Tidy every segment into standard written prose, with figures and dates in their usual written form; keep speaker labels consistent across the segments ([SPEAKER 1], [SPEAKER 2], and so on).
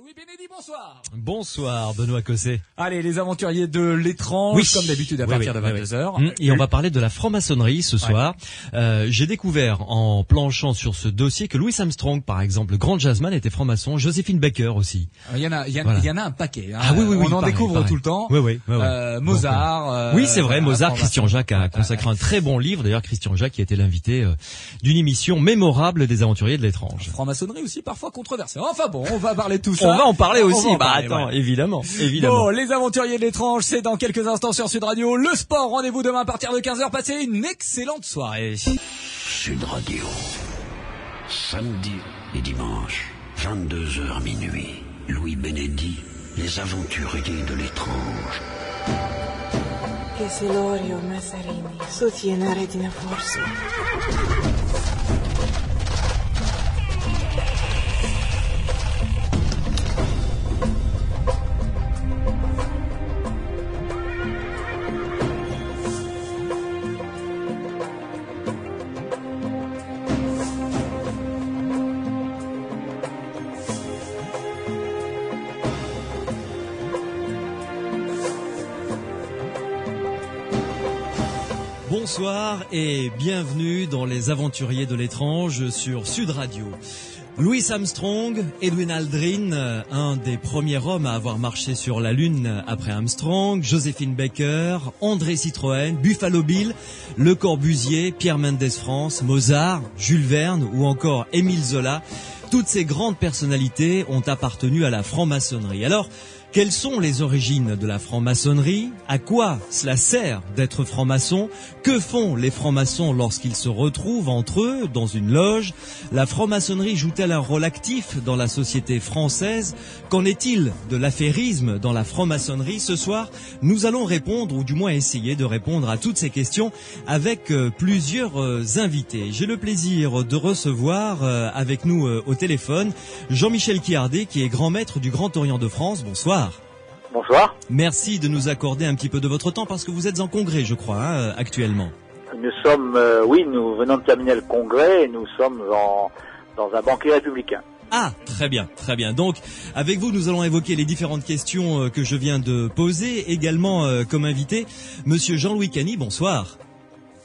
[SPEAKER 1] Louis Bénédy, bonsoir.
[SPEAKER 2] Bonsoir Benoît Cosset.
[SPEAKER 1] Allez, les aventuriers de l'étrange, comme d'habitude à partir de 22h.
[SPEAKER 2] Et on va parler de la franc-maçonnerie ce soir. J'ai découvert en planchant sur ce dossier que Louis Armstrong, par exemple, le grand jazzman, était franc-maçon. Joséphine Baker aussi.
[SPEAKER 1] Il y en a un paquet. Hein.
[SPEAKER 2] Ah oui,
[SPEAKER 1] on en découvre tout le temps.
[SPEAKER 2] Oui.
[SPEAKER 1] Mozart.
[SPEAKER 2] Oui, c'est vrai, Mozart. Christian Jacques a consacré un très bon livre. D'ailleurs, Christian Jacques qui a été l'invité d'une émission mémorable des aventuriers de l'étrange.
[SPEAKER 1] Franc-maçonnerie aussi parfois controversée. Enfin bon, on va parler de tout ça.
[SPEAKER 2] On va en parler aussi.
[SPEAKER 1] Attends,
[SPEAKER 2] évidemment.
[SPEAKER 1] Bon, les aventuriers de l'étrange, c'est dans quelques instants sur Sud Radio. Le sport, rendez-vous demain à partir de 15h. Passez une excellente soirée.
[SPEAKER 3] Sud Radio. Samedi et dimanche, 22h minuit. Louis Bénédy, les aventuriers de l'étrange.
[SPEAKER 4] Che se Lorio Massarini sostiene Retina Forza.
[SPEAKER 2] Bonsoir et bienvenue dans les aventuriers de l'étrange sur Sud Radio. Louis Armstrong, Edwin Aldrin, un des premiers hommes à avoir marché sur la Lune après Armstrong, Joséphine Baker, André Citroën, Buffalo Bill, Le Corbusier, Pierre Mendès France, Mozart, Jules Verne ou encore Émile Zola. Toutes ces grandes personnalités ont appartenu à la franc-maçonnerie. Alors, quelles sont les origines de la franc-maçonnerie? À quoi cela sert d'être franc-maçon? Que font les francs-maçons lorsqu'ils se retrouvent entre eux dans une loge? La franc-maçonnerie joue-t-elle un rôle actif dans la société française? Qu'en est-il de l'affairisme dans la franc-maçonnerie? Ce soir, nous allons répondre, ou du moins essayer de répondre à toutes ces questions avec plusieurs invités. J'ai le plaisir de recevoir avec nous au téléphone Jean-Michel Quiardet, qui est grand maître du Grand Orient de France. Bonsoir.
[SPEAKER 5] Bonsoir.
[SPEAKER 2] Merci de nous accorder un petit peu de votre temps parce que vous êtes en congrès, je crois, actuellement.
[SPEAKER 5] Nous sommes, nous venons de terminer le congrès et nous sommes dans un banquet républicain.
[SPEAKER 2] Ah, très bien. Donc, avec vous, nous allons évoquer les différentes questions que je viens de poser. Également, comme invité, Monsieur Jean-Louis Cany, bonsoir.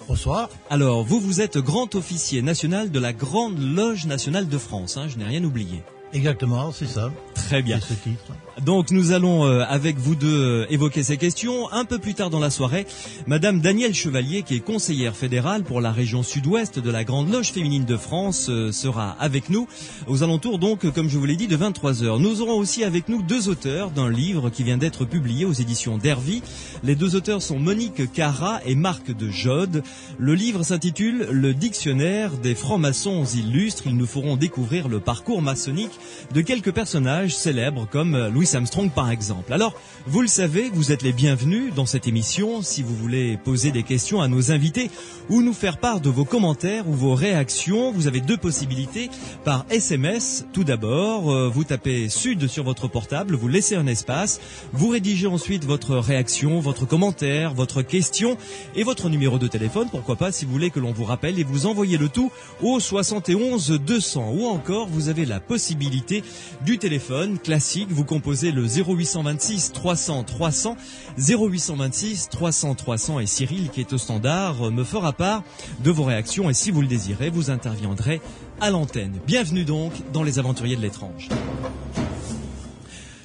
[SPEAKER 6] Bonsoir.
[SPEAKER 2] Alors, vous êtes grand officier national de la Grande Loge nationale de France, je n'ai rien oublié.
[SPEAKER 6] Exactement, c'est ça.
[SPEAKER 2] Très bien.
[SPEAKER 6] C'est ce titre.
[SPEAKER 2] Donc nous allons avec vous deux évoquer ces questions. Un peu plus tard dans la soirée, Madame Danielle Chevalier, qui est conseillère fédérale pour la région sud-ouest de la Grande Loge féminine de France, sera avec nous aux alentours donc, comme je vous l'ai dit, de 23h. Nous aurons aussi avec nous deux auteurs d'un livre qui vient d'être publié aux éditions d'Hervy. Les deux auteurs sont Monique Cara et Marc de Jode. Le livre s'intitule Le dictionnaire des francs-maçons illustres. Ils nous feront découvrir le parcours maçonnique de quelques personnages célèbres comme Louis Armstrong par exemple. Alors, vous le savez, vous êtes les bienvenus dans cette émission si vous voulez poser des questions à nos invités ou nous faire part de vos commentaires ou vos réactions. Vous avez deux possibilités par SMS. Tout d'abord, vous tapez Sud sur votre portable, vous laissez un espace, vous rédigez ensuite votre réaction, votre commentaire, votre question et votre numéro de téléphone, pourquoi pas si vous voulez que l'on vous rappelle, et vous envoyez le tout au 71 200 ou encore vous avez la possibilité du téléphone classique, vous composez le 0826 300 300, 0826 300 300 et Cyril qui est au standard me fera part de vos réactions et si vous le désirez, vous interviendrez à l'antenne. Bienvenue donc dans les aventuriers de l'étrange.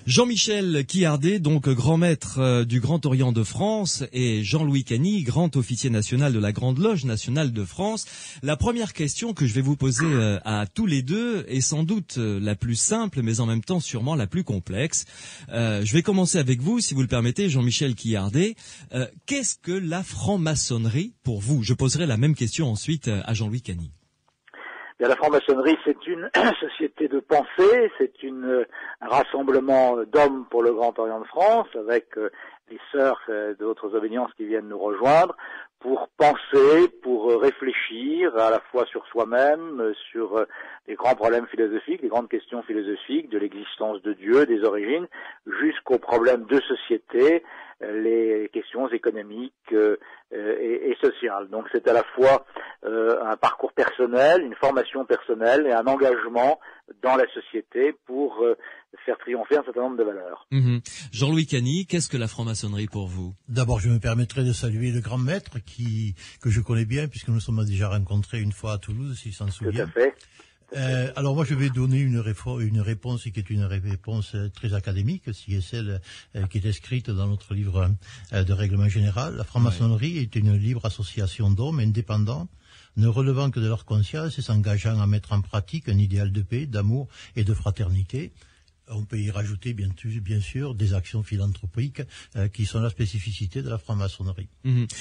[SPEAKER 2] Jean-Michel Quiardet, donc grand maître du Grand Orient de France, et Jean-Louis Cany, grand officier national de la Grande Loge nationale de France. La première question que je vais vous poser à tous les deux est sans doute la plus simple, mais en même temps sûrement la plus complexe. Je vais commencer avec vous, si vous le permettez, Jean-Michel Quiardet. Qu'est-ce que la franc-maçonnerie pour vous? Je poserai la même question ensuite à Jean-Louis Cany.
[SPEAKER 5] La franc-maçonnerie, c'est une société de pensée, c'est un rassemblement d'hommes pour le Grand Orient de France, avec les sœurs d'autres obédiences qui viennent nous rejoindre, pour penser, pour réfléchir à la fois sur soi-même, sur les grands problèmes philosophiques, les grandes questions philosophiques de l'existence de Dieu, des origines, jusqu'aux problèmes de société, les questions économiques, et sociale. Donc c'est à la fois un parcours personnel, une formation personnelle et un engagement dans la société pour faire triompher un certain nombre de valeurs.
[SPEAKER 2] Jean-Louis Cany, qu'est-ce que la franc-maçonnerie pour vous?
[SPEAKER 6] D'abord, je me permettrai de saluer le grand maître que je connais bien, puisque nous sommes déjà rencontrés une fois à Toulouse, s'il s'en souvient.
[SPEAKER 5] Tout à fait.
[SPEAKER 6] Alors moi je vais donner une réponse qui est une réponse très académique, qui est celle qui est inscrite dans notre livre de règlement général. La franc-maçonnerie est une libre association d'hommes indépendants, ne relevant que de leur conscience et s'engageant à mettre en pratique un idéal de paix, d'amour et de fraternité. On peut y rajouter bien sûr des actions philanthropiques qui sont la spécificité de la franc-maçonnerie.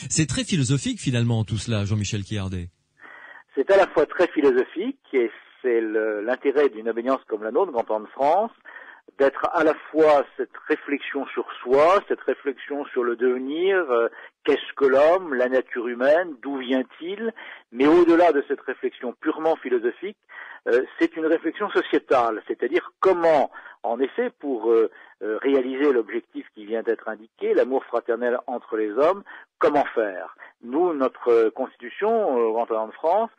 [SPEAKER 2] C'est très philosophique finalement tout cela, Jean-Michel Quiardet.
[SPEAKER 5] C'est à la fois très philosophique et c'est l'intérêt d'une obédience comme la nôtre, Grand Orient de France, d'être à la fois cette réflexion sur soi, cette réflexion sur le devenir, qu'est-ce que l'homme, la nature humaine, d'où vient-il, mais au-delà de cette réflexion purement philosophique, c'est une réflexion sociétale, c'est-à-dire comment, en effet, pour réaliser l'objectif qui vient d'être indiqué, l'amour fraternel entre les hommes, comment faire? Nous, notre constitution, Grand Orient de France,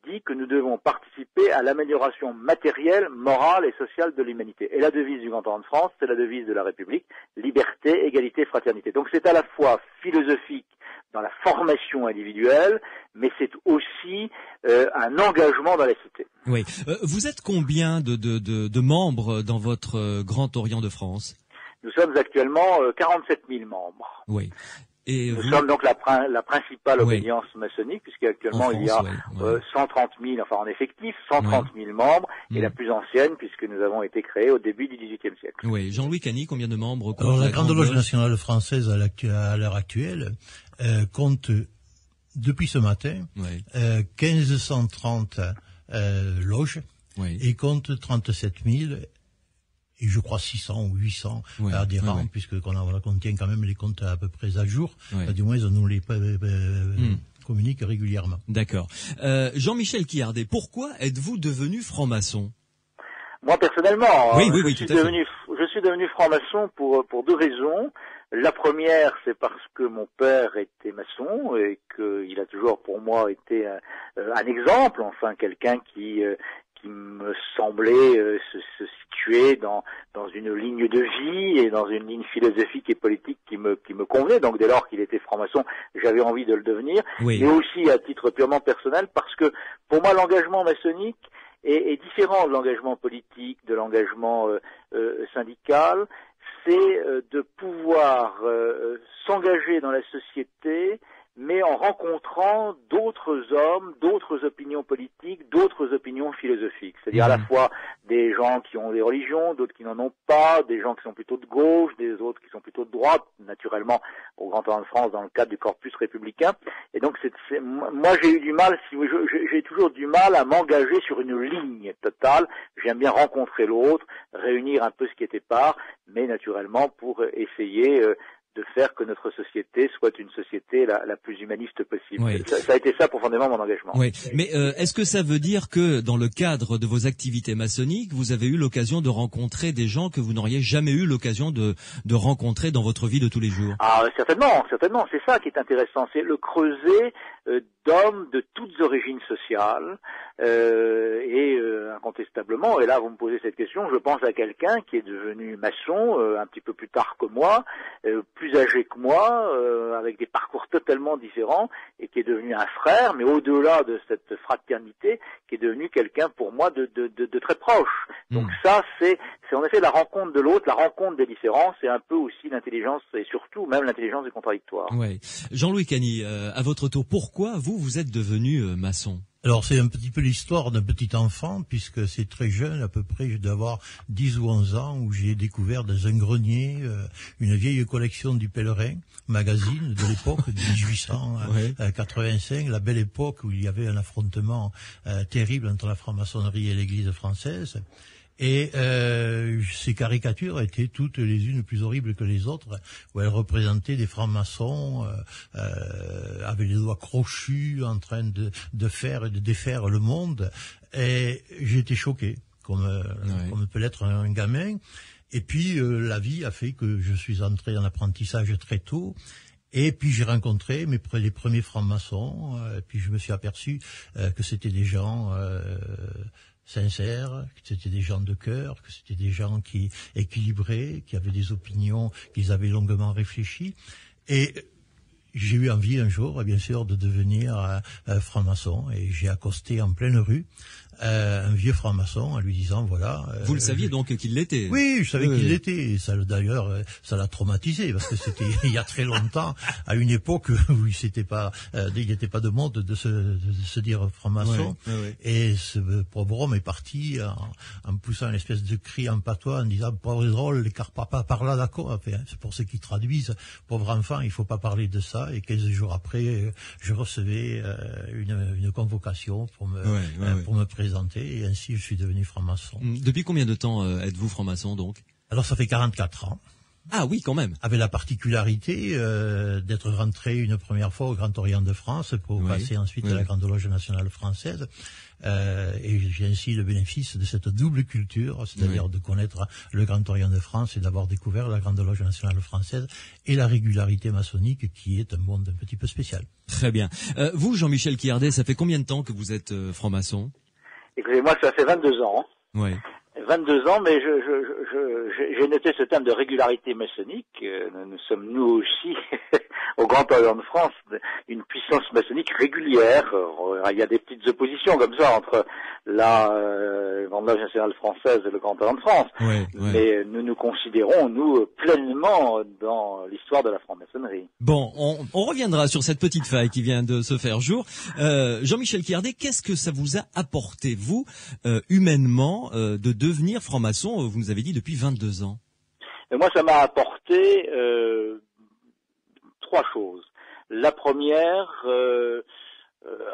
[SPEAKER 5] dit que nous devons participer à l'amélioration matérielle, morale et sociale de l'humanité. Et la devise du Grand Orient de France, c'est la devise de la République, liberté, égalité, fraternité. Donc c'est à la fois philosophique dans la formation individuelle, mais c'est aussi un engagement dans la cité.
[SPEAKER 2] Oui. Vous êtes combien de membres dans votre Grand Orient de France?
[SPEAKER 5] Nous sommes actuellement 47 000 membres.
[SPEAKER 2] Oui. Et
[SPEAKER 5] nous sommes donc la principale obédience maçonnique, puisqu'actuellement il y a 130 000, enfin en effectif, 130 000 membres, et la plus ancienne, puisque nous avons été créés au début du XVIIIe siècle.
[SPEAKER 2] Oui, Jean-Louis Cany, combien de membres?
[SPEAKER 6] Alors la Grande Loge nationale française à l'heure actuelle compte, depuis ce matin, 1530 loges, et compte 37 000 et je crois 600 ou 800 adhérents, puisque on contient quand même les comptes à peu près à jour, du moins on nous les communique régulièrement.
[SPEAKER 2] D'accord. Jean-Michel Quiardet, pourquoi êtes-vous devenu franc-maçon?
[SPEAKER 5] Moi personnellement,
[SPEAKER 2] je
[SPEAKER 5] suis devenu franc-maçon pour deux raisons. La première, c'est parce que mon père était maçon et qu'il a toujours pour moi été un exemple, enfin quelqu'un qui me semblait se situer dans une ligne de vie et dans une ligne philosophique et politique qui me convenait. Donc dès lors qu'il était franc-maçon, j'avais envie de le devenir. Mais aussi à titre purement personnel, parce que pour moi l'engagement maçonnique est différent de l'engagement politique, de l'engagement syndical. C'est de pouvoir s'engager dans la société, mais en rencontrant d'autres hommes, d'autres opinions politiques, d'autres opinions philosophiques. C'est-à-dire à la fois des gens qui ont des religions, d'autres qui n'en ont pas, des gens qui sont plutôt de gauche, des autres qui sont plutôt de droite, naturellement au Grand Orient de France dans le cadre du corpus républicain. Et donc moi j'ai eu du mal, j'ai toujours du mal à m'engager sur une ligne totale. J'aime bien rencontrer l'autre, réunir un peu ce qui était part, mais naturellement pour essayer de faire que notre société soit une société la plus humaniste possible. Ça a été ça profondément mon engagement.
[SPEAKER 2] Oui, mais est-ce que ça veut dire que dans le cadre de vos activités maçonniques, vous avez eu l'occasion de rencontrer des gens que vous n'auriez jamais eu l'occasion de rencontrer dans votre vie de tous les jours?
[SPEAKER 5] Ah, certainement. C'est ça qui est intéressant. C'est le creuset d'hommes de toutes origines sociales et incontestablement, et là vous me posez cette question, je pense à quelqu'un qui est devenu maçon un petit peu plus tard que moi, plus âgé que moi, avec des parcours totalement différents, et qui est devenu un frère, mais au-delà de cette fraternité, qui est devenu quelqu'un pour moi de très proche. Donc ça, c'est en effet la rencontre de l'autre, la rencontre des différences, et un peu aussi l'intelligence, et surtout même l'intelligence du contradictoire.
[SPEAKER 2] Ouais. Jean-Louis Cany, à votre tour, pourquoi vous êtes devenu maçon?
[SPEAKER 6] Alors c'est un petit peu l'histoire d'un petit enfant, puisque c'est très jeune, à peu près, je dois avoir 10 ou 11 ans, où j'ai découvert dans un grenier une vieille collection du Pèlerin, magazine de l'époque, de 1885, la belle époque où il y avait un affrontement terrible entre la franc-maçonnerie et l'Église française. Et ces caricatures étaient toutes les unes plus horribles que les autres, où elles représentaient des francs-maçons avec les doigts crochus, en train de faire et de défaire le monde. Et j'ai été choqué, comme peut l'être un gamin. Et puis la vie a fait que je suis entré en apprentissage très tôt. Et puis j'ai rencontré les premiers francs-maçons, puis je me suis aperçu que c'était des gens sincères, que c'était des gens de cœur, que c'était des gens qui équilibrés, qui avaient des opinions qu'ils avaient longuement réfléchies. Et j'ai eu envie un jour, bien sûr, de devenir franc-maçon, et j'ai accosté en pleine rue un vieux franc-maçon en lui disant voilà.
[SPEAKER 2] Vous le saviez donc qu'il l'était?
[SPEAKER 6] Oui, je savais qu'il l'était. Ça, d'ailleurs, ça l'a traumatisé parce que c'était il y a très longtemps, à une époque où il n'était pas de mode de se dire franc-maçon.
[SPEAKER 2] Ouais.
[SPEAKER 6] Et ce pauvre homme est parti en poussant une espèce de cri en patois en disant pauvre drôle, car papa parla d'accord. Enfin, c'est pour ceux qui traduisent, pauvre enfant, il faut pas parler de ça. Et 15 jours après, je recevais une convocation pour me présenter, et ainsi je suis devenu franc-maçon.
[SPEAKER 2] Depuis combien de temps êtes-vous franc-maçon donc?
[SPEAKER 6] Alors ça fait 44 ans.
[SPEAKER 2] Ah oui, quand même.
[SPEAKER 6] Avec la particularité d'être rentré une première fois au Grand Orient de France pour passer ensuite à la Grande Loge nationale française. Et j'ai ainsi le bénéfice de cette double culture, c'est-à-dire de connaître le Grand Orient de France et d'avoir découvert la Grande Loge nationale française et la régularité maçonnique qui est un monde un petit peu spécial.
[SPEAKER 2] Très bien. Vous, Jean-Michel Quiardet, ça fait combien de temps que vous êtes franc-maçon?
[SPEAKER 5] Écoutez, moi, ça fait 22 ans.
[SPEAKER 2] Oui.
[SPEAKER 5] 22 ans, mais j'ai noté ce terme de régularité maçonnique. Nous sommes, nous aussi, au Grand Orient de France, une puissance maçonnique régulière. Il y a des petites oppositions comme ça entre la Grande Loge nationale française et le Grand Orient de France. Mais nous nous considérons, nous, pleinement dans l'histoire de la franc-maçonnerie.
[SPEAKER 2] Bon, on reviendra sur cette petite faille qui vient de se faire jour. Jean-Michel Quiardet, qu'est-ce que ça vous a apporté, vous, humainement, de devenir franc-maçon, vous nous avez dit, depuis 22 ans?
[SPEAKER 5] Et moi, ça m'a apporté 3 choses. La première,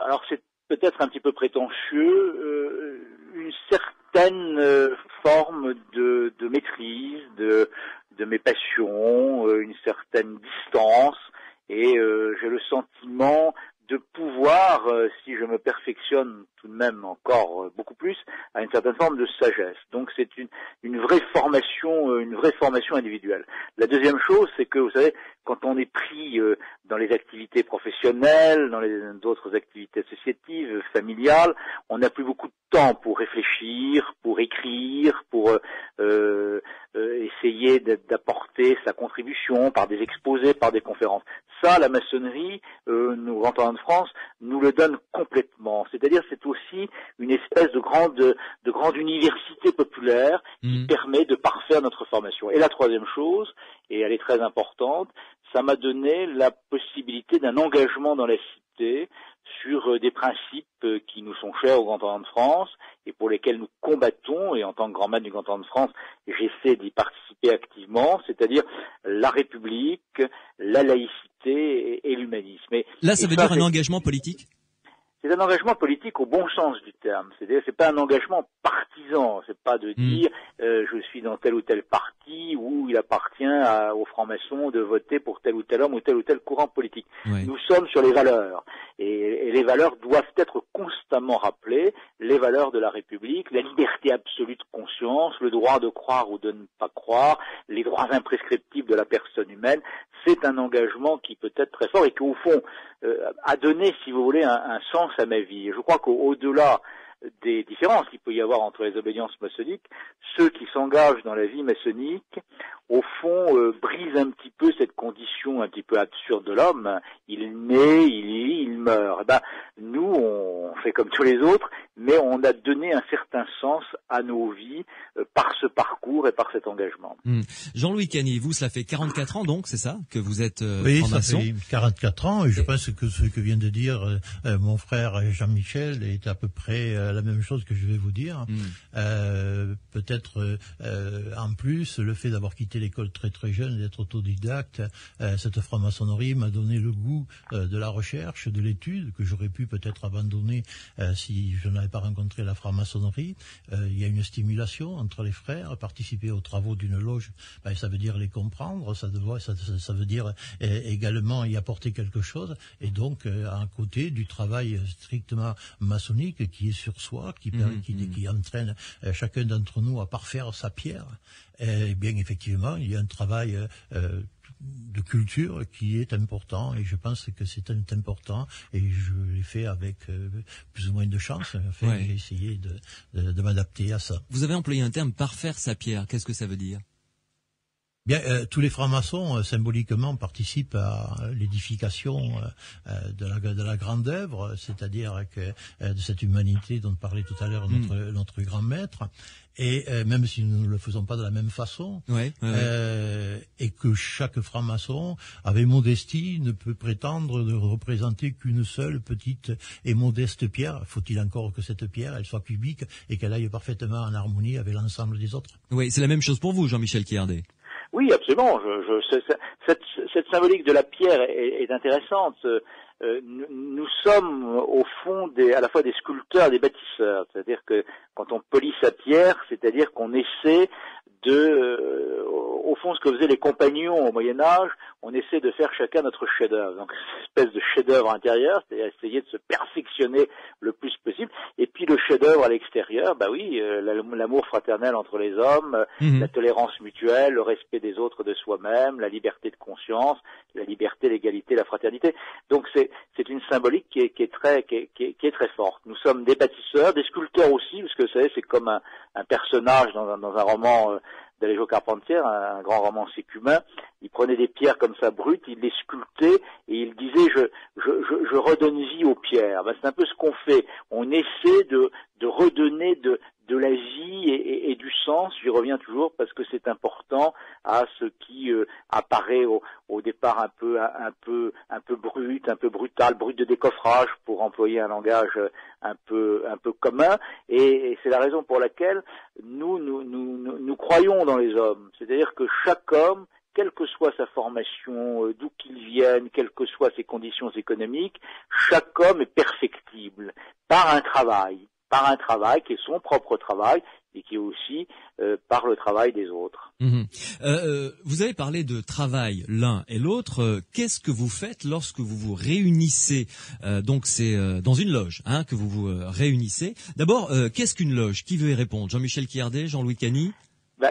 [SPEAKER 5] alors c'est peut-être un petit peu prétentieux, une certaine forme de maîtrise de mes passions, une certaine distance, et j'ai le sentiment de pouvoir, si je me perfectionne tout de même encore beaucoup plus, à une certaine forme de sagesse. Donc c'est une vraie formation individuelle. La deuxième chose, c'est que vous savez, quand on est pris dans les activités professionnelles, dans d'autres activités associatives, familiales, on n'a plus beaucoup de temps pour réfléchir, pour écrire, pour essayer d'apporter sa contribution par des exposés, par des conférences. Ça, la maçonnerie, nous, Grand Orient de France, nous le donne complètement. C'est-à-dire, c'est aussi une espèce de grande université populaire qui permet de parfaire notre formation. Et la troisième chose, et elle est très importante, ça m'a donné la possibilité d'un engagement dans la cité sur des principes qui nous sont chers au Grand Orient de France et pour lesquels nous combattons, et en tant que grand maître du Grand Orient de France, j'essaie d'y participer activement, c'est-à-dire la République, la laïcité et l'humanisme.
[SPEAKER 2] Là, ça veut dire un engagement politique?
[SPEAKER 5] C'est un engagement politique au bon sens du terme. C'est pas un engagement partisan. C'est pas de dire je suis dans tel ou tel parti où il appartient aux francs-maçons de voter pour tel ou tel homme ou tel courant politique. Nous sommes sur les valeurs et les valeurs doivent être constamment rappelées. Les valeurs de la République, la liberté absolue de conscience, le droit de croire ou de ne pas croire, les droits imprescriptibles de la personne humaine. C'est un engagement qui peut être très fort et qui, au fond, a donné, si vous voulez, un sens à ma vie. Et je crois qu'au-delà des différences qu'il peut y avoir entre les obédiences maçonniques, ceux qui s'engagent dans la vie maçonnique, au fond, brisent un petit peu cette condition un petit peu absurde de l'homme. Il naît, il vit, il meurt. Eh ben, nous, on fait comme tous les autres, mais on a donné un certain sens à nos vies par ce parcours et par cet engagement.
[SPEAKER 2] Jean-Louis Cagny, vous, cela fait 44 ans donc, c'est ça, que vous êtes
[SPEAKER 6] oui,
[SPEAKER 2] franc-maçon?
[SPEAKER 6] Oui, ça fait 44 ans, et je pense que ce que vient de dire mon frère Jean-Michel est à peu près la même chose que je vais vous dire. Peut-être en plus, le fait d'avoir quitté l'école très très jeune, d'être autodidacte, cette franc-maçonnerie m'a donné le goût de la recherche, de l'étude, que j'aurais pu peut-être abandonner si je n'avais pas rencontré la franc-maçonnerie. Il y a une stimulation entre les frères, participer aux travaux d'une loge, ça veut dire les comprendre, ça veut dire également y apporter quelque chose, et donc à côté du travail strictement maçonnique qui est sur soi, qui entraîne chacun d'entre nous à parfaire sa pierre. Eh bien, effectivement, il y a un travail de culture qui est important, et je pense que c'est important, et je l'ai fait avec plus ou moins de chance. Enfin, j'ai essayé de m'adapter à ça.
[SPEAKER 2] Vous avez employé un terme, parfaire sa pierre. Qu'est-ce que ça veut dire?
[SPEAKER 6] Bien, tous les francs-maçons symboliquement participent à l'édification de la grande œuvre, c'est-à-dire que de cette humanité dont parlait tout à l'heure notre grand maître. Et même si nous ne le faisons pas de la même façon, et que chaque franc-maçon, avec modestie, ne peut prétendre de représenter qu'une seule petite et modeste pierre. Faut-il encore que cette pierre, elle soit cubique et qu'elle aille parfaitement en harmonie avec l'ensemble des autres?
[SPEAKER 2] Oui, c'est la même chose pour vous, Jean-Michel Quiardé.
[SPEAKER 5] Oui, absolument. Cette symbolique de la pierre est intéressante. Nous sommes au fond à la fois des sculpteurs et des bâtisseurs. C'est-à-dire que quand on polit sa pierre, c'est-à-dire qu'on essaie au fond, ce que faisaient les compagnons au Moyen-Âge, on essaie de faire chacun notre chef-d'œuvre. Donc, une espèce de chef-d'œuvre intérieur, c'est-à-dire essayer de se perfectionner le plus possible. Et puis, le chef-d'œuvre à l'extérieur, l'amour fraternel entre les hommes, la tolérance mutuelle, le respect des autres, de soi-même, la liberté de conscience, la liberté, l'égalité, la fraternité. Donc, c'est une symbolique qui est très forte. Nous sommes des bâtisseurs, des sculpteurs aussi, parce que vous savez, c'est comme un personnage dans un roman d'Alejo Carpentier, un grand romancier cubain. Il prenait des pierres comme ça brutes, il les sculptait et il disait je redonne vie aux pierres. C'est un peu ce qu'on fait. On essaie de redonner de la vie et du sens. J'y reviens toujours parce que c'est important à ce qui apparaît au départ un peu brut, un peu brutal, brut de décoffrage pour employer un langage un peu commun. Et c'est la raison pour laquelle nous croyons dans les hommes. C'est-à-dire que chaque homme, quelle que soit sa formation, d'où qu'il vienne, quelles que soient ses conditions économiques, chaque homme est perfectible par un travail qui est son propre travail et qui est aussi par le travail des autres.
[SPEAKER 2] Vous avez parlé de travail l'un et l'autre. Qu'est-ce que vous faites lorsque vous vous réunissez? Donc c'est dans une loge que vous vous réunissez. D'abord, qu'est-ce qu'une loge? Qui veut y répondre? Jean-Michel Quiardé, Jean-Louis Cany?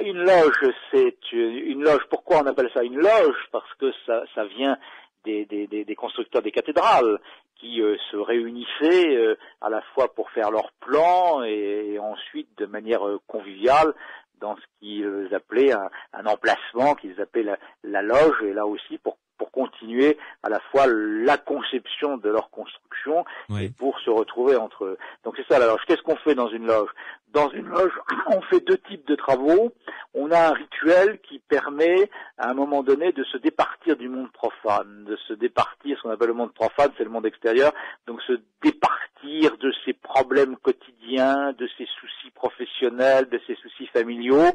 [SPEAKER 5] Une loge, c'est une loge. Pourquoi on appelle ça une loge? Parce que ça vient des constructeurs des cathédrales qui se réunissaient à la fois pour faire leurs plans et ensuite de manière conviviale dans ce qu'ils appelaient un emplacement qu'ils appelaient la loge, et là aussi pour continuer à la fois la conception de leur construction et pour se retrouver entre eux. Donc c'est ça la loge. Qu'est-ce qu'on fait dans une loge? Dans une loge, on fait deux types de travaux. On a un rituel qui permet à un moment donné de se départir du monde profane, de se départir, ce qu'on appelle le monde profane, c'est le monde extérieur, donc se départir de ses problèmes quotidiens, de ses soucis professionnels, de ses soucis familiaux,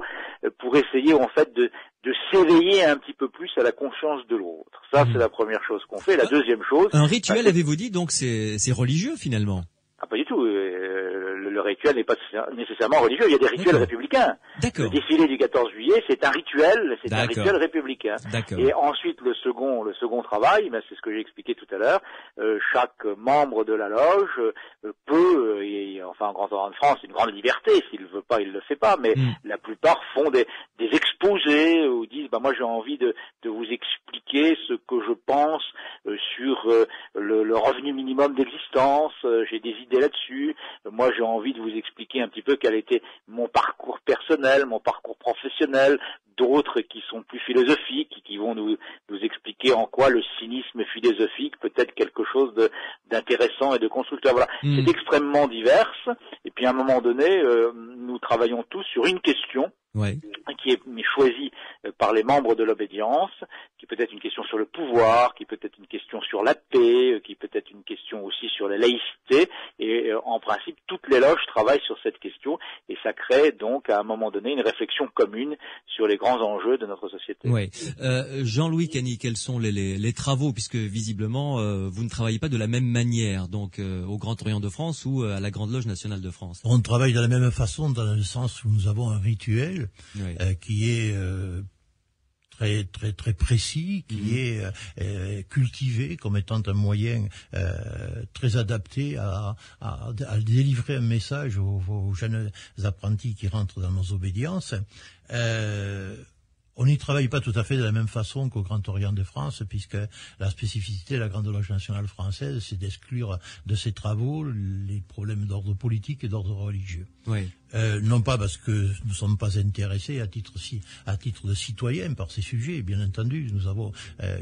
[SPEAKER 5] pour essayer en fait de s'éveiller un petit peu plus à la conscience de l'autre. Ça, c'est la première chose qu'on fait. La deuxième chose...
[SPEAKER 2] Un rituel, avez-vous dit, donc c'est religieux finalement?
[SPEAKER 5] Pas du tout. Le rituel n'est pas nécessairement religieux. Il y a des rituels républicains. Le défilé du 14 juillet, c'est un rituel, un rituel républicain. Et ensuite, le second travail, c'est ce que j'ai expliqué tout à l'heure. Chaque membre de la loge peut, en Grand Orient de France, c'est une grande liberté. S'il veut pas, il le fait pas. Mais la plupart font des exposés où disent, moi j'ai envie de vous expliquer ce que je pense sur le revenu minimum d'existence. J'ai des idées là-dessus. Moi, j'ai envie de vous expliquer un petit peu quel était mon parcours personnel, mon parcours professionnel. D'autres qui sont plus philosophiques, qui vont nous expliquer en quoi le cynisme philosophique peut être quelque chose d'intéressant et de constructeur. Voilà. C'est extrêmement divers. Et puis à un moment donné, nous travaillons tous sur une question qui est choisie par les membres de l'obédience, qui peut être une question sur le pouvoir, qui peut être une question sur la paix, qui peut être une question aussi sur la laïcité, et en principe toutes les loges travaillent sur cette question, et ça crée donc à un moment donné une réflexion commune sur les grands enjeux de notre société.
[SPEAKER 2] Jean-Louis Cany, quels sont les travaux, puisque visiblement vous ne travaillez pas de la même manière, donc au Grand Orient de France ou à la Grande Loge Nationale de France?
[SPEAKER 6] On travaille de la même façon, dans le sens où nous avons un rituel qui est très très très précis, qui est cultivé comme étant un moyen très adapté à délivrer un message aux jeunes apprentis qui rentrent dans nos obédiences. On n'y travaille pas tout à fait de la même façon qu'au Grand Orient de France, puisque la spécificité de la Grande Loge nationale française, c'est d'exclure de ses travaux les problèmes d'ordre politique et d'ordre religieux.
[SPEAKER 2] Oui.
[SPEAKER 6] Non pas parce que nous ne sommes pas intéressés à titre de citoyen par ces sujets, bien entendu, nous avons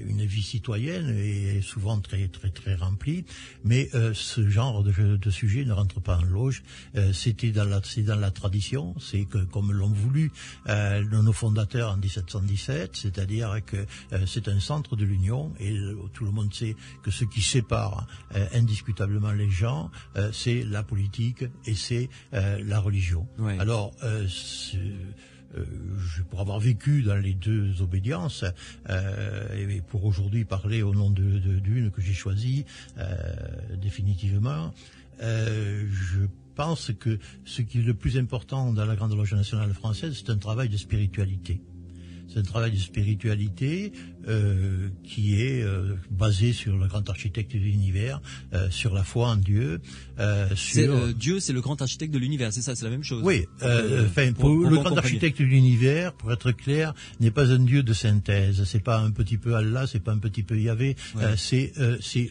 [SPEAKER 6] une vie citoyenne et souvent très très très remplie, mais ce genre de sujet ne rentre pas en loge. C'est dans la tradition, c'est que comme l'ont voulu nos fondateurs en 1717, c'est-à-dire que c'est un centre de l'union et tout le monde sait que ce qui sépare indiscutablement les gens, c'est la politique et c'est la religion.
[SPEAKER 2] Ouais.
[SPEAKER 6] Alors, pour avoir vécu dans les deux obédiences, et pour aujourd'hui parler au nom d'une que j'ai choisie définitivement, je pense que ce qui est le plus important dans la Grande Loge nationale française, c'est un travail de spiritualité. C'est un travail de spiritualité qui est basé sur le grand architecte de l'univers, sur la foi en Dieu.
[SPEAKER 2] Dieu, c'est le grand architecte de l'univers, c'est ça, c'est la même chose.
[SPEAKER 6] Oui, pour le grand architecte de l'univers, pour être clair, n'est pas un Dieu de synthèse. C'est pas un petit peu Allah, c'est pas un petit peu Yahvé. Ouais. C'est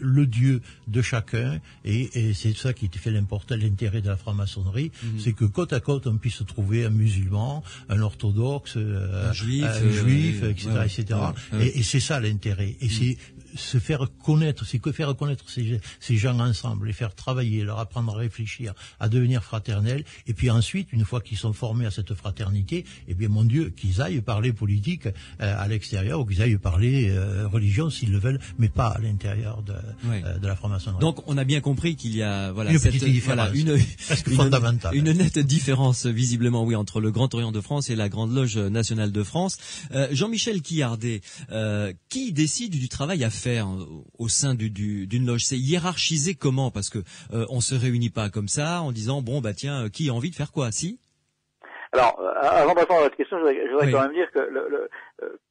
[SPEAKER 6] le Dieu de chacun, et c'est ça qui fait l'intérêt de la franc-maçonnerie, c'est que côte à côte on puisse trouver un musulman, un orthodoxe, un juif, etc.,
[SPEAKER 2] ouais,
[SPEAKER 6] etc.
[SPEAKER 2] Ouais.
[SPEAKER 6] Et c'est ça l'intérêt. Et c'est se faire connaître, c'est que faire connaître ces gens ensemble, les faire travailler, leur apprendre à réfléchir, à devenir fraternels. Et puis ensuite, une fois qu'ils sont formés à cette fraternité, eh bien, mon Dieu, qu'ils aillent parler politique à l'extérieur, ou qu'ils aillent parler religion s'ils le veulent, mais pas à l'intérieur de la franc-maçonnerie.
[SPEAKER 2] Donc, on a bien compris qu'il y a
[SPEAKER 6] une petite différence, fondamentale.
[SPEAKER 2] Une nette différence, visiblement, oui, entre le Grand Orient de France et la Grande Loge nationale de France. Jean-Michel Quillardet, qui décide du travail à faire au sein d'une loge? C'est hiérarchisé comment? Parce que on se réunit pas comme ça en disant bon bah tiens, qui a envie de faire quoi? Si.
[SPEAKER 5] Alors, avant de répondre à votre question, je voudrais quand même dire que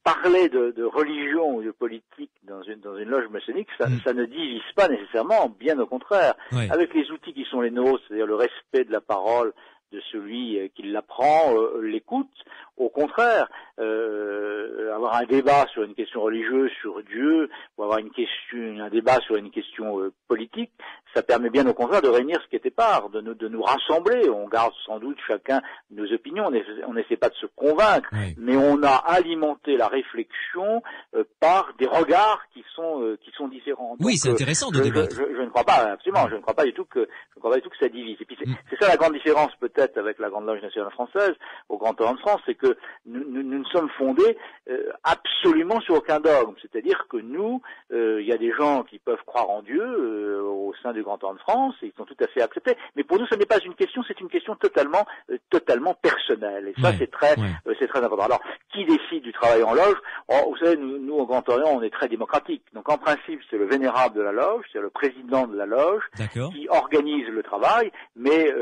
[SPEAKER 5] parler de religion ou de politique dans une loge maçonnique, ça ne divise pas nécessairement, bien au contraire. Oui. Avec les outils qui sont les nôtres, c'est-à-dire le respect de la parole de celui qui l'apprend, l'écoute. Au contraire, avoir un débat sur une question religieuse, sur Dieu, ou avoir un débat sur une question politique, ça permet bien au contraire de réunir ce qui était part, de nous rassembler. On garde sans doute chacun nos opinions, on n'essaie pas de se convaincre, mais on a alimenté la réflexion par des regards qui sont différents.
[SPEAKER 2] Oui, donc, c'est intéressant de débattre.
[SPEAKER 5] Je ne crois pas, absolument, je ne crois pas du tout que ça divise. Et puis c'est ça la grande différence peut-être avec la Grande Loge nationale française au Grand Orient de France, c'est que nous sommes fondés absolument sur aucun dogme. C'est-à-dire que nous, il y a des gens qui peuvent croire en Dieu au sein du Grand Orient de France, et ils sont tout à fait acceptés. Mais pour nous, ce n'est pas une question, c'est une question totalement personnelle. Et ça, c'est très important. Alors, qui décide du travail en loge? Vous savez, nous au Grand Orient, on est très démocratique. Donc, en principe, c'est le vénérable de la loge, c'est le président de la loge qui organise le travail, mais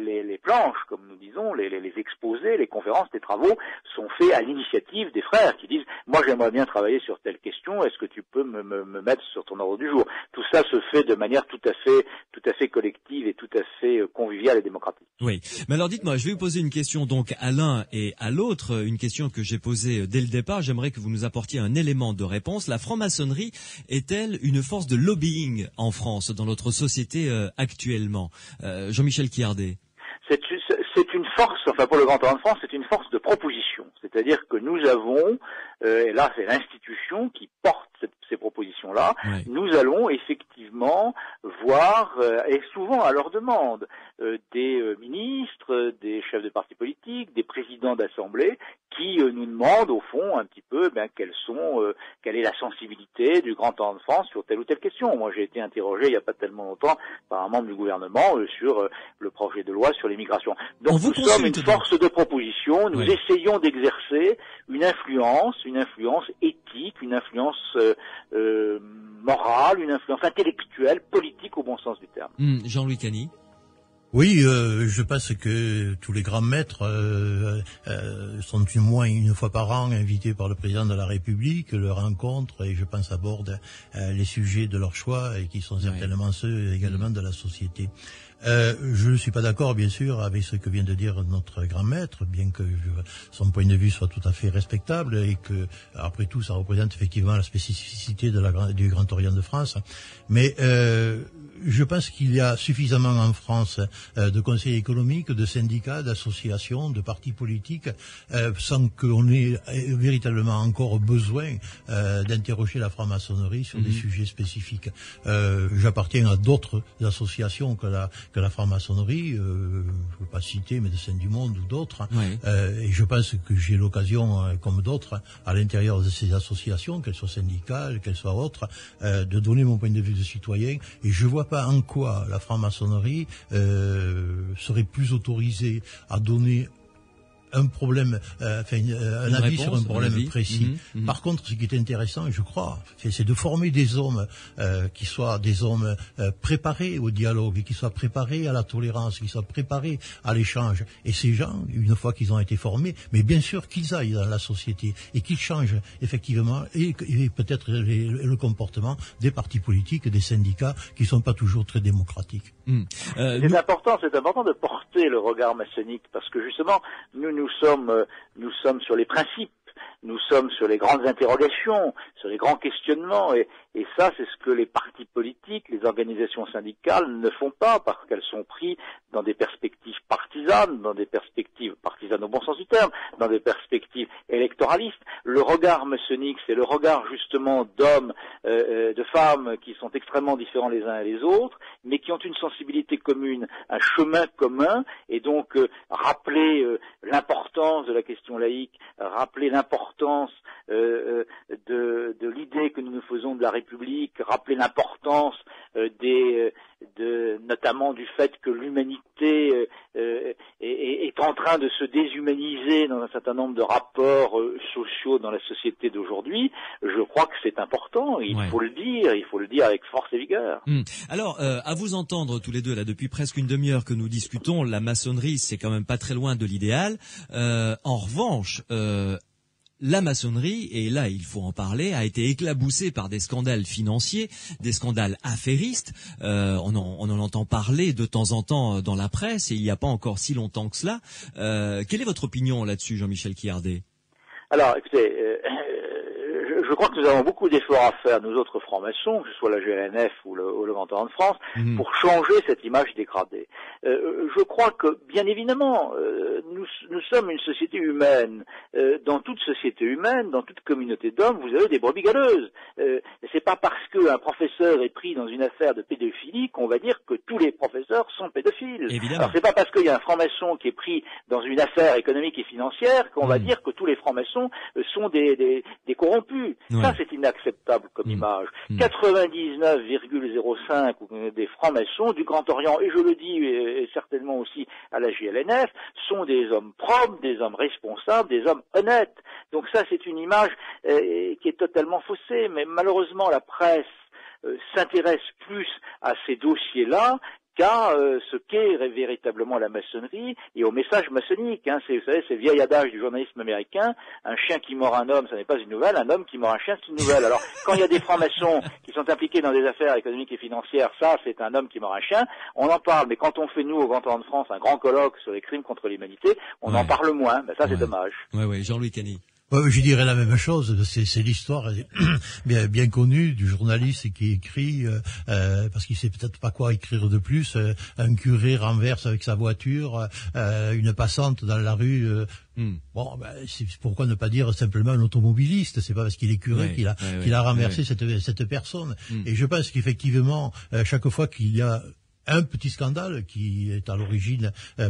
[SPEAKER 5] les planches, comme nous disons, les exposés, les conférences, les travaux sont faits à l'initiative des frères qui disent « Moi, j'aimerais bien travailler sur telle question, est-ce que tu peux me mettre sur ton ordre du jour ?» Tout ça se fait de manière tout à fait collective et tout à fait conviviale et démocratique.
[SPEAKER 2] Oui. Mais alors dites-moi, je vais vous poser une question donc à l'un et à l'autre, une question que j'ai posée dès le départ. J'aimerais que vous nous apportiez un élément de réponse. La franc-maçonnerie est-elle une force de lobbying en France, dans notre société actuellement? Jean-Michel Quillardet.
[SPEAKER 5] C'est une force, enfin pour le Grand Orient de France, c'est une force de proposition. C'est-à-dire que nous avons, et là c'est l'institution qui porte ces propositions-là, nous allons effectivement voir, et souvent à leur demande, des ministres, des chefs de partis politiques, des présidents d'assemblées, qui nous demandent au fond un petit peu quelle est la sensibilité du Grand Orient de France sur telle ou telle question. Moi j'ai été interrogé il n'y a pas tellement longtemps par un membre du gouvernement sur le projet de loi sur l'immigration. Donc nous sommes une force de proposition, nous essayons d'exercer une influence éthique, une influence morale, une influence intellectuelle, politique au bon sens du terme.
[SPEAKER 2] Jean-Louis Cany.
[SPEAKER 6] Oui, je pense que tous les grands maîtres sont au moins une fois par an invités par le président de la République, le rencontrent et je pense abordent les sujets de leur choix et qui sont certainement ceux également de la société. Je ne suis pas d'accord, bien sûr, avec ce que vient de dire notre grand maître, bien que son point de vue soit tout à fait respectable et que, après tout, ça représente effectivement la spécificité du Grand Orient de France. Mais je pense qu'il y a suffisamment en France de conseils économiques, de syndicats, d'associations, de partis politiques, sans qu'on ait véritablement encore besoin d'interroger la franc-maçonnerie sur des sujets spécifiques. J'appartiens à d'autres associations que la franc-maçonnerie, je ne veux pas citer Médecins du Monde ou d'autres, et je pense que j'ai l'occasion, comme d'autres, à l'intérieur de ces associations, qu'elles soient syndicales, qu'elles soient autres, de donner mon point de vue de citoyen, et je vois pas en quoi la franc-maçonnerie serait plus autorisée à donner un problème, un avis sur un problème précis. Par contre, ce qui est intéressant, je crois, c'est de former des hommes qui soient des hommes préparés au dialogue, qui soient préparés à la tolérance, qui soient préparés à l'échange. Et ces gens, une fois qu'ils ont été formés, mais bien sûr qu'ils aillent dans la société et qu'ils changent effectivement et peut-être le comportement des partis politiques, des syndicats qui sont pas toujours très démocratiques.
[SPEAKER 5] C'est important de porter le regard maçonnique parce que justement, nous sommes sur les principes, nous sommes sur les grandes interrogations, sur les grands questionnements, et ça, c'est ce que les partis politiques, les organisations syndicales ne font pas, parce qu'elles sont prises dans des perspectives partisanes, au bon sens du terme, dans des perspectives électoralistes. Le regard maçonnique, c'est le regard justement d'hommes, de femmes qui sont extrêmement différents les uns et les autres, mais qui ont une sensibilité commune, un chemin commun, et donc rappeler l'importance de la question laïque, rappeler l'importance de l'idée que nous nous faisons de la République, rappeler l'importance notamment du fait que l'humanité est en train de se déshumaniser dans un certain nombre de rapports sociaux dans la société d'aujourd'hui. Je crois que c'est important, il faut le dire avec force et vigueur.
[SPEAKER 2] Alors, à vous entendre tous les deux là depuis presque une demi-heure que nous discutons, la maçonnerie c'est quand même pas très loin de l'idéal. En revanche, la maçonnerie, et là il faut en parler, a été éclaboussée par des scandales financiers, des scandales affairistes. On en entend parler de temps en temps dans la presse, et il n'y a pas encore si longtemps que cela. Quelle est votre opinion là-dessus, Jean-Michel Quiardet?
[SPEAKER 5] Alors, écoutez, je crois que nous avons beaucoup d'efforts à faire, nous autres francs-maçons, que ce soit la GLNF ou le Grand Orient de France, pour changer cette image dégradée. Je crois que, bien évidemment, nous sommes une société humaine. Dans toute société humaine, dans toute communauté d'hommes, vous avez des brebis galeuses. C'est pas parce qu'un professeur est pris dans une affaire de pédophilie qu'on va dire que tous les professeurs sont pédophiles.
[SPEAKER 2] Évidemment.
[SPEAKER 5] Alors c'est pas parce qu'il y a un franc-maçon qui est pris dans une affaire économique et financière qu'on va dire que tous les francs-maçons sont des corrompus. Ça, c'est inacceptable comme image. 99,05 des francs-maçons du Grand Orient, et je le dis et certainement aussi à la JLNF, sont des hommes propres, des hommes responsables, des hommes honnêtes. Donc ça, c'est une image qui est totalement faussée, mais malheureusement, la presse s'intéresse plus à ces dossiers-là qu'à ce qu'est véritablement la maçonnerie et au message maçonnique. Vous savez, c'est le vieil adage du journalisme américain, un chien qui mord un homme, ça n'est pas une nouvelle, un homme qui mord un chien, c'est une nouvelle. Alors, quand il y a des francs-maçons qui sont impliqués dans des affaires économiques et financières, ça, c'est un homme qui mord un chien, on en parle, mais quand on fait, nous, au Grand Orient de France, un grand colloque sur les crimes contre l'humanité, on en parle moins, mais ça, c'est dommage.
[SPEAKER 2] Jean-Louis Cany.
[SPEAKER 6] Je dirais la même chose. C'est l'histoire bien connue du journaliste qui écrit parce qu'il sait peut-être pas quoi écrire de plus. Un curé renverse avec sa voiture une passante dans la rue. Pourquoi ne pas dire simplement un automobiliste? C'est pas parce qu'il est curé qu'il a renversé cette personne. Et je pense qu'effectivement, chaque fois qu'il y a un petit scandale qui est à l'origine qui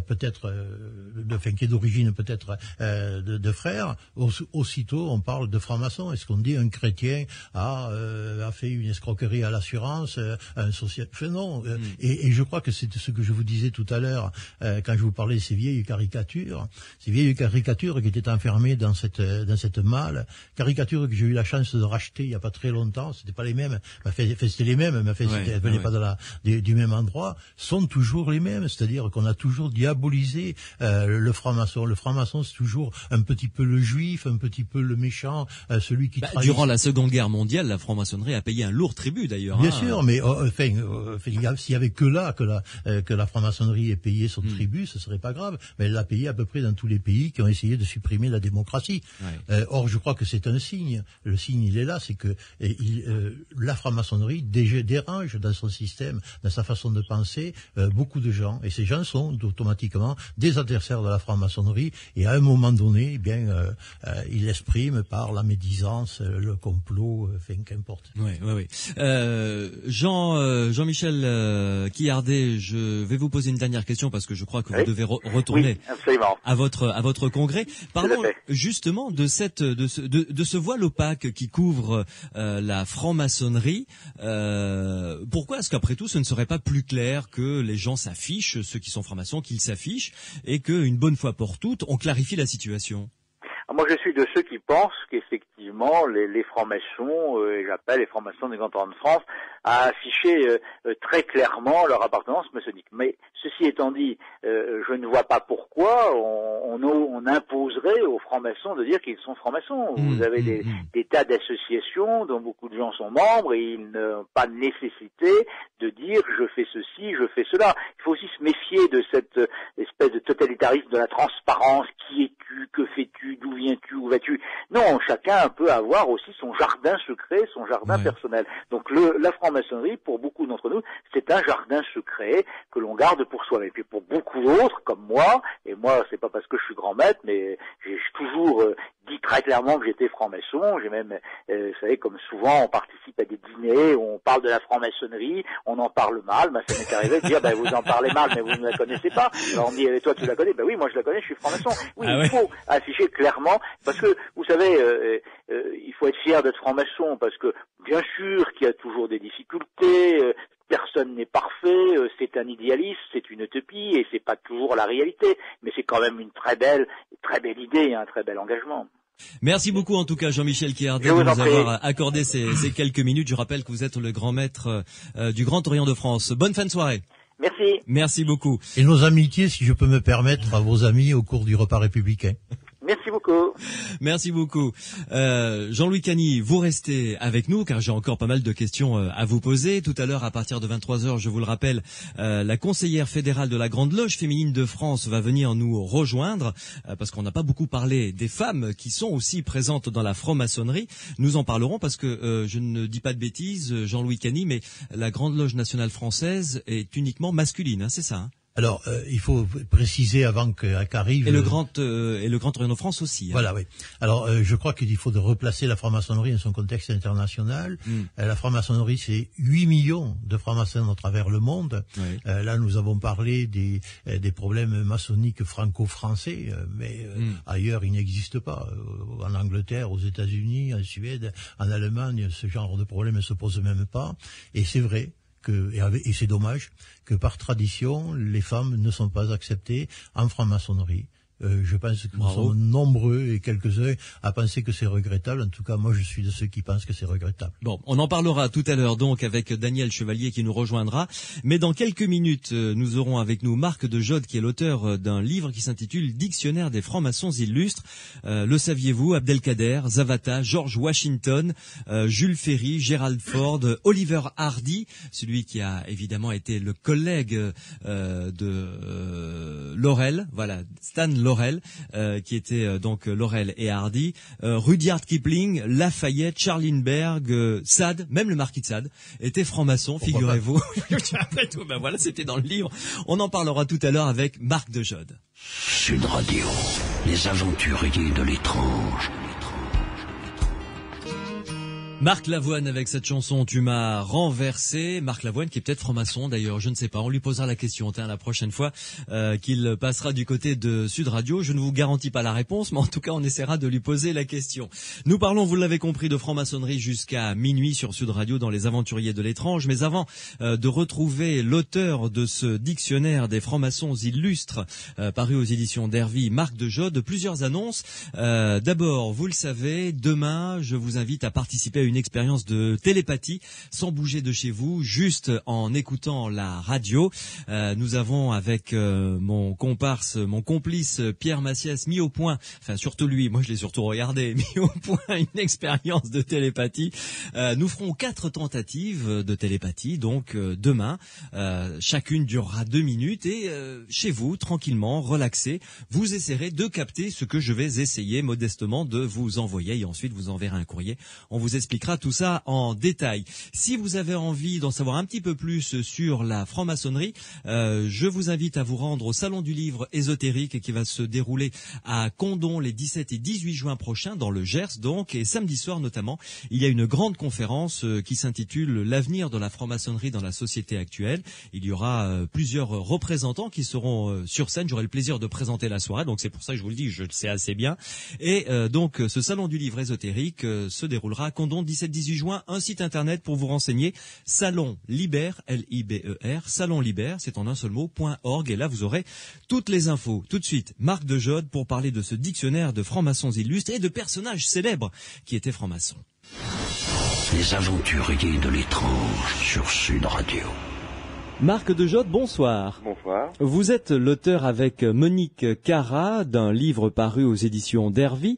[SPEAKER 6] est d'origine peut-être de frères, aussitôt on parle de franc-maçon. Est-ce qu'on dit un chrétien a fait une escroquerie à l'assurance, un social? Non. Et je crois que c'est ce que je vous disais tout à l'heure quand je vous parlais de ces vieilles caricatures qui étaient enfermées dans cette malle, caricatures que j'ai eu la chance de racheter il y a pas très longtemps. C'était pas les mêmes, c'était les mêmes, mais elles venaient pas du même endroit. moi, sont toujours les mêmes. C'est-à-dire qu'on a toujours diabolisé le franc-maçon. Le franc-maçon, c'est toujours un petit peu le juif, un petit peu le méchant, celui qui trahit.
[SPEAKER 2] Durant la Seconde Guerre mondiale, la franc-maçonnerie a payé un lourd tribut d'ailleurs.
[SPEAKER 6] Bien sûr, mais s'il y avait que là que la franc-maçonnerie ait payé son tribut, ce serait pas grave. Mais elle l'a payé à peu près dans tous les pays qui ont essayé de supprimer la démocratie. Ouais. Or, je crois que c'est un signe. Le signe, il est là, c'est que la franc-maçonnerie dérange dans son système, dans sa façon de penser, beaucoup de gens. Et ces gens sont automatiquement des adversaires de la franc-maçonnerie. Et à un moment donné, eh bien, ils l'expriment par la médisance, le complot, qu'importe.
[SPEAKER 2] Oui. Jean-Michel Quillardet, je vais vous poser une dernière question parce que je crois que vous devez retourner à votre congrès. Parlons justement de ce voile opaque qui couvre la franc-maçonnerie. Pourquoi est-ce qu'après tout, ce ne serait pas plus clair que les gens s'affichent, ceux qui sont francs-maçons, qu'ils s'affichent, et qu'une bonne fois pour toutes, on clarifie la situation?
[SPEAKER 5] Moi, je suis de ceux qui pensent qu'effectivement, les francs-maçons, j'appelle les francs-maçons des Grands Orient de France, à afficher très clairement leur appartenance maçonnique. Mais ceci étant dit, je ne vois pas pourquoi on imposerait aux francs-maçons de dire qu'ils sont francs-maçons. Vous avez des tas d'associations dont beaucoup de gens sont membres et ils n'ont pas nécessité de dire je fais ceci, je fais cela. Il faut aussi se méfier de cette espèce de totalitarisme de la transparence. Qui es-tu? Que fais-tu? D'où viens-tu? Où vas-tu? Non, chacun peut avoir aussi son jardin secret, son jardin personnel. Donc la franc-maçonnerie, pour beaucoup d'entre nous, c'est un jardin secret que l'on garde pour soi. Et puis pour beaucoup d'autres, comme moi, et moi c'est pas parce que je suis grand maître, mais j'ai toujours dit très clairement que j'étais franc-maçon. J'ai même, vous savez, comme souvent, on participe à des dîners où on parle de la franc-maçonnerie, on en parle mal. Ça m'est arrivé de dire, vous en parlez mal, mais vous ne la connaissez pas. Alors on me dit, toi tu la connais? Oui, moi je la connais, je suis franc-maçon. Oui, il faut afficher clairement, parce que, vous savez, il faut être fier d'être franc-maçon, parce que, bien sûr qu'il y a toujours des difficultés, personne n'est parfait, c'est un idéalisme, c'est une utopie, et c'est pas toujours la réalité, mais c'est quand même une très belle idée, un très bel engagement.
[SPEAKER 2] Merci beaucoup en tout cas Jean-Michel Quillardet de nous avoir accordé ces quelques minutes. Je rappelle que vous êtes le grand maître du Grand Orient de France. Bonne fin de soirée.
[SPEAKER 5] Merci.
[SPEAKER 2] Merci beaucoup.
[SPEAKER 6] Et nos amitiés, si je peux me permettre, à vos amis au cours du repas républicain.
[SPEAKER 5] Merci beaucoup.
[SPEAKER 2] Merci beaucoup. Jean-Louis Cagny, vous restez avec nous car j'ai encore pas mal de questions à vous poser. Tout à l'heure, à partir de 23h, je vous le rappelle, la conseillère fédérale de la Grande Loge féminine de France va venir nous rejoindre parce qu'on n'a pas beaucoup parlé des femmes qui sont aussi présentes dans la franc-maçonnerie. Nous en parlerons parce que je ne dis pas de bêtises, Jean-Louis Cagny, mais la Grande Loge nationale française est uniquement masculine, hein, c'est ça, hein?
[SPEAKER 6] Alors, il faut préciser avant qu'arrive...
[SPEAKER 2] Et le Grand Orient de France aussi. Hein.
[SPEAKER 6] Voilà, oui. Alors, je crois qu'il faut replacer la franc-maçonnerie dans son contexte international. La franc-maçonnerie, c'est 8 millions de francs-maçons à travers le monde. Oui. Là, nous avons parlé des problèmes maçonniques franco-français, mais ailleurs, ils n'existent pas. En Angleterre, aux États-Unis, en Suède, en Allemagne, ce genre de problème ne se pose même pas. Et c'est vrai. Et c'est dommage que par tradition, les femmes ne sont pas acceptées en franc-maçonnerie. Je pense que nous sommes nombreux et quelques-uns à penser que c'est regrettable. En tout cas, moi, je suis de ceux qui pensent que c'est regrettable.
[SPEAKER 2] Bon, on en parlera tout à l'heure donc avec Daniel Chevalier qui nous rejoindra. Mais dans quelques minutes, nous aurons avec nous Marc de Jode qui est l'auteur d'un livre qui s'intitule Dictionnaire des francs-maçons illustres. Le saviez-vous? Abdelkader, Zavata, George Washington, Jules Ferry, Gerald Ford, Oliver Hardy, celui qui a évidemment été le collègue de Laurel, voilà, Stan Laurel, qui était donc Laurel et Hardy, Rudyard Kipling, Lafayette, Charles Lindbergh, Sade, même le marquis de Sade était franc-maçon, figurez-vous. Après tout, voilà, c'était dans le livre. On en parlera tout à l'heure avec Marc de Jode.
[SPEAKER 3] Sud Radio, les aventuriers de l'étrange.
[SPEAKER 2] Marc Lavoine avec cette chanson Tu m'as renversé. Marc Lavoine qui est peut-être franc-maçon d'ailleurs, je ne sais pas, on lui posera la question la prochaine fois qu'il passera du côté de Sud Radio. Je ne vous garantis pas la réponse, mais en tout cas on essaiera de lui poser la question. Nous parlons, vous l'avez compris, de franc-maçonnerie jusqu'à minuit sur Sud Radio dans les aventuriers de l'étrange. Mais avant de retrouver l'auteur de ce dictionnaire des francs-maçons illustres paru aux éditions d'Hervy, Marc de Jode, plusieurs annonces. D'abord, vous le savez, demain je vous invite à participer à une expérience de télépathie sans bouger de chez vous, juste en écoutant la radio. Nous avons avec mon complice Pierre Massiès mis au point, enfin surtout lui, moi je l'ai surtout regardé, mis au point une expérience de télépathie. Nous ferons 4 tentatives de télépathie, donc demain. Chacune durera 2 minutes et chez vous, tranquillement, relaxé, vous essaierez de capter ce que je vais essayer modestement de vous envoyer et ensuite vous enverrez un courrier. On vous expliquera tout ça en détail. Si vous avez envie d'en savoir un petit peu plus sur la franc-maçonnerie, je vous invite à vous rendre au Salon du Livre ésotérique qui va se dérouler à Condom les 17 et 18 juin prochains dans le Gers donc, et samedi soir notamment, il y a une grande conférence qui s'intitule L'avenir de la franc-maçonnerie dans la société actuelle. Il y aura plusieurs représentants qui seront sur scène. J'aurai le plaisir de présenter la soirée, donc c'est pour ça que je vous le dis, je le sais assez bien. Et donc ce Salon du Livre ésotérique se déroulera à Condom 17-18 juin. Un site internet pour vous renseigner, Salon Liber, L-I-B-E-R, Salon Liber, c'est en un seul mot, .org, et là vous aurez toutes les infos. Tout de suite, Marc de Jode pour parler de ce dictionnaire de francs-maçons illustres et de personnages célèbres qui étaient francs-maçons.
[SPEAKER 3] Les aventuriers de l'étrange sur Sud Radio.
[SPEAKER 2] Marc de Jode, bonsoir.
[SPEAKER 7] Bonsoir.
[SPEAKER 2] Vous êtes l'auteur avec Monique Cara d'un livre paru aux éditions d'Hervy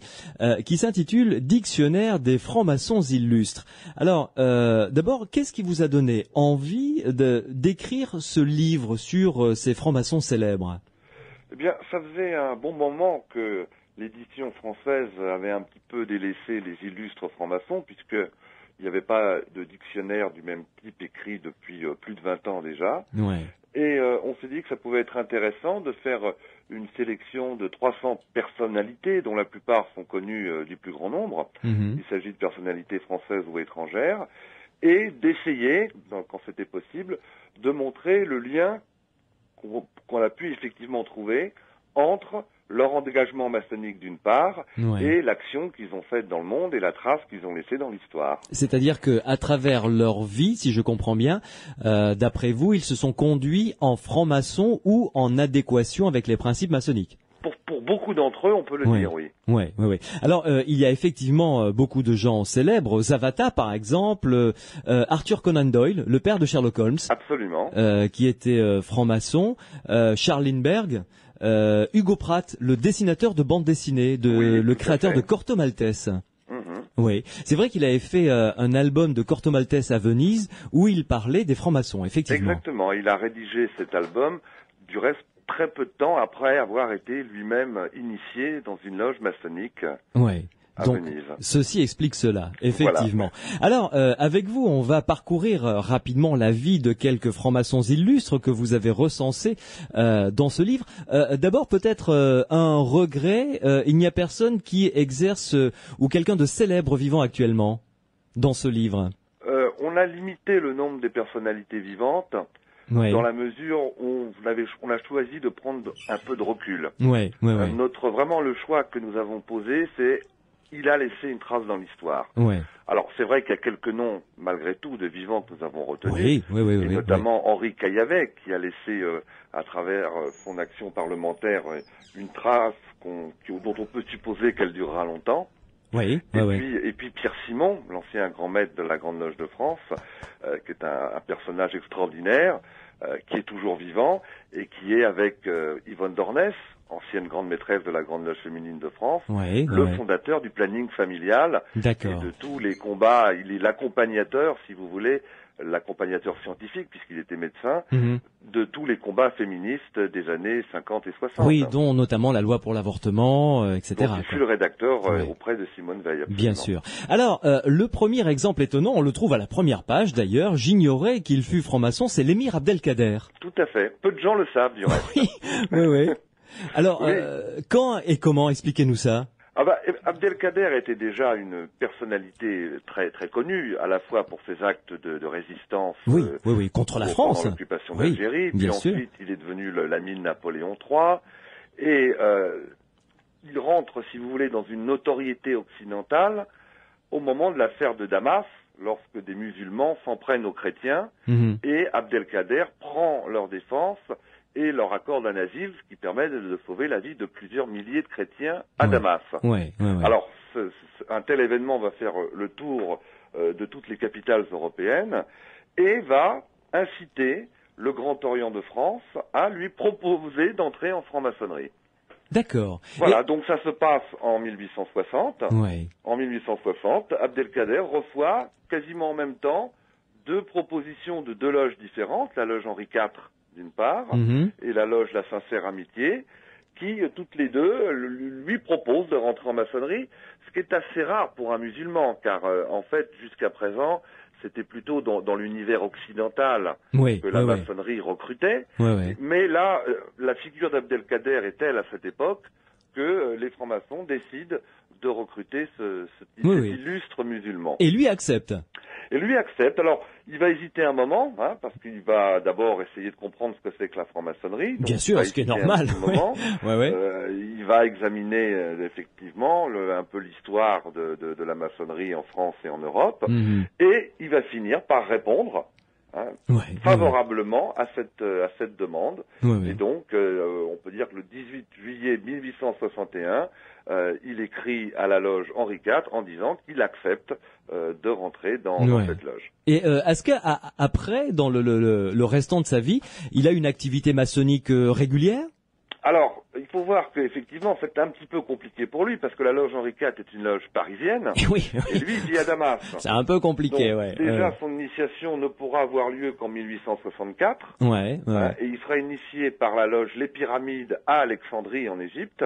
[SPEAKER 2] qui s'intitule Dictionnaire des francs-maçons illustres. Alors, d'abord, qu'est-ce qui vous a donné envie d'écrire ce livre sur ces francs-maçons célèbres?
[SPEAKER 7] Eh bien, ça faisait un bon moment que l'édition française avait un petit peu délaissé les illustres francs-maçons, puisque il n'y avait pas de dictionnaire du même type écrit depuis plus de 20 ans déjà.
[SPEAKER 2] Ouais.
[SPEAKER 7] Et on s'est dit que ça pouvait être intéressant de faire une sélection de 300 personnalités, dont la plupart sont connues du plus grand nombre. Il s'agit de personnalités françaises ou étrangères, et d'essayer, quand c'était possible, de montrer le lien qu'on a pu effectivement trouver entre leur engagement maçonnique d'une part, et l'action qu'ils ont faite dans le monde et la trace qu'ils ont laissée dans l'histoire.
[SPEAKER 2] C'est-à-dire que à travers leur vie, si je comprends bien, d'après vous, ils se sont conduits en francs-maçons ou en adéquation avec les principes maçonniques.
[SPEAKER 7] Pour beaucoup d'entre eux, on peut le dire, oui.
[SPEAKER 2] Oui. Alors, il y a effectivement beaucoup de gens célèbres. Zavata, par exemple, Arthur Conan Doyle, le père de Sherlock Holmes.
[SPEAKER 7] Absolument.
[SPEAKER 2] Qui était franc-maçon. Charles Lindbergh. Hugo Pratt, le dessinateur de bande dessinée, le créateur de Corto Maltese. Oui, c'est vrai qu'il avait fait un album de Corto Maltese à Venise où il parlait des francs-maçons, effectivement.
[SPEAKER 7] Exactement, il a rédigé cet album, du reste très peu de temps après avoir été lui-même initié dans une loge maçonnique. Donc, Venise.
[SPEAKER 2] Ceci explique cela, effectivement. Voilà. Alors, avec vous, on va parcourir rapidement la vie de quelques francs-maçons illustres que vous avez recensés dans ce livre. D'abord, peut-être un regret, il n'y a personne qui exerce ou quelqu'un de célèbre vivant actuellement dans ce livre.
[SPEAKER 7] On a limité le nombre des personnalités vivantes. Dans la mesure où on a choisi de prendre un peu de recul. Vraiment, le choix que nous avons posé, c'est il a laissé une trace dans l'histoire. Alors, c'est vrai qu'il y a quelques noms, malgré tout, de vivants que nous avons retenus, et notamment Henri Caillavet, qui a laissé, à travers son action parlementaire, une trace dont on peut supposer qu'elle durera longtemps. Et puis Pierre Simon, l'ancien grand maître de la Grande Loge de France, qui est un personnage extraordinaire, qui est toujours vivant, et qui est avec Yvonne Dornès, ancienne grande maîtresse de la Grande Loge féminine de France, fondateur du planning familial, et de tous les combats. Il est l'accompagnateur, si vous voulez, l'accompagnateur scientifique, puisqu'il était médecin, de tous les combats féministes des années 50 et 60.
[SPEAKER 2] Oui, dont notamment la loi pour l'avortement, etc.
[SPEAKER 7] Donc, il fut le rédacteur auprès de Simone Veil. Absolument.
[SPEAKER 2] Bien sûr. Alors, le premier exemple étonnant, on le trouve à la première page d'ailleurs, j'ignorais qu'il fut franc-maçon, c'est l'émir Abdelkader.
[SPEAKER 7] Tout à fait. Peu de gens le savent, du reste.
[SPEAKER 2] Oui. Alors, quand et comment, expliquez-nous ça?
[SPEAKER 7] Abdelkader était déjà une personnalité très très connue, à la fois pour ses actes de résistance
[SPEAKER 2] contre la France,
[SPEAKER 7] pendant l'occupation d'Algérie, puis ensuite il est devenu l'ami de Napoléon III, et il rentre, si vous voulez, dans une notoriété occidentale au moment de l'affaire de Damas, lorsque des musulmans s'en prennent aux chrétiens, et Abdelkader prend leur défense et leur accorde un asile, ce qui permet de sauver la vie de plusieurs milliers de chrétiens à Damas. Alors, un tel événement va faire le tour de toutes les capitales européennes et va inciter le Grand Orient de France à lui proposer d'entrer en franc-maçonnerie.
[SPEAKER 2] D'accord.
[SPEAKER 7] Voilà, donc ça se passe en 1860.
[SPEAKER 2] Ouais.
[SPEAKER 7] En 1860, Abdelkader reçoit quasiment en même temps 2 propositions de 2 loges différentes, la loge Henri IV d'une part, et la loge La Sincère Amitié, qui toutes les deux lui proposent de rentrer en maçonnerie, ce qui est assez rare pour un musulman, car en fait, jusqu'à présent, c'était plutôt dans l'univers occidental que la maçonnerie recrutait. Mais là, la figure d'Abdelkader est telle à cette époque que les francs-maçons décident de recruter cet illustre musulman.
[SPEAKER 2] Et lui accepte.
[SPEAKER 7] Alors, il va hésiter un moment, parce qu'il va d'abord essayer de comprendre ce que c'est que la franc-maçonnerie.
[SPEAKER 2] Bien sûr, ce qui est normal.
[SPEAKER 7] Il va examiner effectivement un peu l'histoire de la maçonnerie en France et en Europe, et il va finir par répondre favorablement à cette demande. Et donc, on peut dire que le 18 juillet 1861, il écrit à la loge Henri IV en disant qu'il accepte de rentrer dans cette loge.
[SPEAKER 2] Et est-ce qu'après, dans le restant de sa vie, il a une activité maçonnique régulière?
[SPEAKER 7] Alors, il faut voir qu'effectivement, c'est un petit peu compliqué pour lui, parce que la loge Henri IV est une loge parisienne, et lui, il vit à Damas.
[SPEAKER 2] C'est un peu compliqué,
[SPEAKER 7] donc, déjà, son initiation ne pourra avoir lieu qu'en 1864, et il sera initié par la loge Les Pyramides à Alexandrie, en Égypte,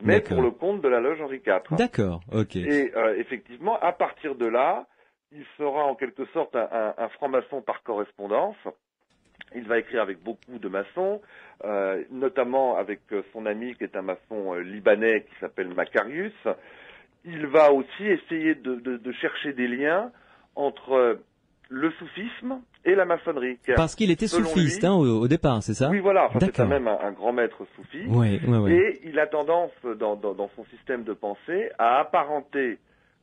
[SPEAKER 7] mais pour le compte de la loge Henri IV.
[SPEAKER 2] D'accord, ok.
[SPEAKER 7] Et effectivement, à partir de là, il sera en quelque sorte un franc-maçon par correspondance. Il va écrire avec beaucoup de maçons, notamment avec son ami qui est un maçon libanais qui s'appelle Macarius. Il va aussi essayer de chercher des liens entre le soufisme et la maçonnerie.
[SPEAKER 2] Parce qu'il était soufiste au départ, c'est ça?
[SPEAKER 7] Oui, voilà. C'est même un grand maître soufi. Et il a tendance, dans son système de pensée, à apparenter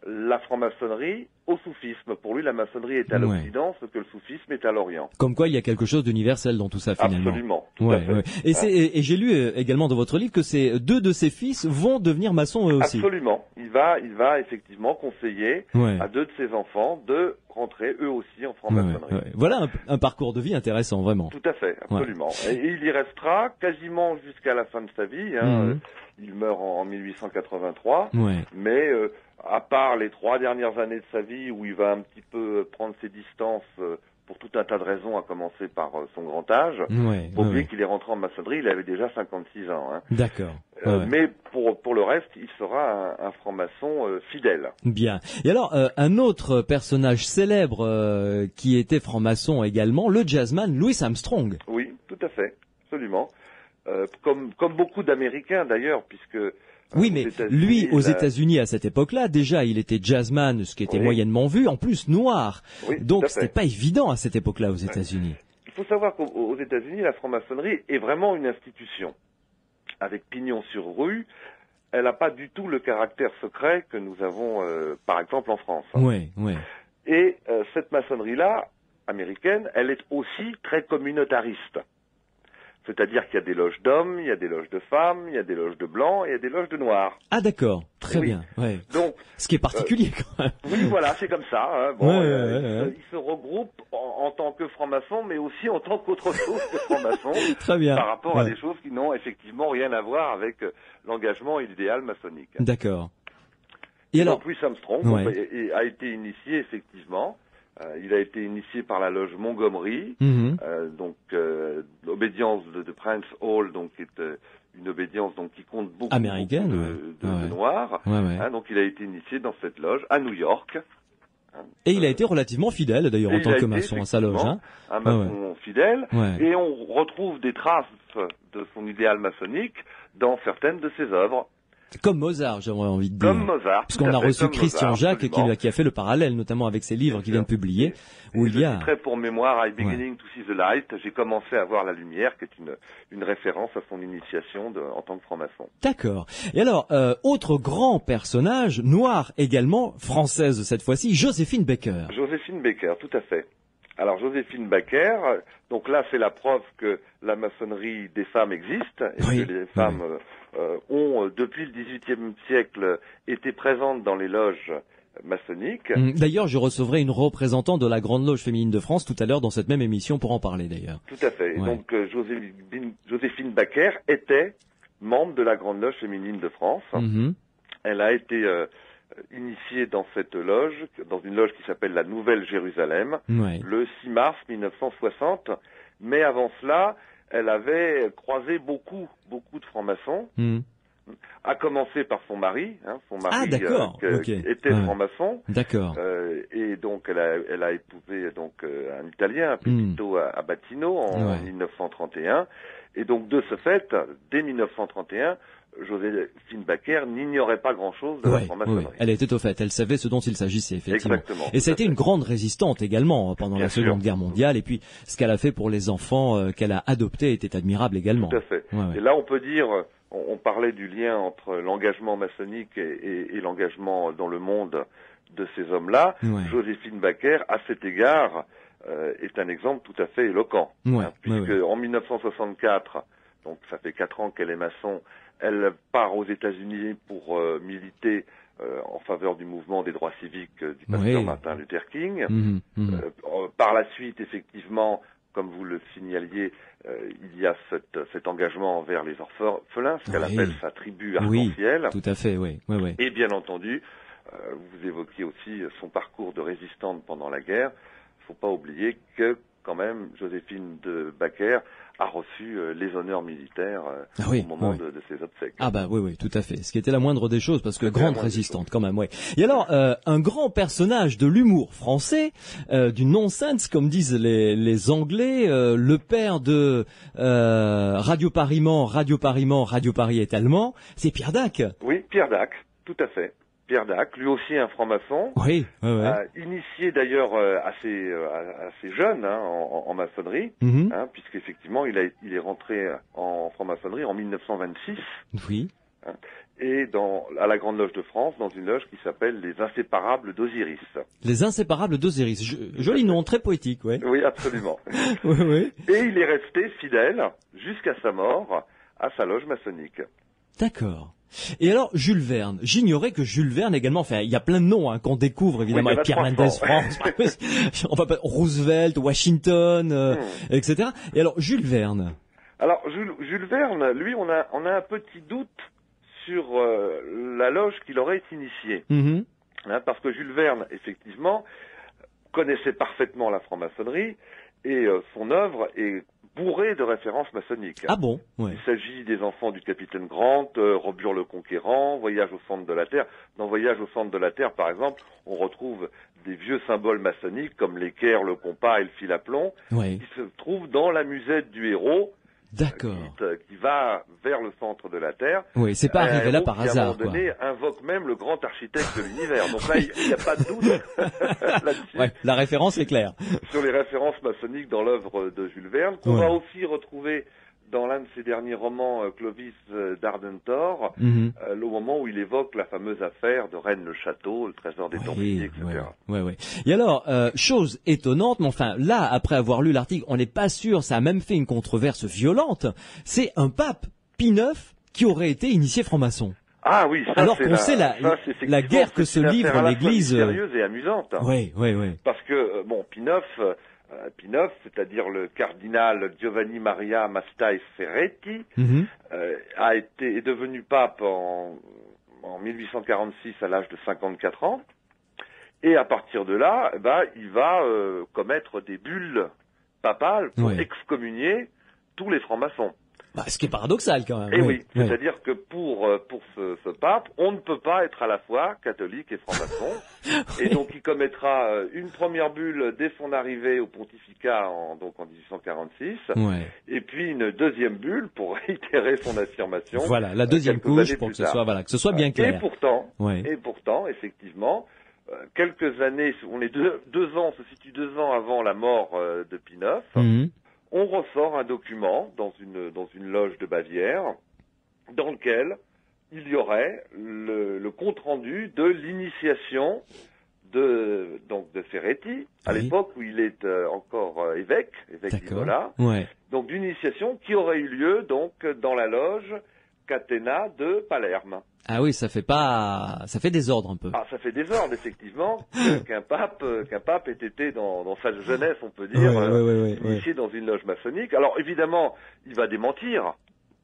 [SPEAKER 7] la franc-maçonnerie au soufisme. Pour lui, la maçonnerie est à l'Occident, ce que le soufisme est à l'Orient.
[SPEAKER 2] Comme quoi, il y a quelque chose d'universel dans tout ça, finalement.
[SPEAKER 7] Absolument. Tout à fait.
[SPEAKER 2] Et j'ai lu également dans votre livre que 2 de ses fils vont devenir maçons eux aussi.
[SPEAKER 7] Absolument. Il va effectivement conseiller à 2 de ses enfants de rentrer eux aussi en franc-maçonnerie.
[SPEAKER 2] Voilà un parcours de vie intéressant, vraiment.
[SPEAKER 7] Tout à fait, absolument. Et il y restera quasiment jusqu'à la fin de sa vie. Il meurt en 1883, mais à part les 3 dernières années de sa vie où il va un petit peu prendre ses distances pour tout un tas de raisons, à commencer par son grand âge. Faut oublier qu'il est rentré en maçonnerie, il avait déjà 56 ans.
[SPEAKER 2] D'accord.
[SPEAKER 7] Mais pour le reste, il sera un franc-maçon fidèle.
[SPEAKER 2] Bien. Et alors, un autre personnage célèbre qui était franc-maçon également, le jazzman Louis Armstrong.
[SPEAKER 7] Oui, tout à fait, absolument. Comme beaucoup d'Américains d'ailleurs, puisque...
[SPEAKER 2] Oui, mais lui, aux États-Unis à cette époque-là, déjà, il était jazzman, ce qui était moyennement vu, en plus noir. Donc, c'était pas évident à cette époque-là aux États-Unis.
[SPEAKER 7] Il faut savoir qu'aux États-Unis, la franc-maçonnerie est vraiment une institution. Avec pignon sur rue, elle n'a pas du tout le caractère secret que nous avons, par exemple, en France. Et cette maçonnerie-là, américaine, elle est aussi très communautariste. C'est-à-dire qu'il y a des loges d'hommes, il y a des loges de femmes, il y a des loges de blancs et il y a des loges de noirs.
[SPEAKER 2] Ah d'accord, très bien. Donc, ce qui est particulier quand même.
[SPEAKER 7] Oui, voilà, c'est comme ça. Ils se regroupent en tant que francs-maçons, mais aussi en tant qu'autre chose que francs-maçons.
[SPEAKER 2] Très bien.
[SPEAKER 7] Par rapport à des choses qui n'ont effectivement rien à voir avec l'engagement et l'idéal maçonnique.
[SPEAKER 2] D'accord. Et alors,
[SPEAKER 7] Louis Armstrong a été initié effectivement. Il a été initié par la loge Montgomery, l'obédience de Prince Hall, donc qui est une obédience qui compte beaucoup
[SPEAKER 2] américaine,
[SPEAKER 7] de noirs. Donc il a été initié dans cette loge à New York.
[SPEAKER 2] Et il a été relativement fidèle d'ailleurs en tant que maçon à sa loge.
[SPEAKER 7] Un maçon fidèle. Et on retrouve des traces de son idéal maçonnique dans certaines de ses œuvres.
[SPEAKER 2] Comme Mozart, j'aurais envie de dire.
[SPEAKER 7] Comme Mozart.
[SPEAKER 2] Puisqu'on a reçu Christian Jacques qui a fait le parallèle, notamment avec ses livres qu'il vient de publier, où il y a...
[SPEAKER 7] Je citerai pour mémoire I Beginning to See the Light. J'ai commencé à voir la lumière, qui est une référence à son initiation en tant que franc-maçon.
[SPEAKER 2] D'accord. Et alors, autre grand personnage, noir également, française cette fois-ci, Joséphine Baker.
[SPEAKER 7] Joséphine Baker, tout à fait. Alors Joséphine Baker, donc là c'est la preuve que la maçonnerie des femmes existe et que les femmes ont depuis le XVIIIe siècle été présentes dans les loges maçonniques.
[SPEAKER 2] D'ailleurs, je recevrai une représentante de la Grande Loge féminine de France tout à l'heure dans cette même émission pour en parler d'ailleurs.
[SPEAKER 7] Tout à fait. Ouais. Donc Joséphine Baker était membre de la Grande Loge féminine de France. Elle a été initiée dans cette loge, dans une loge qui s'appelle la Nouvelle Jérusalem, le 6 mars 1960. Mais avant cela, elle avait croisé beaucoup de francs-maçons. À commencer par son mari, son mari était franc-maçon.
[SPEAKER 2] D'accord.
[SPEAKER 7] Et donc elle a épousé donc un Italien, Pepito Abatino, en 1931. Et donc de ce fait, dès 1931, Joséphine Baker n'ignorait pas grand-chose de la franc-maçonnerie.
[SPEAKER 2] Elle était au fait, elle savait ce dont il s'agissait, effectivement.
[SPEAKER 7] Exactement.
[SPEAKER 2] Et ça a été une grande résistante également pendant la Seconde Guerre mondiale. Et puis, ce qu'elle a fait pour les enfants qu'elle a adoptés était admirable également.
[SPEAKER 7] Tout à fait. Et là, on peut dire, on parlait du lien entre l'engagement maçonnique et l'engagement dans le monde de ces hommes-là. Joséphine Baker, à cet égard, est un exemple tout à fait éloquent. Puisque en 1964, donc ça fait 4 ans qu'elle est maçon, elle part aux États-Unis pour militer en faveur du mouvement des droits civiques du pasteur Martin Luther King. Par la suite, effectivement, comme vous le signaliez, il y a cet engagement envers les orphelins, ce qu'elle appelle sa tribu arc-en-ciel.
[SPEAKER 2] Tout à fait,
[SPEAKER 7] Et bien entendu, vous évoquiez aussi son parcours de résistante pendant la guerre. Il ne faut pas oublier que, quand même, Joséphine de Baker a reçu les honneurs militaires au moment de ses obsèques.
[SPEAKER 2] Ah bah oui, tout à fait. Ce qui était la moindre des choses, parce que grande résistante quand même, Et alors, un grand personnage de l'humour français, du nonsense, comme disent les Anglais, le père de Radio Paris est allemand, c'est Pierre Dac.
[SPEAKER 7] Oui, Pierre Dac, tout à fait. Pierre Dac, lui aussi un franc-maçon, initié d'ailleurs assez jeune en maçonnerie, puisqu'effectivement il est rentré en franc-maçonnerie en 1926. Et à la Grande Loge de France, dans une loge qui s'appelle les Inséparables d'Osiris.
[SPEAKER 2] Les Inséparables d'Osiris, joli nom, très poétique,
[SPEAKER 7] Oui, absolument. Et il est resté fidèle jusqu'à sa mort à sa loge maçonnique.
[SPEAKER 2] D'accord. Et alors, Jules Verne, j'ignorais que Jules Verne également, enfin, il y a plein de noms qu'on découvre évidemment avec Pierre Mendès France, on va pas Roosevelt, Washington, etc. Et alors, Jules Verne.
[SPEAKER 7] Alors, Jules Verne, lui, on a un petit doute sur la loge qu'il aurait initiée. Parce que Jules Verne, effectivement, connaissait parfaitement la franc-maçonnerie et son œuvre est bourré de références maçonniques.
[SPEAKER 2] Ah bon?
[SPEAKER 7] Il s'agit des enfants du capitaine Grant, Robur le Conquérant, Voyage au centre de la Terre. Dans Voyage au centre de la Terre, par exemple, on retrouve des vieux symboles maçonniques comme l'équerre, le compas et le fil à plomb, qui se trouvent dans la musette du héros.
[SPEAKER 2] D'accord.
[SPEAKER 7] Qui va vers le centre de la Terre.
[SPEAKER 2] Oui, c'est pas arrivé là par hasard.
[SPEAKER 7] À un moment donné, invoque même le grand architecte de l'univers. Donc là, il n'y a pas de doute là-dessus.
[SPEAKER 2] La référence est claire.
[SPEAKER 7] Sur les références maçonniques dans l'œuvre de Jules Verne, qu'on va aussi retrouver dans l'un de ses derniers romans, Clovis d'Ardentor, au moment où il évoque la fameuse affaire de Rennes-le-Château, le trésor des Templiers, etc.
[SPEAKER 2] Et alors, chose étonnante, mais enfin, là, après avoir lu l'article, on n'est pas sûr, ça a même fait une controverse violente, c'est un pape, Pie IX, qui aurait été initié franc-maçon.
[SPEAKER 7] Ah oui, ça
[SPEAKER 2] alors qu'on sait la guerre que se livre l'Église.
[SPEAKER 7] Mystérieuse et amusante.
[SPEAKER 2] Oui.
[SPEAKER 7] Parce que, Pie IX, c'est-à-dire le cardinal Giovanni Maria Mastai Ferretti, est devenu pape en 1846 à l'âge de 54 ans. Et à partir de là, il va commettre des bulles papales pour excommunier tous les francs-maçons.
[SPEAKER 2] Ce qui est paradoxal quand même.
[SPEAKER 7] Et oui, c'est-à-dire que pour ce pape, on ne peut pas être à la fois catholique et franc-maçon. Et donc il commettra une première bulle dès son arrivée au pontificat en 1846. Et puis une deuxième bulle pour réitérer son affirmation.
[SPEAKER 2] Voilà, la deuxième couche pour que ce soit bien clair.
[SPEAKER 7] Et pourtant, effectivement, quelques années, on est on se situe 2 ans avant la mort de Pie IX. On ressort un document dans une loge de Bavière dans lequel il y aurait le compte-rendu de l'initiation de Ferretti, à l'époque où il est encore évêque d'Imola.
[SPEAKER 2] Ouais.
[SPEAKER 7] Donc d'une initiation qui aurait eu lieu donc dans la loge Catena de Palerme.
[SPEAKER 2] Ah oui, ça fait désordre un peu.
[SPEAKER 7] Ah, ça fait désordre, effectivement, qu'un pape ait été dans sa jeunesse, on peut dire, initié dans une loge maçonnique. Alors, évidemment, il va démentir.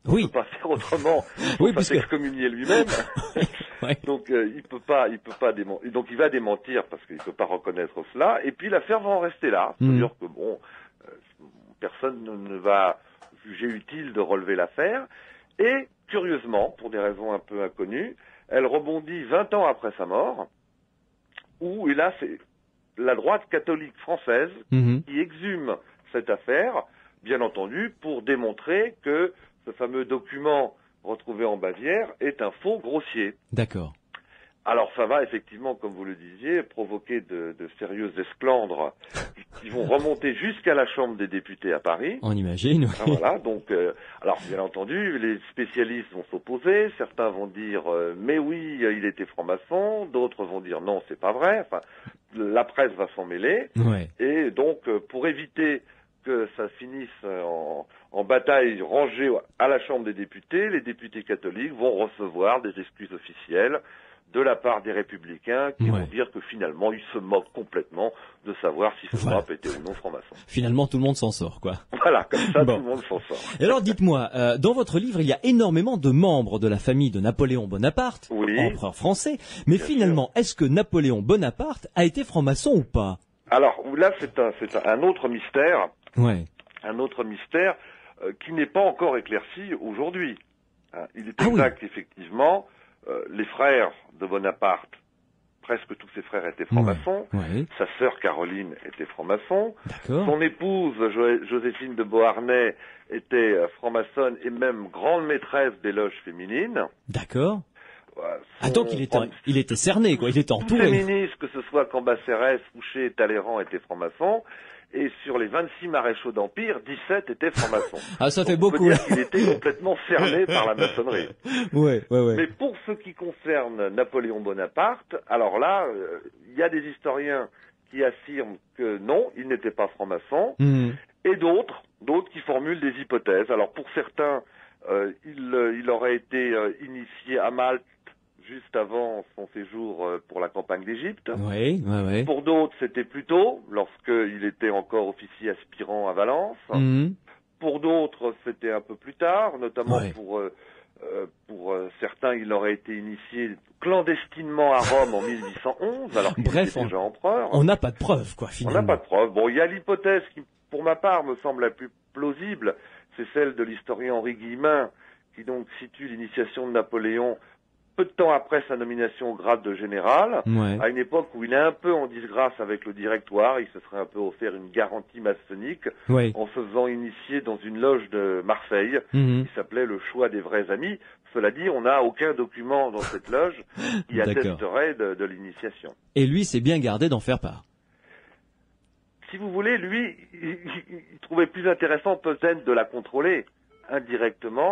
[SPEAKER 2] Oui.
[SPEAKER 7] Il ne peut pas faire autrement. Il va s'excommunier lui-même.
[SPEAKER 2] Ouais.
[SPEAKER 7] Donc, il peut pas démentir. Donc, il va démentir parce qu'il ne peut pas reconnaître cela. Et puis, l'affaire va en rester là. C'est-à-dire que, personne ne va juger utile de relever l'affaire. Et, curieusement, pour des raisons un peu inconnues, elle rebondit 20 ans après sa mort, où, et là, c'est la droite catholique française qui exhume cette affaire, bien entendu, pour démontrer que ce fameux document retrouvé en Bavière est un faux grossier.
[SPEAKER 2] D'accord.
[SPEAKER 7] Alors ça va effectivement, comme vous le disiez, provoquer de sérieuses esclandres qui vont remonter jusqu'à la Chambre des députés à Paris.
[SPEAKER 2] On imagine, oui.
[SPEAKER 7] Voilà, donc, alors bien entendu, les spécialistes vont s'opposer, certains vont dire mais oui, il était franc-maçon, d'autres vont dire non, c'est pas vrai, enfin, la presse va s'en mêler, et donc pour éviter que ça finisse en bataille rangée à la Chambre des députés, les députés catholiques vont recevoir des excuses officielles de la part des républicains qui vont dire que finalement ils se moquent complètement de savoir si ce pape était ou non franc-maçon.
[SPEAKER 2] Finalement tout le monde s'en sort, quoi.
[SPEAKER 7] Voilà, comme ça tout le monde s'en sort.
[SPEAKER 2] Et alors dites-moi, dans votre livre il y a énormément de membres de la famille de Napoléon Bonaparte, empereur français, mais finalement est-ce que Napoléon Bonaparte a été franc-maçon ou pas?
[SPEAKER 7] Alors là c'est un autre mystère,
[SPEAKER 2] un
[SPEAKER 7] autre mystère qui n'est pas encore éclairci aujourd'hui. Il est exact effectivement. Les frères de Bonaparte, presque tous ses frères étaient francs-maçons. Sa sœur Caroline était franc-maçon. Son épouse Joséphine de Beauharnais était franc-maçonne et même grande maîtresse des loges féminines.
[SPEAKER 2] D'accord. Donc il était cerné, quoi. Il était entouré.
[SPEAKER 7] Tous les ministres, que ce soit Cambacérès, Fouché et Talleyrand, étaient francs-maçons. Et sur les 26 maréchaux d'Empire, 17 étaient francs-maçons.
[SPEAKER 2] Ça fait
[SPEAKER 7] beaucoup.
[SPEAKER 2] On peut
[SPEAKER 7] dire qu'il était complètement cerné par la maçonnerie. Mais pour ce qui concerne Napoléon Bonaparte, alors là, il y a des historiens qui affirment que non, il n'était pas franc-maçon, et d'autres qui formulent des hypothèses. Alors pour certains, il aurait été initié à Malte juste avant son séjour pour la campagne d'Égypte. Pour d'autres, c'était plus tôt, lorsqu'il était encore officier aspirant à Valence. Pour d'autres, c'était un peu plus tard, notamment pour certains, il aurait été initié clandestinement à Rome en 1811, alors qu'il était déjà empereur.
[SPEAKER 2] On n'a pas de preuves, quoi, finalement.
[SPEAKER 7] On n'a pas de preuves. Bon, il y a l'hypothèse qui, pour ma part, me semble la plus plausible, c'est celle de l'historien Henri Guillemin, qui donc situe l'initiation de Napoléon peu de temps après sa nomination au grade de général, à une époque où il est un peu en disgrâce avec le directoire, il se serait un peu offert une garantie maçonnique en se faisant initier dans une loge de Marseille qui s'appelait le Choix des vrais amis. Cela dit, on n'a aucun document dans cette loge qui attesterait de l'initiation.
[SPEAKER 2] Et lui s'est bien gardé d'en faire part.
[SPEAKER 7] Si vous voulez, lui, il trouvait plus intéressant peut-être de la contrôler indirectement,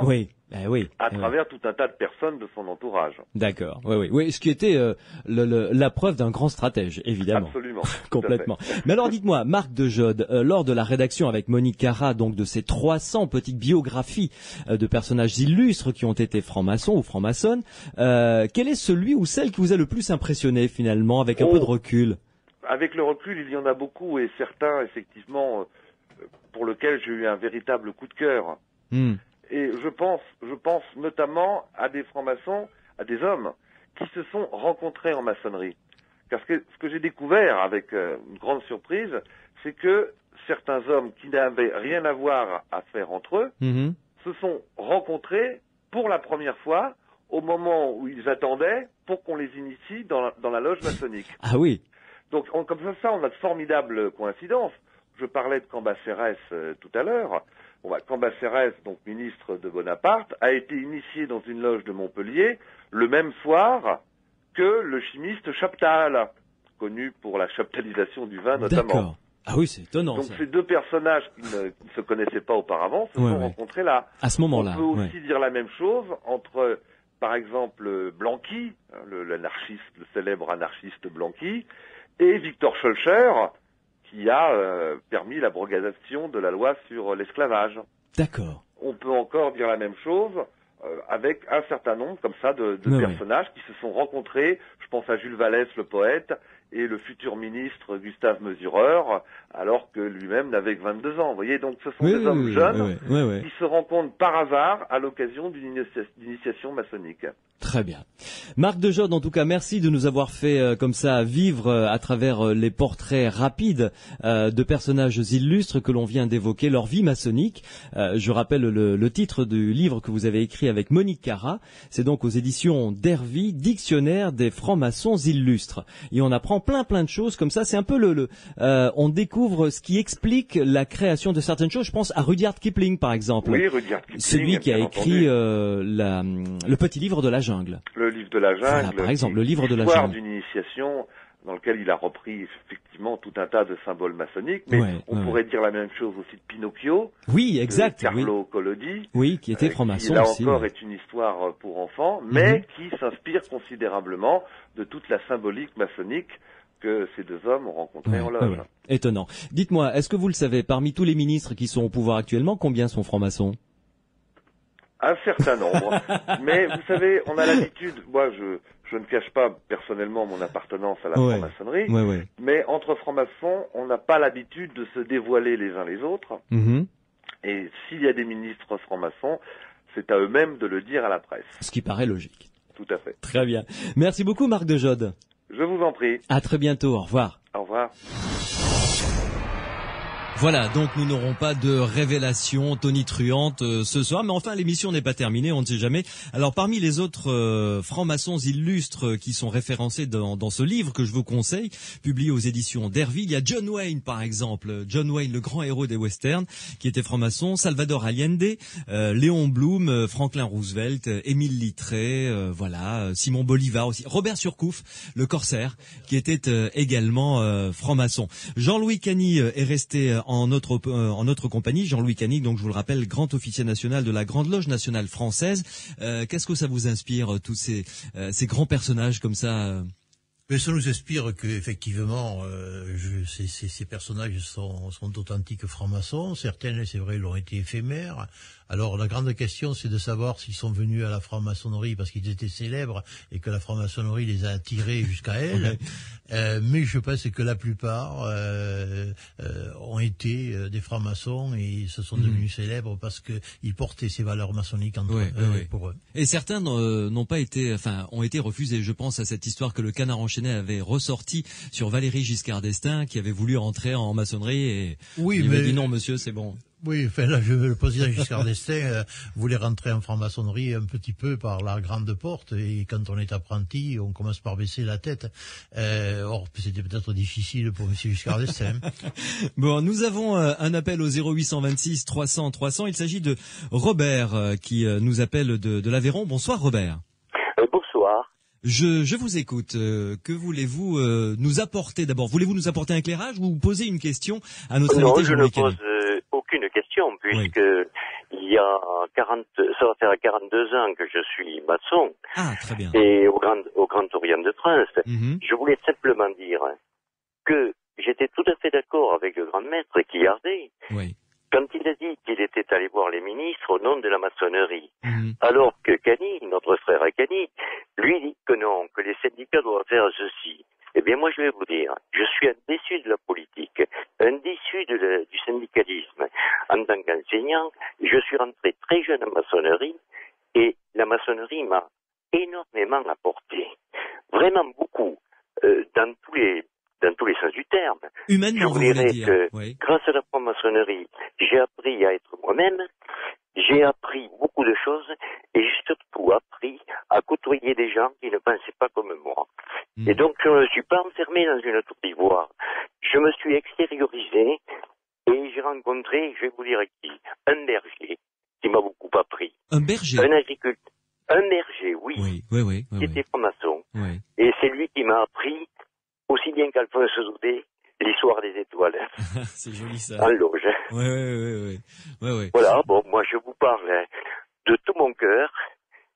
[SPEAKER 7] à travers tout un tas de personnes de son entourage.
[SPEAKER 2] D'accord, oui, ce qui était la preuve d'un grand stratège, évidemment.
[SPEAKER 7] Absolument.
[SPEAKER 2] Complètement. Mais alors dites-moi, Marc de Jode, lors de la rédaction avec Monique Carra, donc de ces 300 petites biographies de personnages illustres qui ont été francs-maçons ou francs-maçonnes, quel est celui ou celle qui vous a le plus impressionné finalement, avec un peu de recul?
[SPEAKER 7] Avec le recul, il y en a beaucoup, et certains, effectivement, pour lesquels j'ai eu un véritable coup de cœur. Et je pense notamment à des francs-maçons, à des hommes qui se sont rencontrés en maçonnerie. Parce que ce que j'ai découvert avec une grande surprise, c'est que certains hommes qui n'avaient rien à voir à faire entre eux se sont rencontrés pour la première fois au moment où ils attendaient pour qu'on les initie dans la loge maçonnique.
[SPEAKER 2] Ah oui.
[SPEAKER 7] Donc comme ça, on a de formidables coïncidences. Je parlais de Cambacérès tout à l'heure. Cambacérès, donc ministre de Bonaparte, a été initié dans une loge de Montpellier le même soir que le chimiste Chaptal, connu pour la chaptalisation du vin notamment.
[SPEAKER 2] D'accord. Ah oui, c'est étonnant.
[SPEAKER 7] Donc ces deux personnages qui ne se connaissaient pas auparavant se sont rencontrés là.
[SPEAKER 2] À ce moment-là.
[SPEAKER 7] On peut aussi dire la même chose entre, par exemple, Blanqui, le célèbre anarchiste Blanqui, et Victor Schœlcher, qui a permis l'abrogation de la loi sur l'esclavage.
[SPEAKER 2] D'accord.
[SPEAKER 7] On peut encore dire la même chose avec un certain nombre comme ça de personnages qui se sont rencontrés. Je pense à Jules Vallès, le poète, et le futur ministre Gustave Mesureur, alors que lui-même n'avait que 22 ans. Vous voyez, donc ce sont des hommes jeunes qui se rencontrent par hasard à l'occasion d'une initiation maçonnique.
[SPEAKER 2] Très bien. Marc de Jode, en tout cas, merci de nous avoir fait comme ça vivre à travers les portraits rapides de personnages illustres que l'on vient d'évoquer, leur vie maçonnique. Je rappelle le titre du livre que vous avez écrit avec Monique Cara. C'est donc aux éditions d'Hervy, Dictionnaire des francs-maçons illustres. Et on apprend plein de choses comme ça. C'est un peu on découvre ce qui explique la création de certaines choses. Je pense à Rudyard Kipling, par exemple.
[SPEAKER 7] Oui, Rudyard Kipling.
[SPEAKER 2] Celui qui a écrit le petit livre de la jungle.
[SPEAKER 7] Le livre de la jungle.
[SPEAKER 2] Voilà, par exemple, le livre de la
[SPEAKER 7] jungle.
[SPEAKER 2] jungle.
[SPEAKER 7] D'une initiation dans lequel il a repris effectivement tout un tas de symboles maçonniques, mais on pourrait dire la même chose aussi de Pinocchio.
[SPEAKER 2] Oui, exact.
[SPEAKER 7] De Carlo Collodi.
[SPEAKER 2] Oui, qui était franc-maçon
[SPEAKER 7] là
[SPEAKER 2] aussi.
[SPEAKER 7] Là encore est une histoire pour enfants, mais qui s'inspire considérablement de toute la symbolique maçonnique que ces deux hommes ont rencontré en loge.
[SPEAKER 2] Étonnant. Dites-moi, est-ce que vous le savez, parmi tous les ministres qui sont au pouvoir actuellement, combien sont francs-maçons ?
[SPEAKER 7] Un certain nombre. Mais vous savez, on a l'habitude, moi je ne cache pas personnellement mon appartenance à la franc-maçonnerie, mais entre francs-maçons, on n'a pas l'habitude de se dévoiler les uns les autres. Et s'il y a des ministres francs-maçons, c'est à eux-mêmes de le dire à la presse.
[SPEAKER 2] Ce qui paraît logique.
[SPEAKER 7] Tout à fait.
[SPEAKER 2] Très bien. Merci beaucoup Marc de Jode.
[SPEAKER 7] Je vous en prie.
[SPEAKER 2] À très bientôt, au revoir.
[SPEAKER 7] Au revoir.
[SPEAKER 2] Voilà, donc nous n'aurons pas de révélation tonitruante ce soir, mais enfin l'émission n'est pas terminée, on ne sait jamais. Alors parmi les autres francs-maçons illustres qui sont référencés dans ce livre que je vous conseille, publié aux éditions d'Hervy, il y a John Wayne par exemple, John Wayne, le grand héros des westerns, qui était franc-maçon, Salvador Allende, Léon Blum, Franklin Roosevelt, Émile Littré, Simon Bolivar aussi, Robert Surcouf, le corsaire, qui était également franc-maçon. Jean-Louis Cany est resté en notre compagnie, Jean-Louis Cany, donc je vous le rappelle, grand officier national de la Grande Loge nationale française. Qu'est-ce que ça vous inspire, tous ces grands personnages comme ça
[SPEAKER 6] Mais ça nous inspire que effectivement, ces personnages sont authentiques francs-maçons. Certaines, c'est vrai, l'ont été éphémères. Alors la grande question, c'est de savoir s'ils sont venus à la franc-maçonnerie parce qu'ils étaient célèbres et que la franc-maçonnerie les a attirés jusqu'à elle. Mais je pense que la plupart ont été des francs-maçons et se sont devenus célèbres parce que ils portaient ces valeurs maçonniques pour eux.
[SPEAKER 2] Et certains n'ont pas été, ont été refusés. Je pense à cette histoire que le Canard enchaîné avait ressorti sur Valéry Giscard d'Estaing, qui avait voulu entrer en maçonnerie et il avait dit non, monsieur, c'est bon.
[SPEAKER 6] Oui, là, le président Giscard d'Estaing voulait rentrer en franc-maçonnerie un petit peu par la grande porte, et quand on est apprenti, on commence par baisser la tête. Or, c'était peut-être difficile pour monsieur Giscard d'Estaing.
[SPEAKER 2] Bon, nous avons un appel au 0826 300 300. Il s'agit de Robert qui nous appelle de l'Aveyron. Bonsoir Robert.
[SPEAKER 8] Bonsoir.
[SPEAKER 2] Je vous écoute. Que voulez-vous nous apporter d'abord? Voulez-vous nous apporter un éclairage ou poser une question à notre invité?
[SPEAKER 8] Non, je ne pose aucune question puisque il y a ça va faire 42 ans que je suis maçon.
[SPEAKER 2] Ah, très bien.
[SPEAKER 8] Et au Grand Orient de France. Je voulais simplement dire que j'étais tout à fait d'accord avec le grand maître Quillardet. Quand il a dit qu'il était allé voir les ministres au nom de la maçonnerie, alors que Cany, notre frère Cany, lui dit que non, que les syndicats doivent faire ceci. Eh bien, moi, je vais vous dire, je suis un déçu de la politique, un déçu du syndicalisme. En tant qu'enseignant, je suis rentré très jeune en maçonnerie et la maçonnerie m'a énormément apporté. Vraiment beaucoup, dans tous les sens du terme.
[SPEAKER 2] Humainement,
[SPEAKER 8] je dirais que grâce à la franc-maçonnerie, j'ai appris à être moi-même, j'ai appris beaucoup de choses et j'ai surtout appris à côtoyer des gens qui ne pensaient pas comme moi. Et donc, je ne me suis pas enfermé dans une tour d'ivoire. Je me suis extériorisé et j'ai rencontré, je vais vous dire qui, un berger qui m'a beaucoup appris.
[SPEAKER 2] Un berger?
[SPEAKER 8] Un agriculteur. Un berger, oui. Qui était franc-maçon. Et c'est lui qui m'a appris, aussi bien qu'Alphonse Daudet, l'histoire des étoiles.
[SPEAKER 2] C'est joli ça.
[SPEAKER 8] En loge.
[SPEAKER 2] Ouais.
[SPEAKER 8] Voilà, bon, moi je vous parle de tout mon cœur.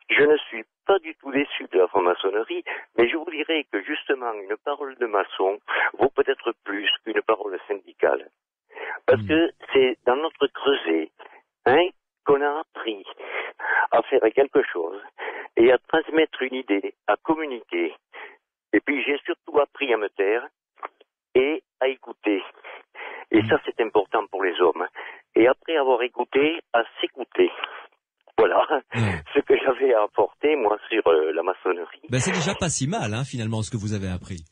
[SPEAKER 8] Je ne suis pas du tout déçu de la franc-maçonnerie, mais je vous dirais que justement, une parole de maçon vaut peut-être plus qu'une parole syndicale. Parce que c'est dans notre creuset, qu'on a appris à faire quelque chose et à transmettre une idée, à communiquer. Et puis j'ai surtout appris à me taire et à écouter. Et ça, c'est important pour les hommes. Et après avoir écouté, à s'écouter. Voilà ce que j'avais à apporter, moi, sur la maçonnerie.
[SPEAKER 2] Ben, c'est déjà pas si mal, finalement, ce que vous avez appris.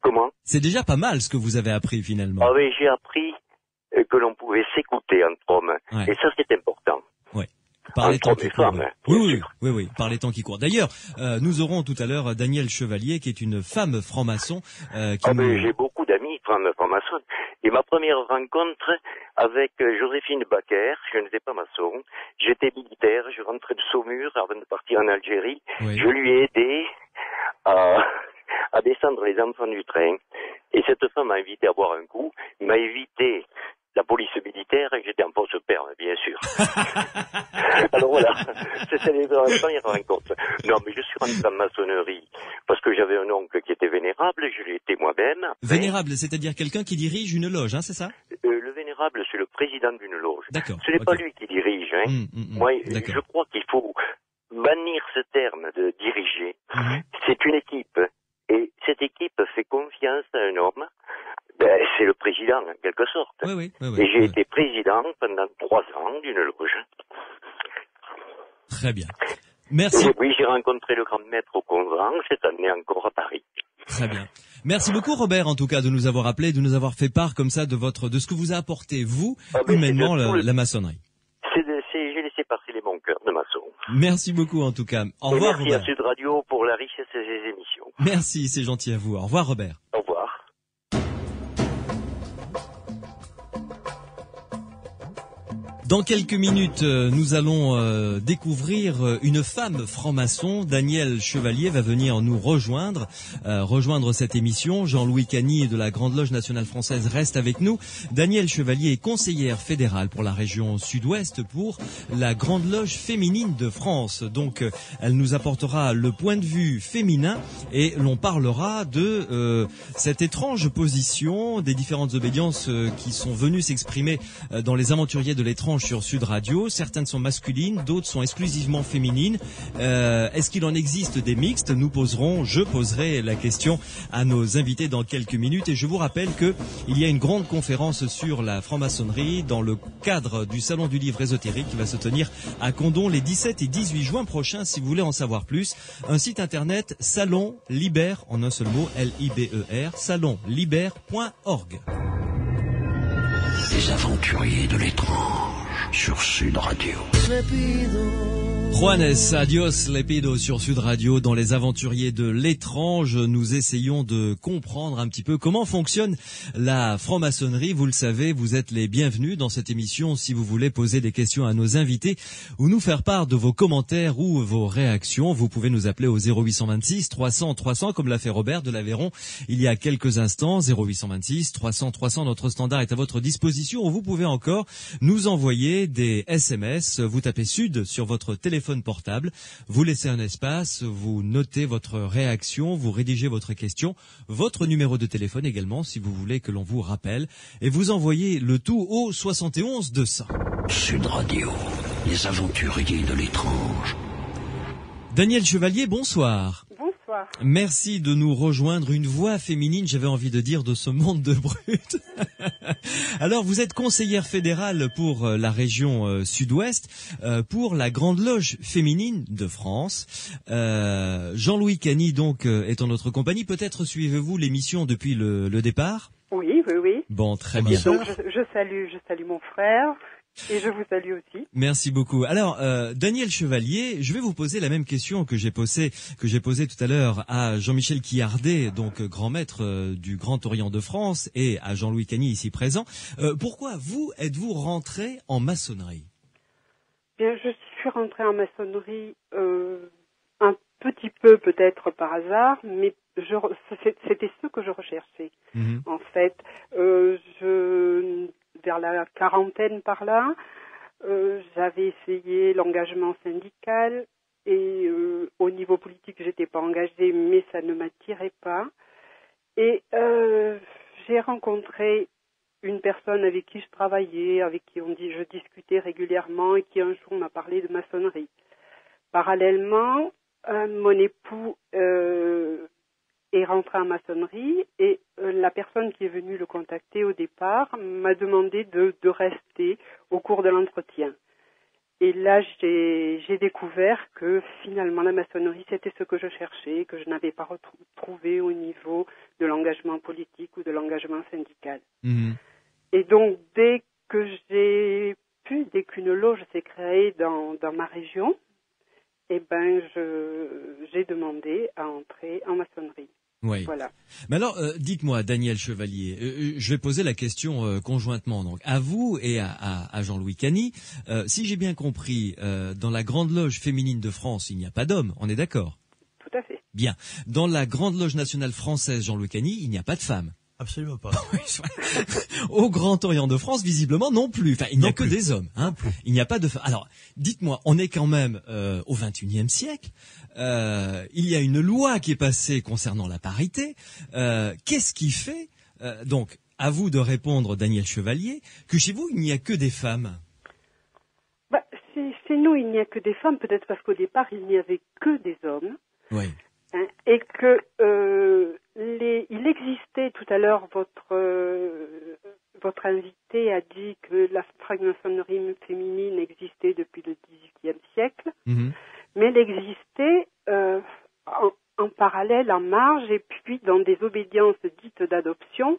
[SPEAKER 8] Comment?
[SPEAKER 2] C'est déjà pas mal, ce que vous avez appris, finalement.
[SPEAKER 8] Ah oui, j'ai appris que l'on pouvait s'écouter entre hommes. Ouais. Et ça, c'est important.
[SPEAKER 2] Oui. Par les temps qui courent. Oui, par les temps qui courent. D'ailleurs, nous aurons tout à l'heure Danielle Chevalier, qui est une femme franc-maçon.
[SPEAKER 8] Mais j'ai beaucoup d'amis franc-maçons. Et ma première rencontre avec Joséphine Baker, je n'étais pas maçon, j'étais militaire, je rentrais de Saumur avant de partir en Algérie. Oui. Je lui ai aidé à descendre les enfants du train. Et cette femme m'a invité à boire un coup, m'a évité la police militaire et j'étais en fausse perme, bien sûr. Alors voilà, c'était les premières rencontres. Non, mais je suis rentré en maçonnerie parce que j'avais un oncle qui était vénérable, je l'étais moi-même.
[SPEAKER 2] Vénérable, c'est-à-dire quelqu'un qui dirige une loge, c'est ça?
[SPEAKER 8] Le vénérable, c'est le président d'une loge.
[SPEAKER 2] D'accord.
[SPEAKER 8] Ce n'est pas lui qui dirige, Moi, je crois qu'il faut bannir ce terme de diriger. C'est une équipe. Et cette équipe fait confiance à un homme. C'est le président, en quelque sorte.
[SPEAKER 2] Oui.
[SPEAKER 8] Et j'ai été président pendant 3 ans d'une loge.
[SPEAKER 2] Très bien. Merci.
[SPEAKER 8] Et oui, j'ai rencontré le grand maître au convent, cette année encore à Paris.
[SPEAKER 2] Très bien. Merci beaucoup, Robert, en tout cas, de nous avoir appelé, de nous avoir fait part comme ça de ce que vous a apporté, vous, humainement, la maçonnerie.
[SPEAKER 8] J'ai laissé parler mon cœur de maçon.
[SPEAKER 2] Merci beaucoup, en tout cas. Au revoir,
[SPEAKER 8] Robert. Merci à Sud Radio pour la richesse de ses émissions.
[SPEAKER 2] Merci, c'est gentil à vous. Au revoir, Robert.
[SPEAKER 8] Au revoir.
[SPEAKER 2] Dans quelques minutes, nous allons découvrir une femme franc-maçon. Danielle Chevalier va venir nous rejoindre cette émission. Jean-Louis Cagny de la Grande Loge nationale française reste avec nous. Danielle Chevalier est conseillère fédérale pour la région sud-ouest pour la Grande Loge féminine de France. Donc, elle nous apportera le point de vue féminin et l'on parlera de cette étrange position des différentes obédiences qui sont venues s'exprimer dans les aventuriers de l'étrange sur Sud Radio. Certaines sont masculines, d'autres sont exclusivement féminines. Est-ce qu'il en existe des mixtes? Je poserai la question à nos invités dans quelques minutes. Et je vous rappelle qu'il y a une grande conférence sur la franc-maçonnerie dans le cadre du Salon du Livre ésotérique qui va se tenir à Condom les 17 et 18 juin prochains. Si vous voulez en savoir plus, un site internet Salon Liber, en un seul mot, L-I-B-E-R, salonliber.org.
[SPEAKER 3] Les aventuriers de l'étrange sur Sud Radio.
[SPEAKER 2] Juanes, adios, Lepido sur Sud Radio. Dans les aventuriers de l'étrange, nous essayons de comprendre un petit peu comment fonctionne la franc-maçonnerie. Vous le savez, vous êtes les bienvenus dans cette émission si vous voulez poser des questions à nos invités ou nous faire part de vos commentaires ou vos réactions. Vous pouvez nous appeler au 0826 300 300 comme l'a fait Robert de l'Aveyron il y a quelques instants. 0826 300 300, notre standard est à votre disposition. Vous pouvez encore nous envoyer des SMS. Vous tapez Sud sur votre téléphone portable, vous laissez un espace, vous notez votre réaction, vous rédigez votre question, votre numéro de téléphone également si vous voulez que l'on vous rappelle, et vous envoyez le tout au 71 200.
[SPEAKER 3] Sud Radio, les aventuriers de l'étrange.
[SPEAKER 2] Danielle Chevalier, bonsoir.
[SPEAKER 9] Bonsoir.
[SPEAKER 2] Merci de nous rejoindre, une voix féminine, j'avais envie de dire, de ce monde de brutes. Alors, vous êtes conseillère fédérale pour la région sud-ouest, pour la Grande Loge féminine de France. Jean-Louis Cagny, donc, est en notre compagnie. Peut-être suivez-vous l'émission depuis le départ?
[SPEAKER 9] Oui.
[SPEAKER 2] Bon, très bien.
[SPEAKER 9] Donc, je salue mon frère. Et je vous salue aussi.
[SPEAKER 2] Merci beaucoup. Alors, Danielle Chevalier, je vais vous poser la même question que j'ai posée tout à l'heure à Jean-Michel Quillardet, donc grand maître du Grand Orient de France, et à Jean-Louis Cagny ici présent. Pourquoi êtes-vous rentré en maçonnerie?
[SPEAKER 9] Bien, je suis rentrée en maçonnerie un petit peu peut-être par hasard, mais c'était ce que je recherchais. En fait, vers la quarantaine par j'avais essayé l'engagement syndical et au niveau politique, j'étais pas engagée, mais ça ne m'attirait pas. Et j'ai rencontré une personne avec qui je travaillais, avec qui je discutais régulièrement et qui un jour m'a parlé de maçonnerie. Parallèlement, mon époux est rentré en maçonnerie et la personne qui est venue le contacter au départ m'a demandé de rester au cours de l'entretien. Et là, j'ai découvert que finalement la maçonnerie, c'était ce que je cherchais, que je n'avais pas retrouvé au niveau de l'engagement politique ou de l'engagement syndical. Mmh. Et donc, dès qu'une loge s'est créée dans ma région, eh ben, j'ai demandé à entrer en maçonnerie.
[SPEAKER 2] Oui.
[SPEAKER 9] Voilà.
[SPEAKER 2] Mais alors, dites-moi, Daniel Chevalier, je vais poser la question conjointement, donc à vous et à Jean-Louis Cany. Si j'ai bien compris, dans la Grande Loge féminine de France, il n'y a pas d'hommes, on est d'accord?
[SPEAKER 9] Tout à fait.
[SPEAKER 2] Bien. Dans la Grande Loge nationale française, Jean-Louis Cany, il n'y a pas de femmes.
[SPEAKER 6] Absolument pas.
[SPEAKER 2] Au Grand Orient de France, visiblement non plus. Enfin, il n'y a que des hommes. Hein. Il n'y a pas de femmes. Alors, dites-moi, on est quand même au XXIe siècle. Il y a une loi qui est passée concernant la parité. Qu'est-ce qui fait, donc, à vous de répondre, Daniel Chevalier, que chez vous, il n'y a que des femmes?
[SPEAKER 9] Chez nous, il n'y a que des femmes, peut-être parce qu'au départ, il n'y avait que des hommes.
[SPEAKER 2] Oui.
[SPEAKER 9] Hein, et que il existait, tout à l'heure, votre invité a dit que la franc-maçonnerie féminine existait depuis le XVIIIe siècle, mais elle existait en parallèle, en marge, et puis dans des obédiences dites d'adoption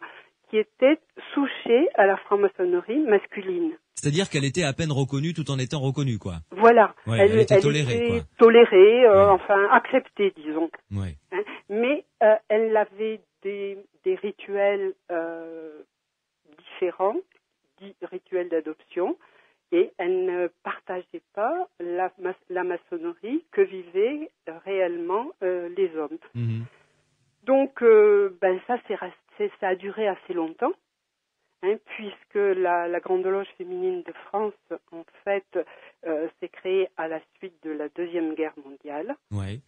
[SPEAKER 9] qui étaient souchées à la franc-maçonnerie masculine.
[SPEAKER 2] C'est-à-dire qu'elle était à peine reconnue tout en étant reconnue, quoi.
[SPEAKER 9] Voilà.
[SPEAKER 2] Ouais, elle était tolérée, quoi.
[SPEAKER 9] Tolérée, enfin acceptée, disons.
[SPEAKER 2] Ouais.
[SPEAKER 9] Hein, mais elle avait des rituels différents, dits rituels d'adoption, et elle ne partageait pas la maçonnerie que vivaient réellement les hommes. Mmh. Donc, ça a duré assez longtemps. Hein, puisque la Grande Loge féminine de France, en fait, s'est créée à la suite de la Deuxième Guerre mondiale.
[SPEAKER 2] Ouais.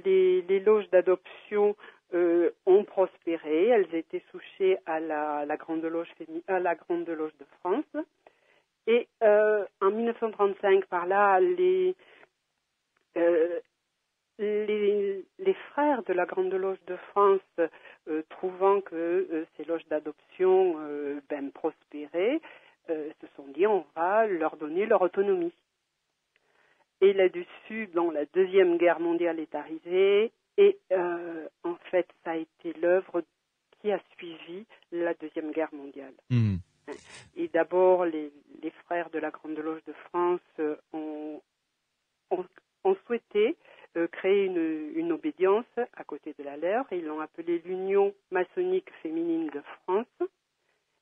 [SPEAKER 9] Les loges d'adoption ont prospéré, elles étaient souchées à la Grande Loge de France. Et en 1935, par là, les frères de la Grande Loge de France, trouvant que ces loges d'adoption prospéraient, se sont dit on va leur donner leur autonomie. Et là-dessus, la Deuxième Guerre mondiale est arrivée et en fait, ça a été l'œuvre qui a suivi la Deuxième Guerre mondiale. Mmh. Et d'abord, les frères de la Grande Loge de France ont souhaité créer une obédience à côté de la leur, et ils l'ont appelée l'Union maçonnique féminine de France.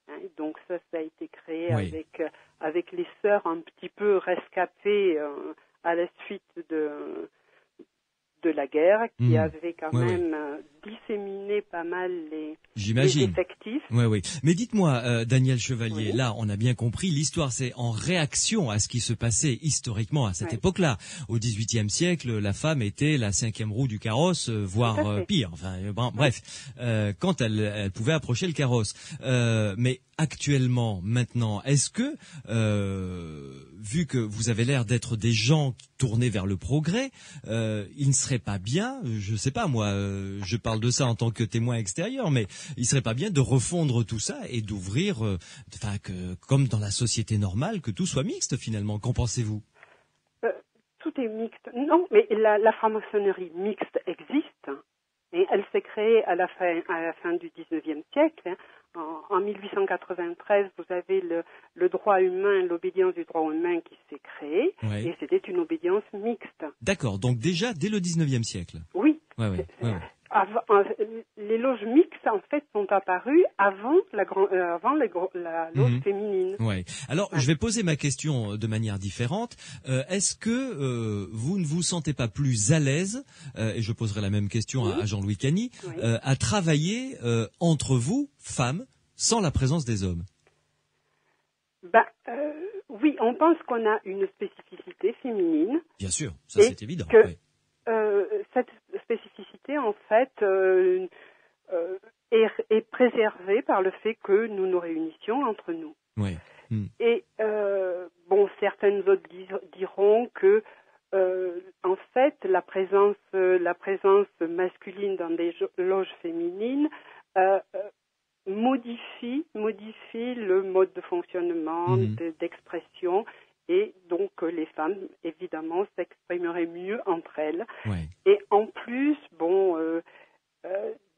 [SPEAKER 9] Hein, donc ça a été créé avec les sœurs un petit peu rescapées à la suite de la guerre, qui avait quand même disséminé pas mal les effectifs.
[SPEAKER 2] Oui. Mais dites-moi, Daniel Chevalier, là, on a bien compris, l'histoire, c'est en réaction à ce qui se passait historiquement à cette époque-là. Au XVIIIe siècle, la femme était la cinquième roue du carrosse, voire pire. Enfin, bref, quand elle pouvait approcher le carrosse. Mais actuellement, maintenant, est-ce que, vu que vous avez l'air d'être des gens tournés vers le progrès, il ne serait pas bien, je sais pas moi, je parle de ça en tant que témoin extérieur, mais il serait pas bien de refondre tout ça et d'ouvrir, comme dans la société normale, que tout soit mixte finalement. Qu'en pensez-vous?
[SPEAKER 9] Tout est mixte. Non, mais la franc-maçonnerie mixte existe. Et elle s'est créée à la fin du XIXe siècle. Hein. En 1893, vous avez le droit humain, l'obédience du droit humain qui s'est créée, et c'était une obédience mixte.
[SPEAKER 2] D'accord, donc déjà dès le XIXe siècle.
[SPEAKER 9] Oui. Les loges mixtes, en fait, sont apparues avant la loge féminine.
[SPEAKER 2] Ouais. Alors, je vais poser ma question de manière différente. Est-ce que vous ne vous sentez pas plus à l'aise, et je poserai la même question à Jean-Louis Cany, à travailler entre vous, femmes, sans la présence des hommes?
[SPEAKER 9] Oui, on pense qu'on a une spécificité féminine.
[SPEAKER 2] Bien sûr, ça c'est évident.
[SPEAKER 9] cette spécificité, en fait, est préservée par le fait que nous nous réunissions entre nous.
[SPEAKER 2] Oui.
[SPEAKER 9] Et certaines autres diront que en fait la présence masculine dans des loges féminines modifie le mode de fonctionnement, d'expression, et donc les femmes évidemment s'exprimeraient mieux entre elles.
[SPEAKER 2] Ouais.
[SPEAKER 9] Et en plus,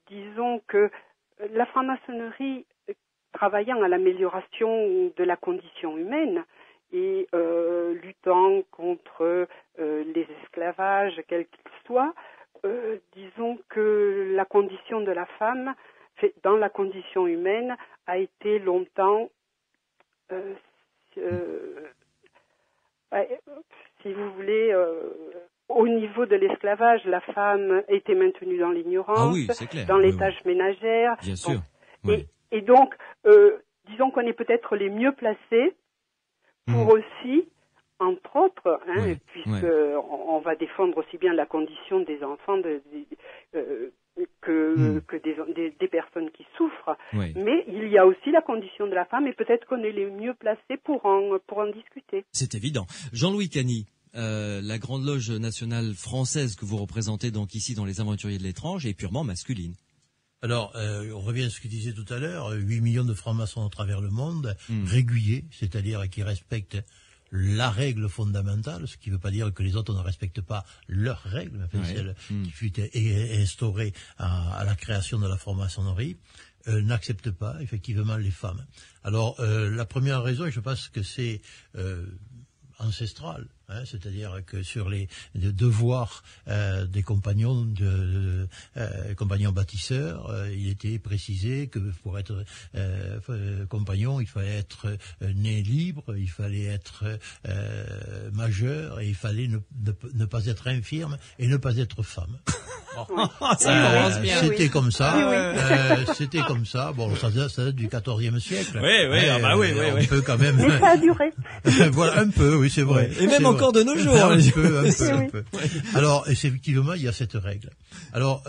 [SPEAKER 9] disons que la franc-maçonnerie, travaillant à l'amélioration de la condition humaine et luttant contre les esclavages, quels qu'ils soient, disons que la condition de la femme, dans la condition humaine, a été longtemps, si vous voulez, au niveau de l'esclavage, la femme était maintenue dans l'ignorance, dans les tâches ménagères.
[SPEAKER 2] Bien sûr.
[SPEAKER 9] Et donc, disons qu'on est peut-être les mieux placés pour aussi, entre autres, on va défendre aussi bien la condition des enfants que des personnes qui souffrent, mais il y a aussi la condition de la femme, et peut-être qu'on est les mieux placés pour en discuter.
[SPEAKER 2] C'est évident. Jean-Louis Cany, la Grande Loge nationale française que vous représentez donc ici dans les Aventuriers de l'étrange est purement masculine.
[SPEAKER 6] Alors, on revient à ce que je disais tout à l'heure, 8 millions de francs-maçons à travers le monde, réguliers, c'est-à-dire qui respectent la règle fondamentale, ce qui ne veut pas dire que les autres ne respectent pas leurs règles, celle qui fut instaurée à la création de la franc-maçonnerie, n'acceptent pas effectivement les femmes. Alors, la première raison, je pense que c'est ancestral, c'est-à-dire que sur les devoirs des compagnons compagnons bâtisseurs, il était précisé que pour être compagnon, il fallait être né libre, il fallait être majeur, et il fallait ne pas être infirme et ne pas être femme. C'était comme ça. C'était comme ça. Bon, ça date du XIVe siècle.
[SPEAKER 2] Oui.
[SPEAKER 6] On peut quand même.
[SPEAKER 9] Mais ça a duré.
[SPEAKER 6] Voilà, un peu, oui, c'est vrai.
[SPEAKER 2] Et même encore de nos jours.
[SPEAKER 6] Un peu. Alors, effectivement, il y a cette règle. Alors,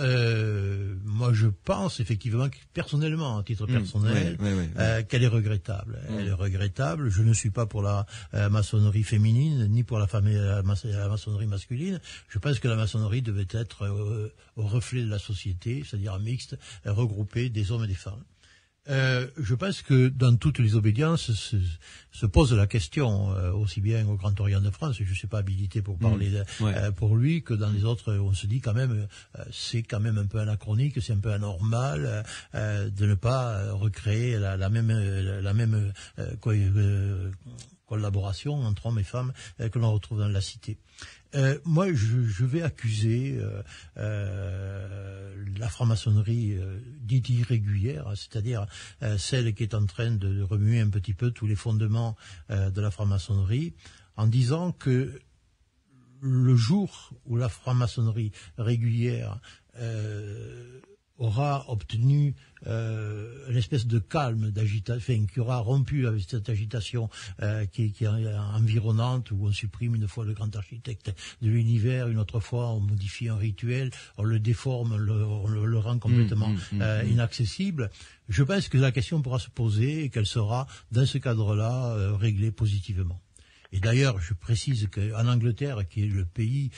[SPEAKER 6] moi, je pense effectivement, personnellement, à titre personnel, qu'elle est regrettable. Elle est regrettable. Je ne suis pas pour la maçonnerie féminine, ni pour la maçonnerie masculine. Je pense que la maçonnerie devait être au reflet de la société, c'est-à-dire mixte, regroupée des hommes et des femmes. Je pense que dans toutes les obédiences se pose la question, aussi bien au Grand Orient de France, je ne suis pas habilité pour parler pour lui, que dans les autres, on se dit quand même, c'est quand même un peu anachronique, c'est un peu anormal de ne pas recréer la même collaboration entre hommes et femmes que l'on retrouve dans la cité. Moi, je vais accuser la franc-maçonnerie dite irrégulière, c'est-à-dire celle qui est en train de remuer un petit peu tous les fondements de la franc-maçonnerie, en disant que le jour où la franc-maçonnerie régulière aura obtenu une espèce de calme, d'agitation, qui aura rompu avec cette agitation qui est environnante, où on supprime une fois le grand architecte de l'univers, une autre fois on modifie un rituel, on le déforme, on le rend complètement inaccessible. Je pense que la question pourra se poser et qu'elle sera, dans ce cadre-là, réglée positivement. Et d'ailleurs, je précise qu'en Angleterre, qui est le pays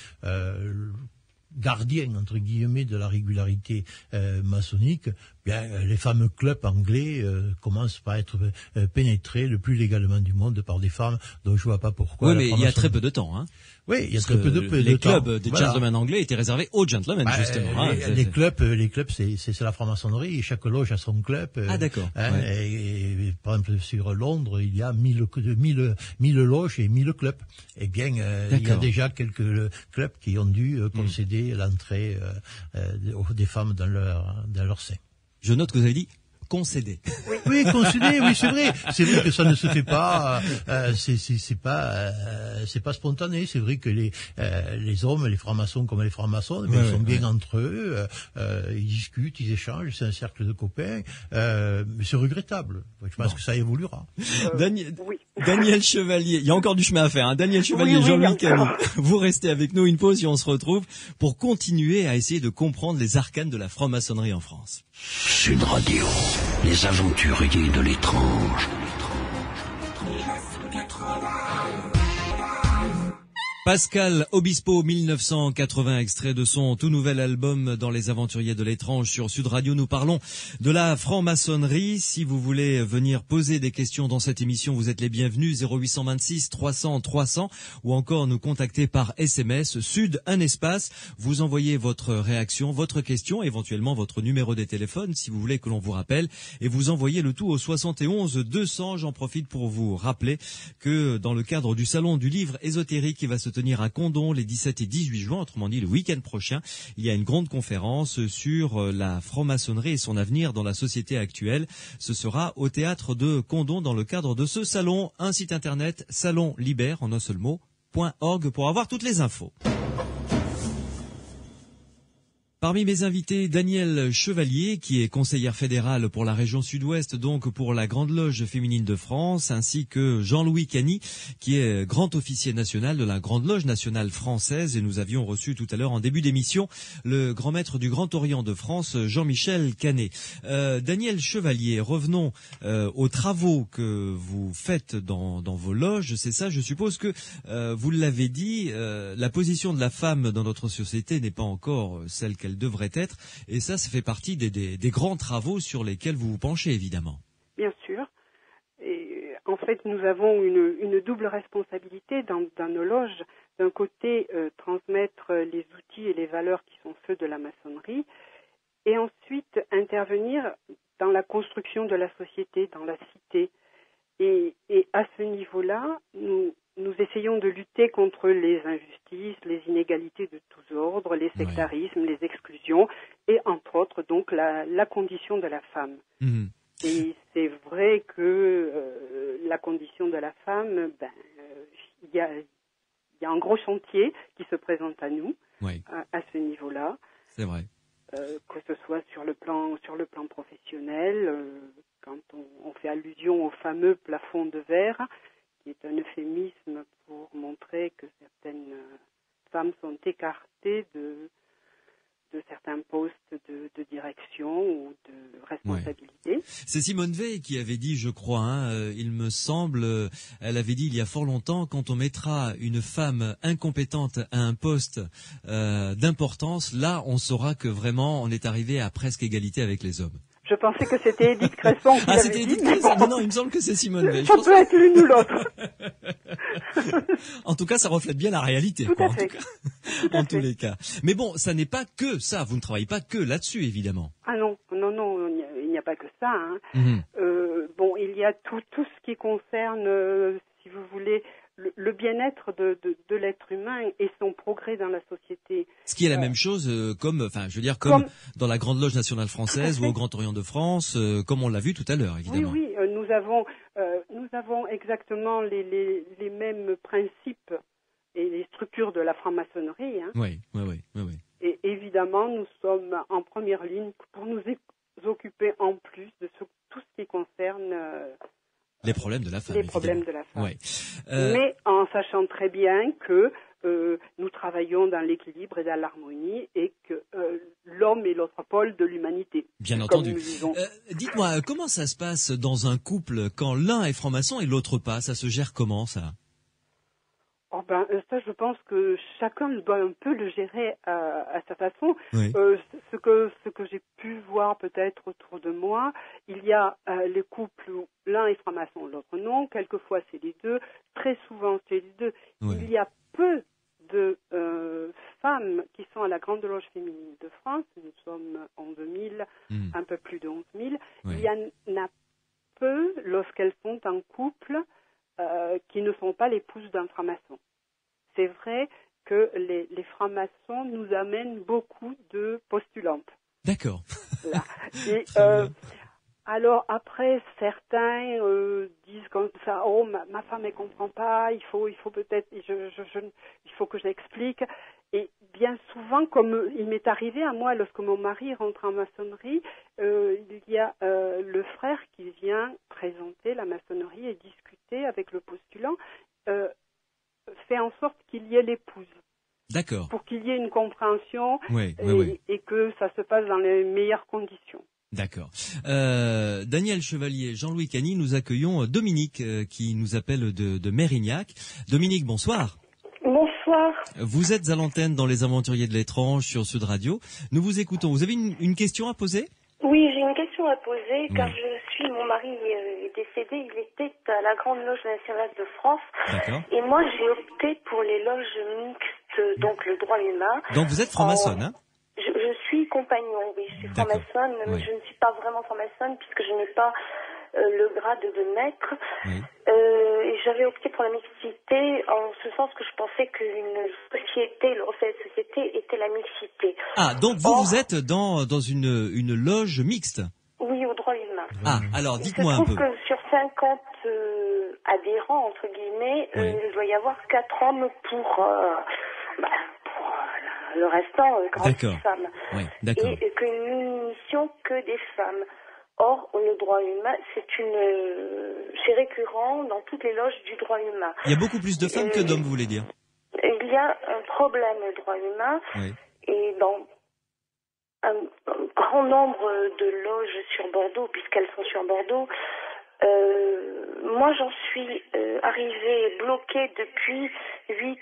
[SPEAKER 6] gardien, entre guillemets, de la régularité maçonnique, les fameux clubs anglais commencent par être pénétrés le plus légalement du monde par des femmes dont je vois pas pourquoi.
[SPEAKER 2] Oui, mais il y a très peu de temps, hein.
[SPEAKER 6] Oui, il y a très peu de temps.
[SPEAKER 2] Les clubs des gentlemen anglais étaient réservés aux gentlemen, justement.
[SPEAKER 6] Les clubs, c'est la franc-maçonnerie, et chaque loge a son club.
[SPEAKER 2] Ah, d'accord.
[SPEAKER 6] Et par exemple, sur Londres, il y a 1000 loges et 1000 clubs. Eh bien, il y a déjà quelques clubs qui ont dû concéder l'entrée des femmes dans leur sein.
[SPEAKER 2] Je note que vous avez dit concéder.
[SPEAKER 6] Oui, concéder, oui, c'est vrai. C'est vrai que ça ne se fait pas, c'est pas spontané. C'est vrai que les hommes, les francs-maçons comme les francs-maçons, ils sont bien entre eux, ils discutent, ils échangent, c'est un cercle de copains, mais c'est regrettable. Je pense que ça évoluera.
[SPEAKER 2] Daniel.
[SPEAKER 9] Oui.
[SPEAKER 2] Daniel Chevalier, il y a encore du chemin à faire, hein. Daniel Chevalier, Jean-Louis Cany, vous restez avec nous une pause et on se retrouve pour continuer à essayer de comprendre les arcanes de la franc-maçonnerie en France.
[SPEAKER 3] Sud Radio, les aventuriers de l'étrange.
[SPEAKER 2] Pascal Obispo, 1980, extrait de son tout nouvel album Dans les aventuriers de l'étrange sur Sud Radio. Nous parlons de la franc-maçonnerie. Si vous voulez venir poser des questions dans cette émission, vous êtes les bienvenus. 0826 300 300 ou encore nous contacter par SMS Sud, un espace. Vous envoyez votre réaction, votre question, éventuellement votre numéro de téléphone si vous voulez que l'on vous rappelle et vous envoyez le tout au 71 200. J'en profite pour vous rappeler que dans le cadre du salon du livre ésotérique qui va se tenir à Condom les 17 et 18 juin, autrement dit le week-end prochain, il y a une grande conférence sur la franc-maçonnerie et son avenir dans la société actuelle. Ce sera au théâtre de Condom dans le cadre de ce salon. Un site internet, salonliber en un seul mot, .org pour avoir toutes les infos. Parmi mes invités, Daniel Chevalier, qui est conseillère fédérale pour la région sud-ouest, donc pour la Grande Loge féminine de France, ainsi que Jean-Louis Cany, qui est grand officier national de la Grande Loge nationale française. Et nous avions reçu tout à l'heure en début d'émission le grand maître du Grand Orient de France, Jean-Michel Canet. Daniel Chevalier, revenons aux travaux que vous faites dans vos loges. C'est ça, je suppose que vous l'avez dit, la position de la femme dans notre société n'est pas encore celle qu'elle devrait être, et ça fait partie des grands travaux sur lesquels vous vous penchez, évidemment.
[SPEAKER 9] Bien sûr. Et en fait, nous avons une double responsabilité dans nos loges. D'un côté, transmettre les outils et les valeurs qui sont ceux de la maçonnerie, et ensuite intervenir dans la construction de la société, dans la cité. Et à ce niveau-là, nous essayons de lutter contre les injustices, les inégalités de tous ordres, les sectarismes, les exclusions, et entre autres donc la condition de la femme. Mmh. Et c'est vrai que la condition de la femme, il y a un gros chantier qui se présente à nous à ce niveau-là.
[SPEAKER 2] C'est vrai.
[SPEAKER 9] Que ce soit sur le plan professionnel, quand on fait allusion au fameux plafond de verre, qui est un euphémisme pour montrer que certaines femmes sont écartées de certains postes de direction ou de responsabilité.
[SPEAKER 2] Ouais. C'est Simone Veil qui avait dit, je crois, il me semble, elle avait dit il y a fort longtemps, quand on mettra une femme incompétente à un poste d'importance, là on saura que vraiment on est arrivé à presque égalité avec les hommes.
[SPEAKER 9] Je pensais que c'était Édith Cresson qui l'avait dit.
[SPEAKER 2] C'était Édith Cresson. Non, il me semble que c'est Simone Veil.
[SPEAKER 9] Ça peut être l'une ou l'autre.
[SPEAKER 2] En tout cas, ça reflète bien la réalité.
[SPEAKER 9] Tout à fait.
[SPEAKER 2] En tous les cas. Mais bon, ça n'est pas que ça. Vous ne travaillez pas que là-dessus, évidemment.
[SPEAKER 9] Ah non, il n'y a pas que ça. Hein. Mm-hmm. Il y a tout ce qui concerne, si vous voulez, le bien-être de l'être humain et son progrès dans la société.
[SPEAKER 2] Ce qui est la même chose comme dans la Grande Loge nationale française ou au Grand Orient de France, comme on l'a vu tout à l'heure, évidemment.
[SPEAKER 9] Oui, nous avons exactement les mêmes principes et les structures de la franc-maçonnerie. Hein.
[SPEAKER 2] Oui.
[SPEAKER 9] Et évidemment, nous sommes en première ligne pour nous occuper en plus de tout ce qui concerne
[SPEAKER 2] les problèmes de la femme.
[SPEAKER 9] Ouais. Mais en sachant très bien que nous travaillons dans l'équilibre et dans l'harmonie et que l'homme est l'autre pôle de l'humanité.
[SPEAKER 2] Bien entendu. Dites-moi, comment ça se passe dans un couple quand l'un est franc-maçon et l'autre pas? Ça se gère comment, ça?
[SPEAKER 9] Ça, je pense que chacun doit un peu le gérer à sa façon.
[SPEAKER 2] Oui.
[SPEAKER 9] Ce que j'ai pu voir peut-être autour de moi, il y a les couples où l'un est franc-maçon, l'autre non. Quelquefois, c'est les deux. Très souvent, c'est les deux. Oui. Il y a peu de femmes qui sont à la Grande Loge féminine de France. Nous sommes en 2000, un peu plus de 11 000. Oui. Il y en a peu lorsqu'elles sont en couple qui ne sont pas l'épouses d'un franc-maçon. C'est vrai que les francs-maçons nous amènent beaucoup de postulantes.
[SPEAKER 2] D'accord.
[SPEAKER 9] Là. Et, alors après, certains disent comme ça, ma femme ne comprend pas, il faut peut-être, il faut que j'explique. Et bien souvent, comme il m'est arrivé à moi, lorsque mon mari rentre en maçonnerie, il y a le frère qui vient présenter la maçonnerie et discuter avec le postulant, fait en sorte qu'il y ait l'épouse.
[SPEAKER 2] D'accord.
[SPEAKER 9] Pour qu'il y ait une compréhension et que ça se passe dans les meilleures conditions.
[SPEAKER 2] D'accord. Daniel Chevalier, Jean-Louis Cany, nous accueillons Dominique qui nous appelle de Mérignac. Dominique, bonsoir.
[SPEAKER 10] Bonsoir.
[SPEAKER 2] Vous êtes à l'antenne dans Les Aventuriers de l'étrange sur Sud Radio. Nous vous écoutons. Vous avez une question à poser ?
[SPEAKER 10] Oui, j'ai une question à poser car mon mari est décédé, il était à la Grande Loge nationale de France.
[SPEAKER 2] D'accord.
[SPEAKER 10] Et moi j'ai opté pour les loges mixtes, donc le droit humain.
[SPEAKER 2] Donc vous êtes franc-maçonne, hein ?
[SPEAKER 10] Je suis compagnon, oui, je suis franc-maçonne, mais je ne suis pas vraiment franc-maçonne puisque je n'ai pas le grade de maître.
[SPEAKER 2] Oui.
[SPEAKER 10] Et j'avais opté pour la mixité en ce sens que je pensais qu'une société, le reflet de société était la mixité.
[SPEAKER 2] Ah, donc vous êtes dans une loge mixte ?
[SPEAKER 10] Oui, au droit humain.
[SPEAKER 2] Ah, alors dites-moi un peu.
[SPEAKER 10] Il se trouve que sur 50 adhérents, entre guillemets, il doit y avoir 4 hommes pour le restant, grandes femmes.
[SPEAKER 2] Oui, d'accord.
[SPEAKER 10] Et qu'une émission que des femmes. Or, le droit humain, c'est récurrent dans toutes les loges du droit humain.
[SPEAKER 2] Il y a beaucoup plus de femmes que d'hommes, vous voulez dire ?
[SPEAKER 10] Il y a un problème au droit humain, et dans un grand nombre de loges sur Bordeaux, puisqu'elles sont sur Bordeaux, moi j'en suis arrivée bloquée depuis 8,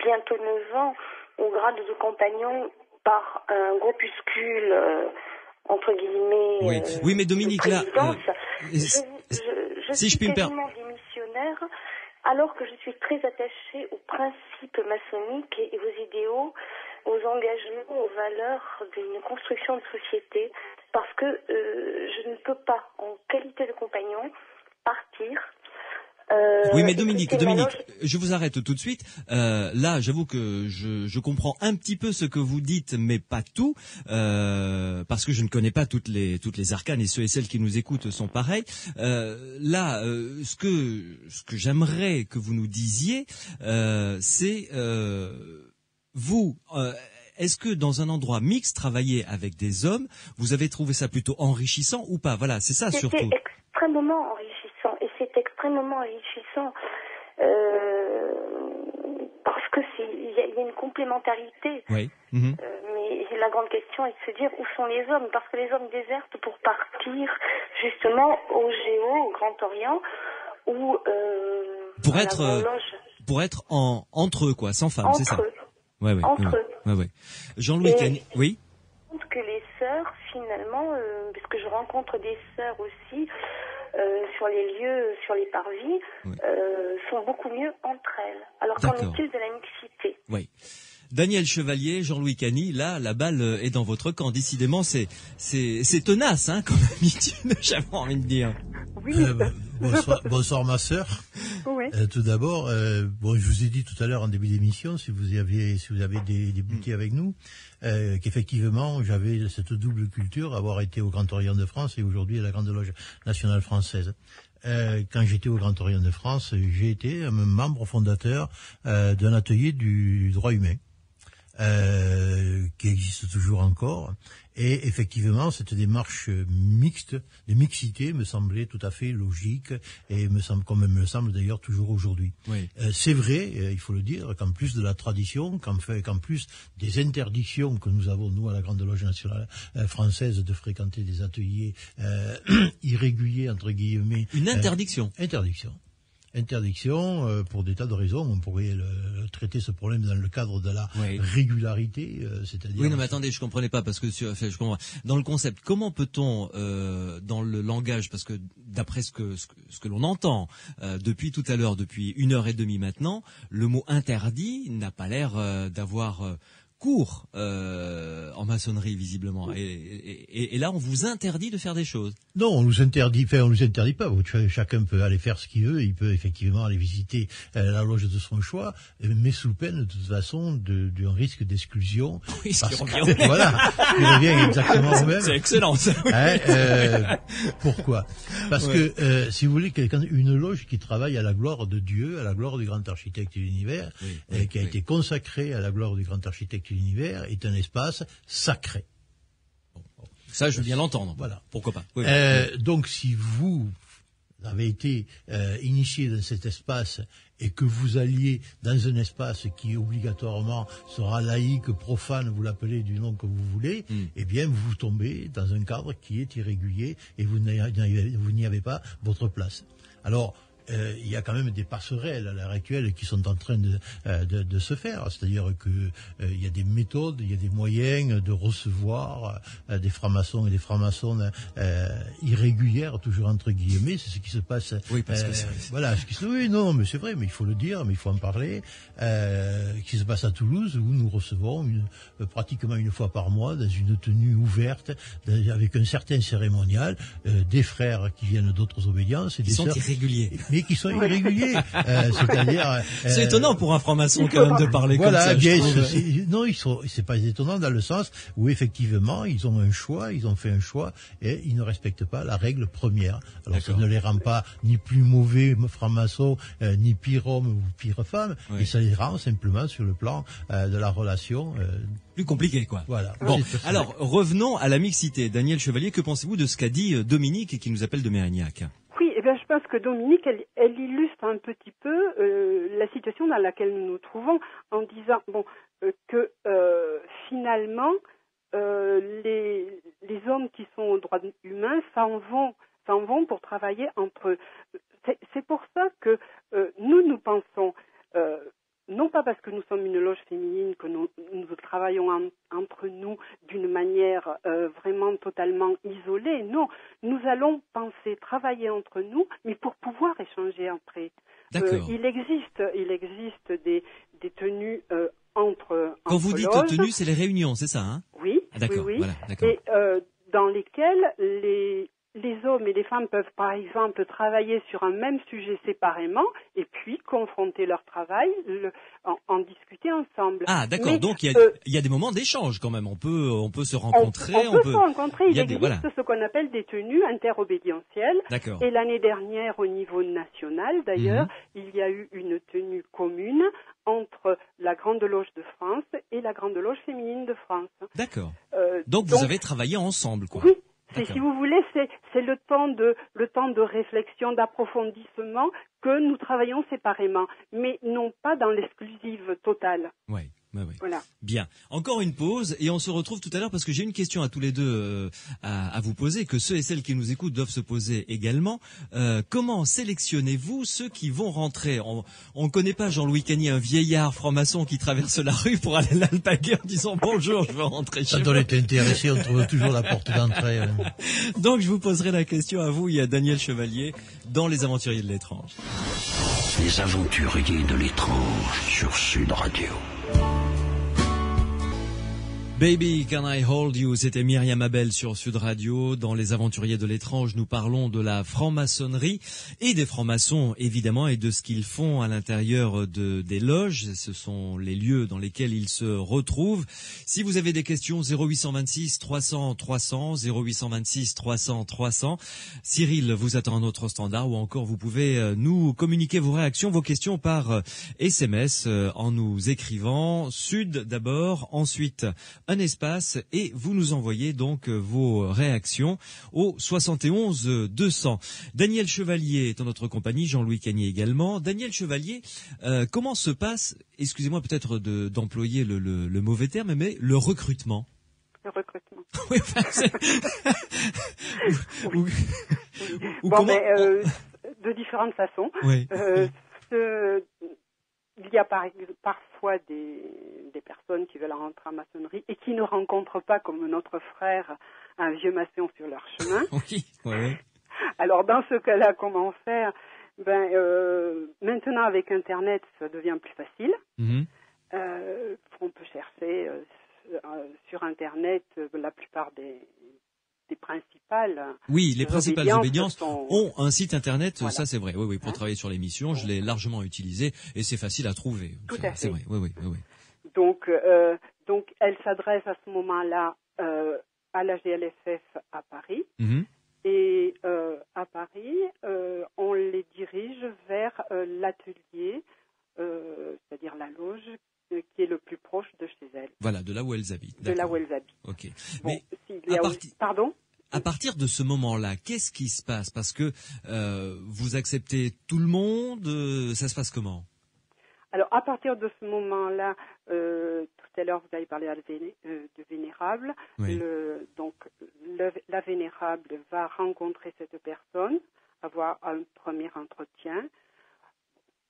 [SPEAKER 10] bientôt 9 ans, au grade de compagnon par un groupuscule entre guillemets.
[SPEAKER 2] Oui, mais Dominique, là,
[SPEAKER 10] je suis quasiment démissionnaire, alors que je suis très attachée aux principes maçonniques et aux idéaux, aux engagements, aux valeurs d'une construction de société, parce que je ne peux pas, en qualité de compagnon, partir.
[SPEAKER 2] Oui, mais Dominique, je vous arrête tout de suite. Là, j'avoue que je comprends un petit peu ce que vous dites, mais pas tout, parce que je ne connais pas toutes les arcanes et ceux et celles qui nous écoutent sont pareils. Là, ce que j'aimerais que vous nous disiez, c'est vous. Est-ce que dans un endroit mixte, travailler avec des hommes, vous avez trouvé ça plutôt enrichissant ou pas ? Voilà, c'est ça surtout.
[SPEAKER 10] C'était extrêmement enrichissant, et c'est extrêmement enrichissant parce que il y a une complémentarité.
[SPEAKER 2] Oui.
[SPEAKER 10] Mais la grande question est de se dire où sont les hommes, parce que les hommes désertent pour partir justement au Géo, au Grand Orient, ou
[SPEAKER 2] pour être entre eux, quoi, sans femmes, c'est ça.
[SPEAKER 10] Entre eux.
[SPEAKER 2] Ouais. Jean-Louis Cany, oui.
[SPEAKER 10] Que les sœurs, finalement, parce que je rencontre des sœurs aussi sur les lieux, sur les parvis, sont beaucoup mieux entre elles. Alors qu'en est-il de la mixité ?
[SPEAKER 2] Oui. Daniel Chevalier, Jean-Louis Cany, là, la balle est dans votre camp. Décidément, c'est tenace, hein, comme habitude, j'avais envie de dire.
[SPEAKER 10] Oui.
[SPEAKER 6] Bonsoir ma sœur.
[SPEAKER 10] Oui.
[SPEAKER 6] Tout d'abord, je vous ai dit tout à l'heure en début d'émission, si vous avez débuté avec nous, qu'effectivement j'avais cette double culture, avoir été au Grand Orient de France et aujourd'hui à la Grande Loge nationale française. Quand j'étais au Grand Orient de France, j'ai été un membre fondateur d'un atelier du droit humain. Qui existe toujours encore, et effectivement cette démarche mixte, de mixité, me semblait tout à fait logique et me semble d'ailleurs toujours aujourd'hui.
[SPEAKER 2] Oui.
[SPEAKER 6] C'est vrai, il faut le dire, qu'en plus de la tradition, qu'en plus des interdictions que nous avons nous à la Grande Loge nationale française de fréquenter des ateliers irréguliers entre guillemets.
[SPEAKER 2] Une interdiction.
[SPEAKER 6] Interdiction pour des tas de raisons. On pourrait traiter ce problème dans le cadre de la régularité, c'est-à-dire.
[SPEAKER 2] Oui, non, mais attendez, je comprenais pas parce que je comprends. Dans le concept, comment peut-on, dans le langage, parce que d'après ce que l'on entend depuis tout à l'heure, depuis 1h30 maintenant, le mot interdit n'a pas l'air d'avoir cours en maçonnerie visiblement, et là on vous interdit de faire des choses.
[SPEAKER 6] Non, on nous interdit pas. Chacun peut aller faire ce qu'il veut. Il peut effectivement aller visiter la loge de son choix, mais sous peine de toute façon d'un risque d'exclusion.
[SPEAKER 2] Oui, ce qui revient.
[SPEAKER 6] Voilà, il revient exactement au même.
[SPEAKER 2] C'est excellent.
[SPEAKER 6] Pourquoi ? Parce que si vous voulez, une loge qui travaille à la gloire de Dieu, à la gloire du grand architecte de l'univers, qui a été consacrée à la gloire du grand architecte de l'univers, est un espace sacré.
[SPEAKER 2] Ça, je veux bien l'entendre. Voilà. Pourquoi pas. Oui.
[SPEAKER 6] Donc, si vous avez été initié dans cet espace et que vous alliez dans un espace qui obligatoirement sera laïque, profane, vous l'appelez du nom que vous voulez, eh bien vous tombez dans un cadre qui est irrégulier et vous n'y avez pas votre place. Alors, il y a quand même des passerelles à l'heure actuelle qui sont en train de se faire, c'est-à-dire que il y a des méthodes, il y a des moyens de recevoir des francs-maçons et des francs-maçons irrégulières, toujours entre guillemets, c'est ce qui se passe.
[SPEAKER 2] Oui, parce que
[SPEAKER 6] voilà, oui, non, mais c'est vrai, mais il faut le dire, mais il faut en parler. Qui se passe à Toulouse, où nous recevons pratiquement une fois par mois, dans une tenue ouverte, avec un certain cérémonial, des frères qui viennent d'autres obédiences et des
[SPEAKER 2] sœurs
[SPEAKER 6] sont
[SPEAKER 2] irréguliers.
[SPEAKER 6] Mais qui sont irréguliers, c'est-à-dire.
[SPEAKER 2] C'est étonnant pour un franc-maçon quand même de parler comme ça.
[SPEAKER 6] Bien, non, c'est pas étonnant dans le sens où effectivement ils ont un choix, ils ont fait un choix et ils ne respectent pas la règle première. Alors ça ne les rend pas ni plus mauvais francs-maçons, ni pire hommes ou pire femmes, et ça les rend simplement sur le plan de la relation.
[SPEAKER 2] Plus compliqué, quoi.
[SPEAKER 6] Voilà.
[SPEAKER 2] Bon, alors revenons à la mixité. Daniel Chevalier, que pensez-vous de ce qu'a dit Dominique qui nous appelle de Mérignac?
[SPEAKER 9] Oui, je pense que Dominique, elle illustre un petit peu la situation dans laquelle nous nous trouvons en disant que finalement les hommes qui sont aux droits humains s'en vont pour travailler entre eux. C'est pour ça que nous pensons, non pas parce que nous sommes une loge féminine que nous travaillons entre nous d'une manière vraiment totalement isolée. Non, nous allons travailler entre nous, mais pour pouvoir échanger après.
[SPEAKER 2] D'accord.
[SPEAKER 9] Il existe des tenues entre
[SPEAKER 2] Quand vous dites
[SPEAKER 9] loges.
[SPEAKER 2] tenues, c'est les réunions, c'est ça, hein?
[SPEAKER 9] Oui.
[SPEAKER 2] Ah, d'accord.
[SPEAKER 9] Oui.
[SPEAKER 2] Voilà, d'accord.
[SPEAKER 9] Et dans lesquelles les hommes et les femmes peuvent, par exemple, travailler sur un même sujet séparément et puis confronter leur travail, en discuter ensemble.
[SPEAKER 2] Ah, d'accord.
[SPEAKER 9] Mais,
[SPEAKER 2] donc, il y a des moments d'échange quand même. On peut se rencontrer.
[SPEAKER 9] On peut se rencontrer. Il existe
[SPEAKER 2] voilà.
[SPEAKER 9] ce qu'on appelle des tenues interobédientielles.
[SPEAKER 2] D'accord.
[SPEAKER 9] Et l'année dernière, au niveau national, d'ailleurs, il y a eu une tenue commune entre la Grande Loge de France et la Grande Loge féminine de France.
[SPEAKER 2] D'accord. Donc, vous avez travaillé ensemble, quoi.
[SPEAKER 9] Oui. Si vous voulez, c'est le temps de réflexion, d'approfondissement que nous travaillons séparément, mais non pas dans l'exclusive totale.
[SPEAKER 2] Oui.
[SPEAKER 9] Voilà.
[SPEAKER 2] Bien. Encore une pause et on se retrouve tout à l'heure parce que j'ai une question à tous les deux à vous poser, que ceux et celles qui nous écoutent doivent se poser également. Comment sélectionnez-vous ceux qui vont rentrer? On ne connaît pas Jean-Louis Cagny, un vieillard franc-maçon qui traverse la rue pour aller l'alpaguer en disant bonjour, je veux rentrer chez vous.
[SPEAKER 6] Quand on est intéressé, on trouve toujours la porte d'entrée.
[SPEAKER 2] Donc je vous poserai la question à vous, il y a Daniel Chevalier dans Les Aventuriers de l'étrange.
[SPEAKER 3] Les Aventuriers de l'étrange sur Sud Radio.
[SPEAKER 2] Baby, Can I Hold You? C'était Myriam Abel sur Sud Radio. Dans Les Aventuriers de l'étrange, nous parlons de la franc-maçonnerie et des francs-maçons, évidemment, et de ce qu'ils font à l'intérieur des loges. Ce sont les lieux dans lesquels ils se retrouvent. Si vous avez des questions, 0826 300 300, 0826 300 300. Cyril vous attend à notre standard, ou encore vous pouvez nous communiquer vos réactions, vos questions par SMS en nous écrivant Sud d'abord, ensuite un espace, et vous nous envoyez donc vos réactions au 71 200. Daniel Chevalier est en notre compagnie, Jean-Louis Cagny également. Daniel Chevalier, comment se passe, excusez-moi peut-être d'employer le mauvais terme, mais le recrutement?
[SPEAKER 9] Le recrutement.
[SPEAKER 2] Oui,
[SPEAKER 9] de différentes façons.
[SPEAKER 2] Oui.
[SPEAKER 9] Il y a parfois des personnes qui veulent rentrer en maçonnerie et qui ne rencontrent pas, comme notre frère, un vieux maçon sur leur chemin.
[SPEAKER 2] Oui.
[SPEAKER 9] Alors, dans ce cas-là, comment faire? Maintenant, avec Internet, ça devient plus facile. On peut chercher sur Internet la plupart des principales.
[SPEAKER 2] Oui, les principales obédiences ont un site Internet,
[SPEAKER 9] voilà.
[SPEAKER 2] Ça c'est vrai. Oui, pour travailler sur l'émission, je l'ai largement utilisé et c'est facile à trouver.
[SPEAKER 9] Tout à fait.
[SPEAKER 2] C'est vrai. Oui.
[SPEAKER 9] Donc, elle s'adresse à ce moment-là à la GLFF à Paris. Et à Paris, on les dirige vers l'atelier, c'est-à-dire la loge, qui est le plus proche de chez elles.
[SPEAKER 2] Voilà, de là où elles habitent.
[SPEAKER 9] De là où elles habitent.
[SPEAKER 2] Ok.
[SPEAKER 9] Bon,
[SPEAKER 2] Mais
[SPEAKER 9] Pardon ?
[SPEAKER 2] À partir de ce moment-là, qu'est-ce qui se passe? Parce que vous acceptez tout le monde, ça se passe comment?
[SPEAKER 9] Alors, à partir de ce moment-là, tout à l'heure, vous avez parlé de vénérable.
[SPEAKER 2] Oui.
[SPEAKER 9] La vénérable va rencontrer cette personne, avoir un premier entretien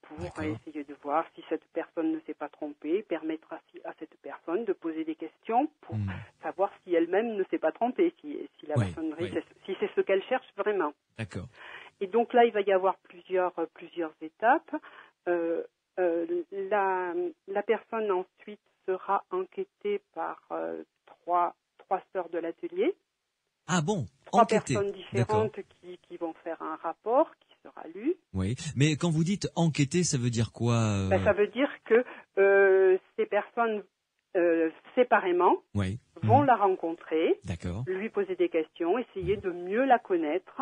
[SPEAKER 9] pour essayer de voir si cette personne ne s'est pas trompée, permettre à cette personne de poser des questions pour savoir si elle-même ne s'est pas trompée, si la maçonnerie, si c'est ce qu'elle cherche vraiment.
[SPEAKER 2] D'accord.
[SPEAKER 9] Et donc là, il va y avoir plusieurs étapes. La personne ensuite sera enquêtée par trois sœurs de l'atelier.
[SPEAKER 2] Ah bon,
[SPEAKER 9] Trois personnes différentes qui vont faire un rapport qui sera lu.
[SPEAKER 2] Oui, mais quand vous dites enquêter, ça veut dire quoi
[SPEAKER 9] Ça veut dire que ces personnes séparément vont la rencontrer, lui poser des questions, essayer de mieux la connaître,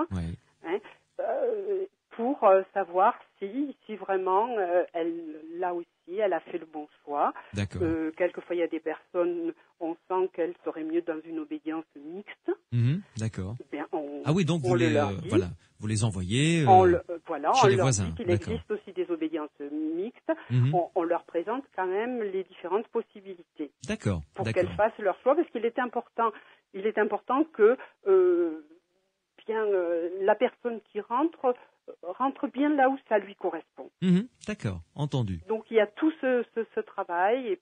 [SPEAKER 9] pour savoir si vraiment là aussi elle a fait le bon choix. Quelquefois il y a des personnes, on sent qu'elles seraient mieux dans une obédience mixte.
[SPEAKER 2] D'accord.
[SPEAKER 9] Eh bien,
[SPEAKER 2] donc vous les envoyez chez les voisins.
[SPEAKER 9] Dit qu'il existe aussi des obédiences mixtes. On leur présente quand même les différentes possibilités.
[SPEAKER 2] D'accord.
[SPEAKER 9] Pour qu'elles fassent leur choix, parce qu'il est important que la personne qui rentre bien là où ça lui correspond.
[SPEAKER 2] D'accord, entendu.
[SPEAKER 9] Donc il y a tout ce travail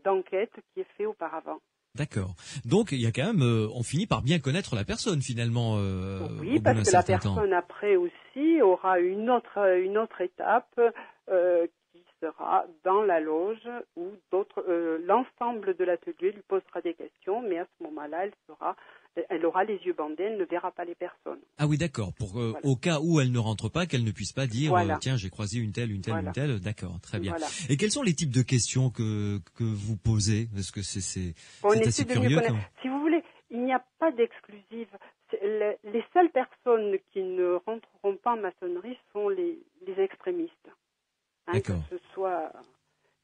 [SPEAKER 9] d'enquête qui est fait auparavant.
[SPEAKER 2] D'accord. Donc il y a quand même, on finit par bien connaître la personne finalement.
[SPEAKER 9] Oui, parce que la personne après aussi aura une autre étape qui sera dans la loge où l'ensemble de l'atelier lui posera des questions, mais à ce moment-là, elle aura les yeux bandés, elle ne verra pas les personnes.
[SPEAKER 2] Ah oui, d'accord. Pour au cas où elle ne rentre pas, qu'elle ne puisse pas dire tiens, j'ai croisé une telle. D'accord, très bien. Voilà. Et quels sont les types de questions que vous posez? Parce que c'est assez curieux.
[SPEAKER 9] Si vous voulez, il n'y a pas d'exclusive. Les seules personnes qui ne rentreront pas en maçonnerie sont les extrémistes.
[SPEAKER 2] D'accord.
[SPEAKER 9] Que ce soit,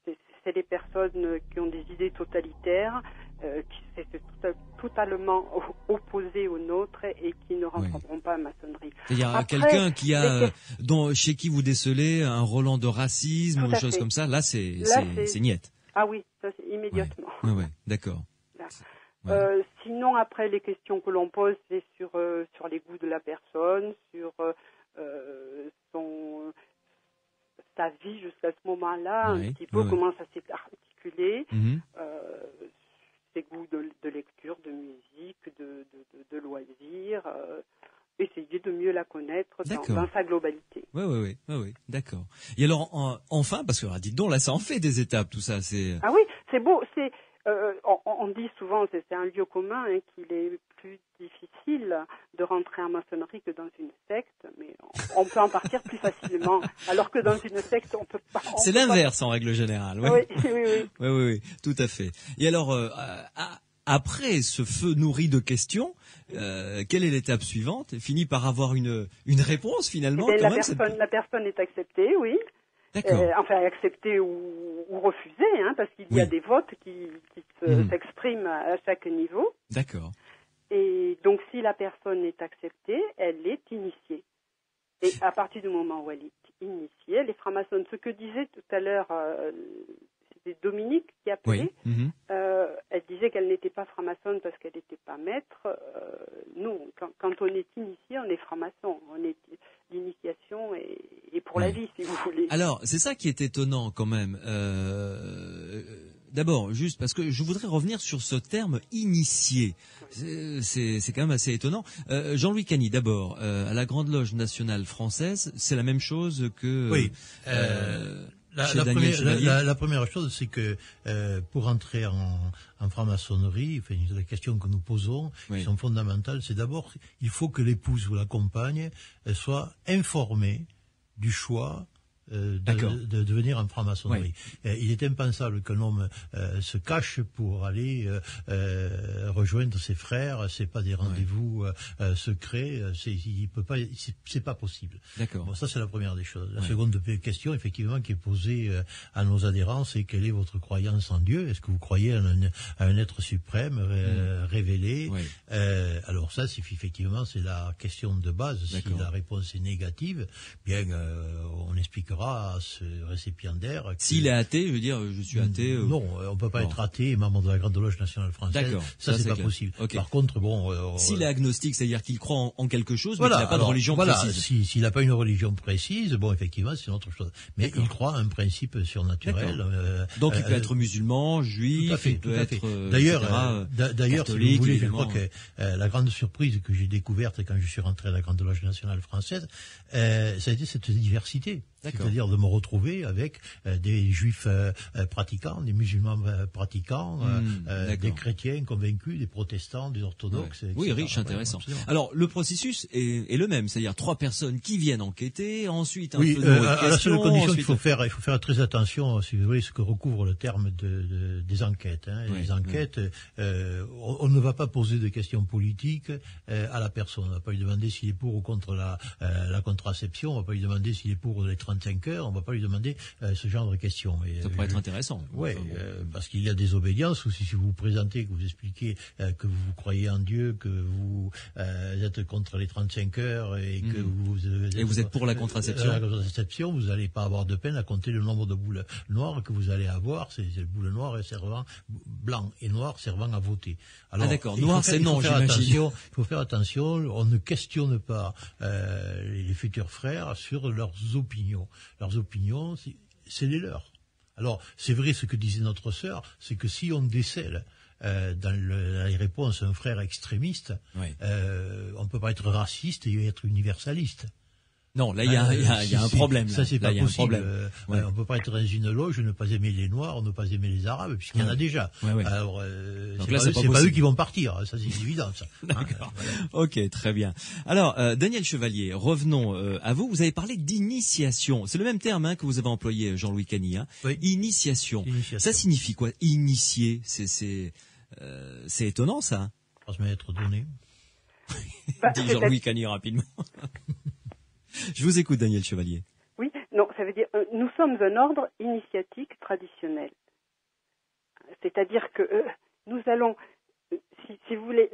[SPEAKER 9] c'est les personnes qui ont des idées totalitaires, qui sont totalement opposées aux nôtres et qui ne rentreront pas en maçonnerie.
[SPEAKER 2] Il y a quelqu'un qui chez qui vous décelez un relent de racisme ou une chose comme ça. Là, c'est niette.
[SPEAKER 9] Ah oui, ça c'est immédiatement.
[SPEAKER 2] Ouais, d'accord.
[SPEAKER 9] Sinon, après, les questions que l'on pose, c'est sur les goûts de la personne, sur sa vie jusqu'à ce moment-là, un petit peu comment ça s'est articulé, ses goûts de lecture, de musique, de loisirs, essayer de mieux la connaître dans sa globalité.
[SPEAKER 2] Oui, d'accord. Et alors, enfin, parce que dites donc, là, ça en fait des étapes, tout ça.
[SPEAKER 9] Ah oui, c'est beau, on dit souvent, c'est un lieu commun, qu'il est plus difficile de rentrer en maçonnerie que dans une secte, mais on peut en partir plus facilement, alors que dans une secte, on peut pas.
[SPEAKER 2] C'est l'inverse en règle générale. Oui, tout à fait. Et alors, après ce feu nourri de questions, quelle est l'étape suivante? Finit par avoir une réponse finalement.
[SPEAKER 9] La personne est acceptée, oui. Enfin, accepter ou refuser, parce qu'il y a des votes qui s'expriment à chaque niveau.
[SPEAKER 2] D'accord.
[SPEAKER 9] Et donc, si la personne est acceptée, elle est initiée. Et à partir du moment où elle est initiée, elle est franc-maçonne. Ce que disait tout à l'heure, c'était Dominique qui appelait. Elle disait qu'elle n'était pas franc-maçonne parce qu'elle n'était pas maître. Non, quand on est initié, on est franc-maçon. L'initiation est pour la vie, si vous voulez.
[SPEAKER 2] Alors, c'est ça qui est étonnant quand même. D'abord, juste parce que je voudrais revenir sur ce terme initié. C'est quand même assez étonnant. Jean-Louis Cany, d'abord, à la Grande Loge nationale française, c'est la même chose que...
[SPEAKER 6] Oui. La première chose, c'est que pour entrer en franc-maçonnerie, les questions que nous posons, qui sont fondamentales, c'est d'abord, il faut que l'épouse ou la compagne soit informée du choix de devenir un franc-maçonnerie. Il est impensable qu'un homme se cache pour aller rejoindre ses frères. C'est pas des rendez-vous secrets. Il peut pas. C'est pas possible.
[SPEAKER 2] D'accord.
[SPEAKER 6] Bon, ça c'est la première des choses. La seconde question, effectivement, qui est posée à nos adhérents, c'est quelle est votre croyance en Dieu? Est-ce que vous croyez à un être suprême révélé? Alors ça, effectivement, c'est la question de base. Si la réponse est négative, bien, on expliquera à ce récipiendaire.
[SPEAKER 2] S'il est athée, je veux dire, je suis athée.
[SPEAKER 6] Non, on peut pas être athée et membre de la Grande Loge nationale française.
[SPEAKER 2] D'accord.
[SPEAKER 6] Ça c'est pas possible. Par contre, bon.
[SPEAKER 2] S'il est agnostique, c'est-à-dire qu'il croit en quelque chose, mais qu'il n'a pas de religion précise.
[SPEAKER 6] S'il n'a pas une religion précise, bon, effectivement, c'est une autre chose. Mais il croit à un principe surnaturel.
[SPEAKER 2] Donc il peut être musulman, juif, il peut être.
[SPEAKER 6] D'ailleurs, si vous voulez, je crois que la grande surprise que j'ai découverte quand je suis rentré à la Grande Loge nationale française, ça a été cette diversité. C'est-à-dire de me retrouver avec des juifs pratiquants, des musulmans pratiquants, des chrétiens convaincus, des protestants, des orthodoxes, etc.
[SPEAKER 2] Oui, riche, intéressant. Alors, le processus est le même, c'est-à-dire 3 personnes qui viennent enquêter, ensuite un peu de question.
[SPEAKER 6] À la seule condition qu'il faut faire très attention, si vous voulez, ce que recouvre le terme des enquêtes. Les enquêtes, on ne va pas poser de questions politiques à la personne. On ne va pas lui demander s'il est pour ou contre la contraception, on ne va pas lui demander s'il est pour les 35 heures, on ne va pas lui demander ce genre de questions.
[SPEAKER 2] Ça pourrait être intéressant.
[SPEAKER 6] Oui, parce qu'il y a des obédiences, ou si vous vous présentez, que vous expliquez que vous croyez en Dieu, que vous êtes contre les 35 heures et que
[SPEAKER 2] vous êtes pour la contraception.
[SPEAKER 6] Vous n'allez pas avoir de peine à compter le nombre de boules noires que vous allez avoir. C'est boules noires blanc et noir servant à voter. Alors,
[SPEAKER 2] d'accord, noir c'est non, j'imagine.
[SPEAKER 6] Il faut faire attention, on ne questionne pas les futurs frères sur leurs opinions. Leurs opinions, c'est les leurs. Alors, c'est vrai ce que disait notre sœur, c'est que si on décèle dans les réponses un frère extrémiste, on ne peut pas être raciste et être universaliste.
[SPEAKER 2] Non, là il y a un problème.
[SPEAKER 6] Ça c'est pas possible. On peut pas être dans une loge, ne pas aimer les Noirs, ne pas aimer les Arabes, puisqu'il y en a déjà. Alors c'est pas eux qui vont partir, ça c'est évident. Ça.
[SPEAKER 2] D'accord. Ok, très bien. Alors Daniel Chevalier, revenons à vous. Vous avez parlé d'initiation. C'est le même terme que vous avez employé, Jean-Louis Cany. Initiation. Ça signifie quoi? Initier, c'est étonnant ça.
[SPEAKER 6] Transmettre, donner.
[SPEAKER 2] Dit Jean-Louis Cany rapidement. Je vous écoute, Daniel Chevalier.
[SPEAKER 9] Oui, non, ça veut dire nous sommes un ordre initiatique traditionnel. C'est-à-dire que nous allons, si vous voulez,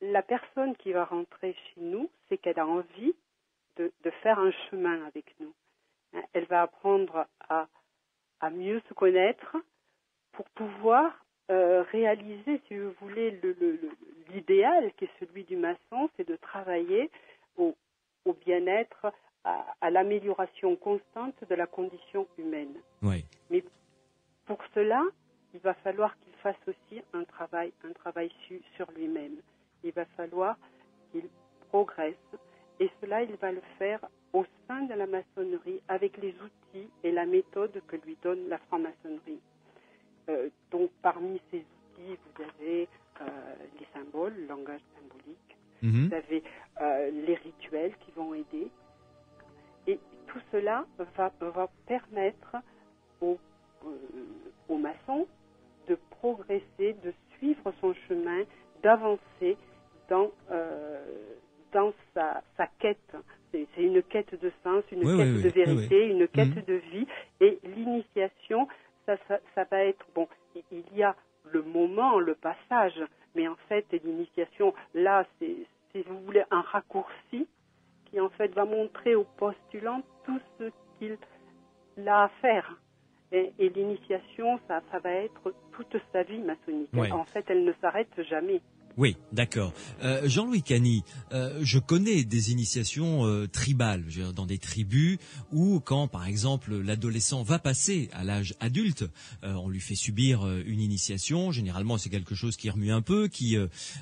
[SPEAKER 9] la personne qui va rentrer chez nous, c'est qu'elle a envie de faire un chemin avec nous. Elle va apprendre à mieux se connaître pour pouvoir réaliser, si vous voulez, l'idéal qui est celui du maçon, c'est de travailler au bien-être, à l'amélioration constante de la condition humaine.
[SPEAKER 2] Oui.
[SPEAKER 9] Mais pour cela, il va falloir qu'il fasse aussi un travail sur lui-même. Il va falloir qu'il progresse. Et cela, il va le faire au sein de la maçonnerie avec les outils et la méthode que lui donne la franc-maçonnerie. Donc, parmi ces outils, vous avez les symboles, le langage symbolique. Vous avez les rituels qui vont aider. Et tout cela va permettre aux maçons de progresser, de suivre son chemin, d'avancer dans sa quête. C'est une quête de sens, une quête de vérité, une quête de vie. Et l'initiation, ça va être... Bon, il y a le moment, le passage, mais en fait, l'initiation, là, c'est, si vous voulez, un raccourci qui, en fait, va montrer au postulant tout ce qu'il a à faire. Et l'initiation, ça va être toute sa vie maçonnique.
[SPEAKER 2] Ouais.
[SPEAKER 9] En fait, elle ne s'arrête jamais.
[SPEAKER 2] Oui, d'accord. Jean-Louis Cany, je connais des initiations tribales, je veux dire, dans des tribus où, quand par exemple l'adolescent va passer à l'âge adulte, on lui fait subir une initiation. Généralement, c'est quelque chose qui remue un peu, qui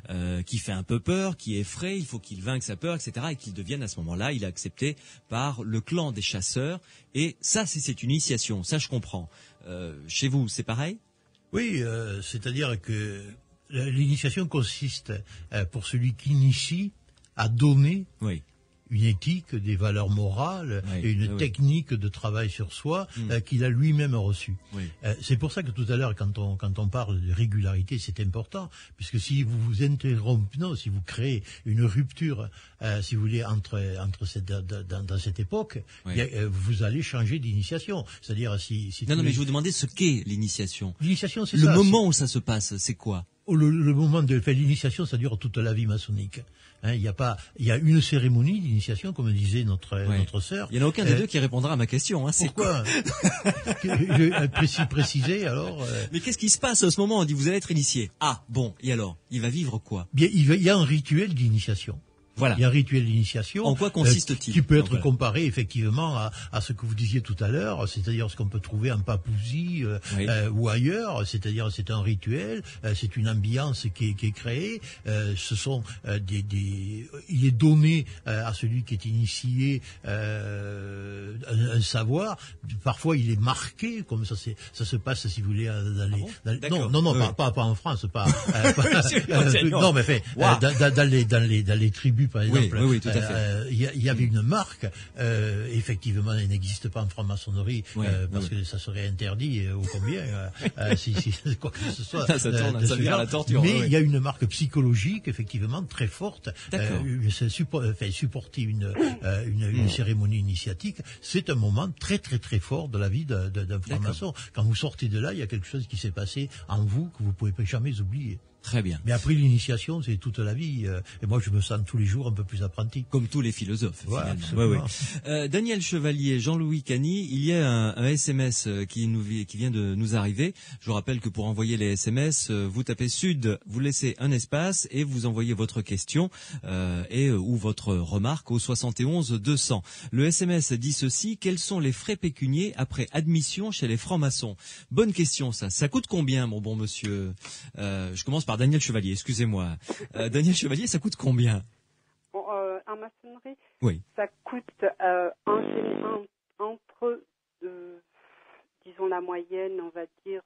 [SPEAKER 2] fait un peu peur, qui effraie. Il faut qu'il vainque sa peur, etc., et qu'il devienne à ce moment-là, il est accepté par le clan des chasseurs. Et ça, c'est une initiation. Ça, je comprends. Chez vous, c'est pareil ?
[SPEAKER 6] Oui, c'est-à-dire que l'initiation consiste, pour celui qui initie, à donner une éthique, des valeurs morales et une technique de travail sur soi qu'il a lui-même reçue. C'est pour ça que tout à l'heure, quand on parle de régularité, c'est important, puisque si vous vous interrompez, si vous créez une rupture, si vous voulez, dans cette époque, vous allez changer d'initiation. C'est-à-dire
[SPEAKER 2] Non, mais je vous demandais ce qu'est l'initiation.
[SPEAKER 6] L'initiation, c'est
[SPEAKER 2] le moment où ça se passe, c'est quoi?
[SPEAKER 6] Le moment de l'initiation, ça dure toute la vie maçonnique. Il y a une cérémonie d'initiation, comme disait notre sœur.
[SPEAKER 2] Il y en a aucun des deux qui répondra à ma question. C'est
[SPEAKER 6] pourquoi préciser alors.
[SPEAKER 2] Mais qu'est-ce qui se passe à ce moment? On dit vous allez être initié. Ah bon, et alors, il va vivre quoi?
[SPEAKER 6] Bien, il y a un rituel d'initiation.
[SPEAKER 2] Voilà.
[SPEAKER 6] Il y a un rituel d'initiation.
[SPEAKER 2] En quoi consiste-t-il?
[SPEAKER 6] Qui peut être comparé effectivement à ce que vous disiez tout à l'heure, c'est-à-dire ce qu'on peut trouver en Papousie ou ailleurs. C'est-à-dire c'est un rituel, c'est une ambiance qui est créée. Ce sont il est donné à celui qui est initié un savoir. Parfois il est marqué, comme ça se passe si vous voulez pas en France, pas non mais dans les tribus par exemple,
[SPEAKER 2] tout à fait.
[SPEAKER 6] Il y avait une marque, effectivement, elle n'existe pas en franc-maçonnerie parce que ça serait interdit ou combien, si quoi que ce soit.
[SPEAKER 2] Ça devient la torture.
[SPEAKER 6] Mais il y a une marque psychologique, effectivement, très forte. Supporter une cérémonie initiatique, c'est un moment très très très fort de la vie d'un franc-maçon. Quand vous sortez de là, il y a quelque chose qui s'est passé en vous que vous pouvez jamais oublier.
[SPEAKER 2] Très bien.
[SPEAKER 6] Mais après l'initiation, c'est toute la vie. Et moi, je me sens tous les jours un peu plus apprenti.
[SPEAKER 2] Comme tous les philosophes, finalement. Daniel Chevalier, Jean-Louis Cany, il y a un SMS qui vient de nous arriver. Je vous rappelle que pour envoyer les SMS, vous tapez Sud, vous laissez un espace et vous envoyez votre question ou votre remarque au 71 200. Le SMS dit ceci: quels sont les frais pécuniaires après admission chez les francs-maçons? Bonne question, ça. Ça coûte combien, mon bon monsieur? Je commence par Daniel Chevalier, excusez-moi. Daniel Chevalier, ça coûte combien?
[SPEAKER 9] En maçonnerie, ça coûte entre, disons la moyenne, on va dire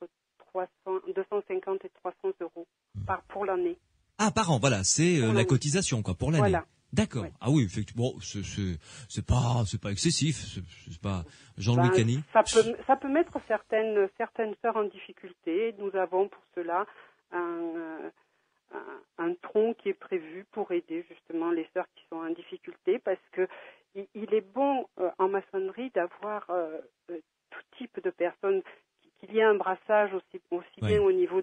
[SPEAKER 9] 250 et 300 euros pour l'année.
[SPEAKER 2] Ah, par an, voilà, c'est la cotisation, quoi, pour l'année. Voilà. D'accord. Oui. Ah oui, effectivement, c'est pas excessif, c'est pas Jean-Louis Cany.
[SPEAKER 9] Ça peut mettre certaines sœurs en difficulté. Nous avons pour cela un tronc qui est prévu pour aider justement les sœurs qui sont en difficulté, parce que il est bon en maçonnerie d'avoir tout type de personnes, qu'il y ait un brassage aussi bien au niveau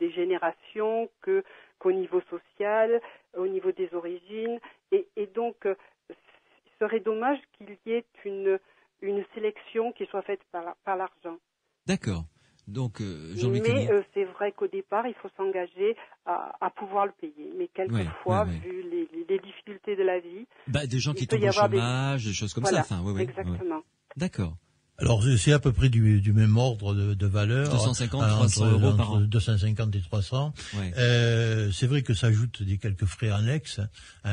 [SPEAKER 9] des générations qu'au niveau social, au niveau des origines, et donc il serait dommage qu'il y ait une sélection qui soit faite par l'argent.
[SPEAKER 2] D'accord. Donc, Jean-Louis Cany.
[SPEAKER 9] Mais c'est vrai qu'au départ, il faut s'engager à pouvoir le payer. Mais quelquefois, vu les difficultés de la vie,
[SPEAKER 2] des gens qui tombent au chômage, des choses comme ça. Enfin,
[SPEAKER 9] exactement.
[SPEAKER 2] D'accord.
[SPEAKER 6] Alors c'est à peu près du même ordre de valeur.
[SPEAKER 2] 250, 300 euros par an.
[SPEAKER 6] 250 et 300. C'est vrai que ça ajoute quelques frais annexes,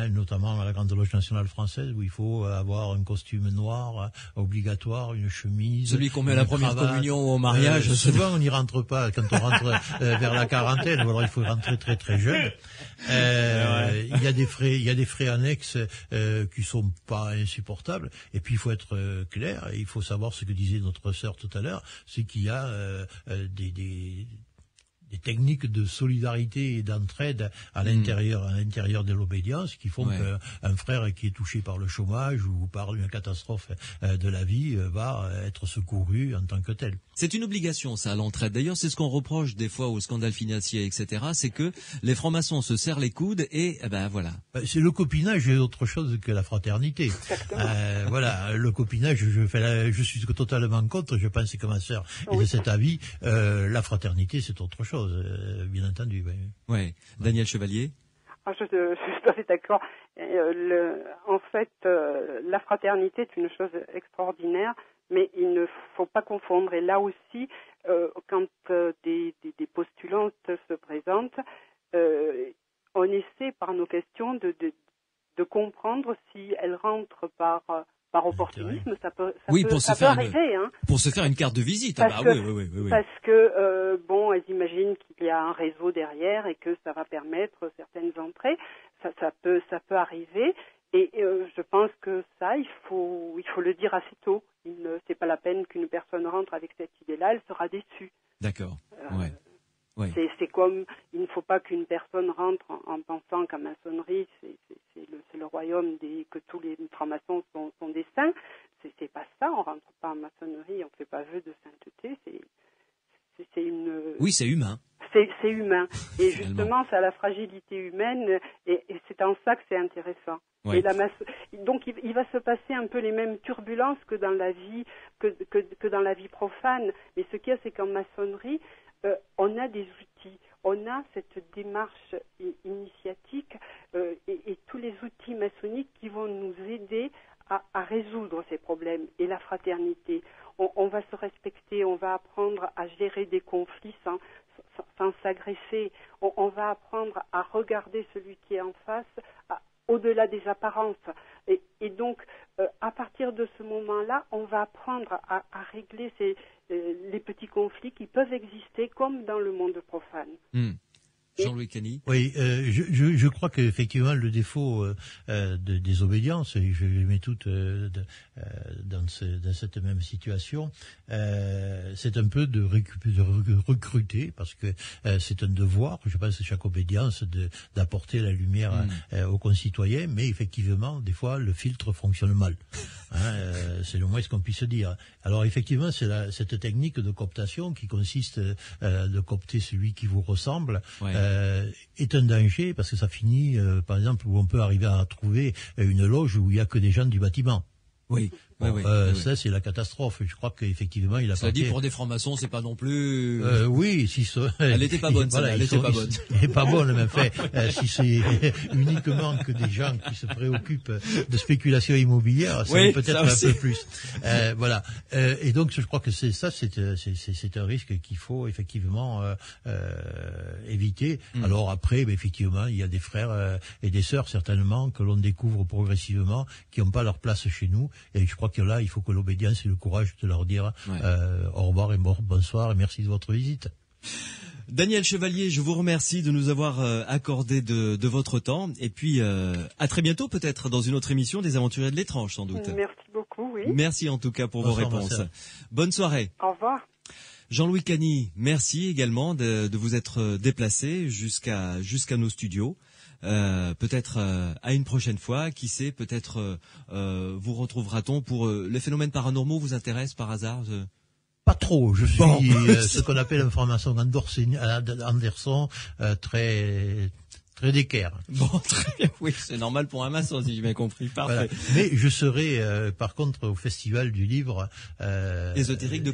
[SPEAKER 6] notamment à la Grande Loge nationale française où il faut avoir un costume noir obligatoire, une chemise.
[SPEAKER 2] Celui qu'on met à la première communion ou au mariage.
[SPEAKER 6] Souvent on n'y rentre pas quand on rentre vers la quarantaine, ou alors il faut rentrer très très jeune. Il y a des frais annexes qui sont pas insupportables. Et puis il faut être clair, il faut savoir ce que disait notre sœur tout à l'heure, c'est qu'il y a des techniques de solidarité et d'entraide à l'intérieur de l'obédience qui font qu'un frère qui est touché par le chômage ou par une catastrophe de la vie va être secouru en tant que tel.
[SPEAKER 2] C'est une obligation, ça, à l'entraide. D'ailleurs, c'est ce qu'on reproche des fois au scandale financier, etc. C'est que les francs-maçons se serrent les coudes et voilà.
[SPEAKER 6] C'est le copinage est autre chose que la fraternité. Le copinage, je suis totalement contre. Je pense que ma sœur est de cet avis. La fraternité, c'est autre chose, bien entendu.
[SPEAKER 2] Daniel Chevalier.
[SPEAKER 9] Je suis tout à fait d'accord. En fait, la fraternité est une chose extraordinaire, mais il ne faut pas confondre. Et là aussi, quand des postulantes se présentent, on essaie par nos questions de comprendre si elles rentrent par opportunisme. Ça peut arriver.
[SPEAKER 2] Pour se faire une carte de visite.
[SPEAKER 9] Parce que elles imaginent qu'il y a un réseau derrière et que ça va permettre certaines entrées. Ça peut arriver. Et je pense que ça, il faut le dire assez tôt. C'est pas la peine qu'une personne rentre avec cette idée-là, elle sera déçue.
[SPEAKER 2] D'accord.
[SPEAKER 9] Ouais. C'est comme, il ne faut pas qu'une personne rentre en pensant qu'en maçonnerie, c'est le royaume que tous les francs-maçons sont des saints. C'est pas ça, on rentre pas en maçonnerie, on fait pas vœu de sainteté, c'est une...
[SPEAKER 2] Oui, c'est humain.
[SPEAKER 9] C'est humain. Et justement, c'est à la fragilité humaine, et c'est en ça que c'est intéressant. Ouais. Et donc, il va se passer un peu les mêmes turbulences que dans la vie, que dans la vie profane. Mais ce qu'il y a, c'est qu'en maçonnerie, on a des outils, on a cette démarche initiatique et tous les outils maçonniques qui vont nous aider à résoudre ces problèmes. Et la fraternité, on va se respecter, on va apprendre à gérer des conflits sans s'agresser, on va apprendre à regarder celui qui est en face au-delà des apparences. Et donc, à partir de ce moment-là, on va apprendre à régler les petits conflits qui peuvent exister comme dans le monde profane.
[SPEAKER 2] Jean-Louis Cany.
[SPEAKER 6] Oui, je crois qu'effectivement le défaut de désobédience, et je les mets toutes dans cette même situation, c'est un peu de recruter, parce que c'est un devoir, je pense, chaque obédience d'apporter la lumière aux concitoyens, mais effectivement, des fois, le filtre fonctionne mal. C'est le moins ce qu'on puisse dire. Alors effectivement, c'est cette technique de cooptation qui consiste de coopter celui qui vous ressemble. Est un danger parce que ça finit, par exemple, où on peut arriver à trouver une loge où il n'y a que des gens du bâtiment.
[SPEAKER 2] Oui.
[SPEAKER 6] Ça, c'est la catastrophe. Je crois qu'effectivement, il a
[SPEAKER 2] ça dit pour des francs-maçons, c'est pas non plus.
[SPEAKER 6] Oui, si ça.
[SPEAKER 2] Elle était pas bonne,
[SPEAKER 6] voilà,
[SPEAKER 2] elle était pas bonne.
[SPEAKER 6] Elle est pas bonne, mais fait, si c'est uniquement que des gens qui se préoccupent de spéculation immobilière, ça peut-être un peu plus. Voilà. Et donc, je crois que c'est un risque qu'il faut effectivement éviter. Alors après, effectivement, il y a des frères et des sœurs certainement que l'on découvre progressivement qui n'ont pas leur place chez nous. Et je crois que là, il faut que l'obédience ait le courage de leur dire au revoir et bonsoir et merci de votre visite.
[SPEAKER 2] Daniel Chevalier, je vous remercie de nous avoir accordé de votre temps. Et puis, à très bientôt peut-être dans une autre émission des Aventuriers de l'étrange, sans doute.
[SPEAKER 9] Merci beaucoup, oui.
[SPEAKER 2] Merci en tout cas pour vos réponses. Marcel. Bonne soirée.
[SPEAKER 9] Au revoir.
[SPEAKER 2] Jean-Louis Cany, merci également de vous être déplacé jusqu'à nos studios. Peut-être à une prochaine fois, qui sait, peut-être vous retrouvera-t-on pour les phénomènes paranormaux vous intéressent par hasard
[SPEAKER 6] Pas trop, je suis ce qu'on appelle un franc-maçon Anderson, très d'équerre.
[SPEAKER 2] Bon, très bien, oui, c'est normal pour un maçon, si j'ai bien compris, parfait. Voilà.
[SPEAKER 6] Mais je serai, par contre, au festival du livre
[SPEAKER 2] ésotérique de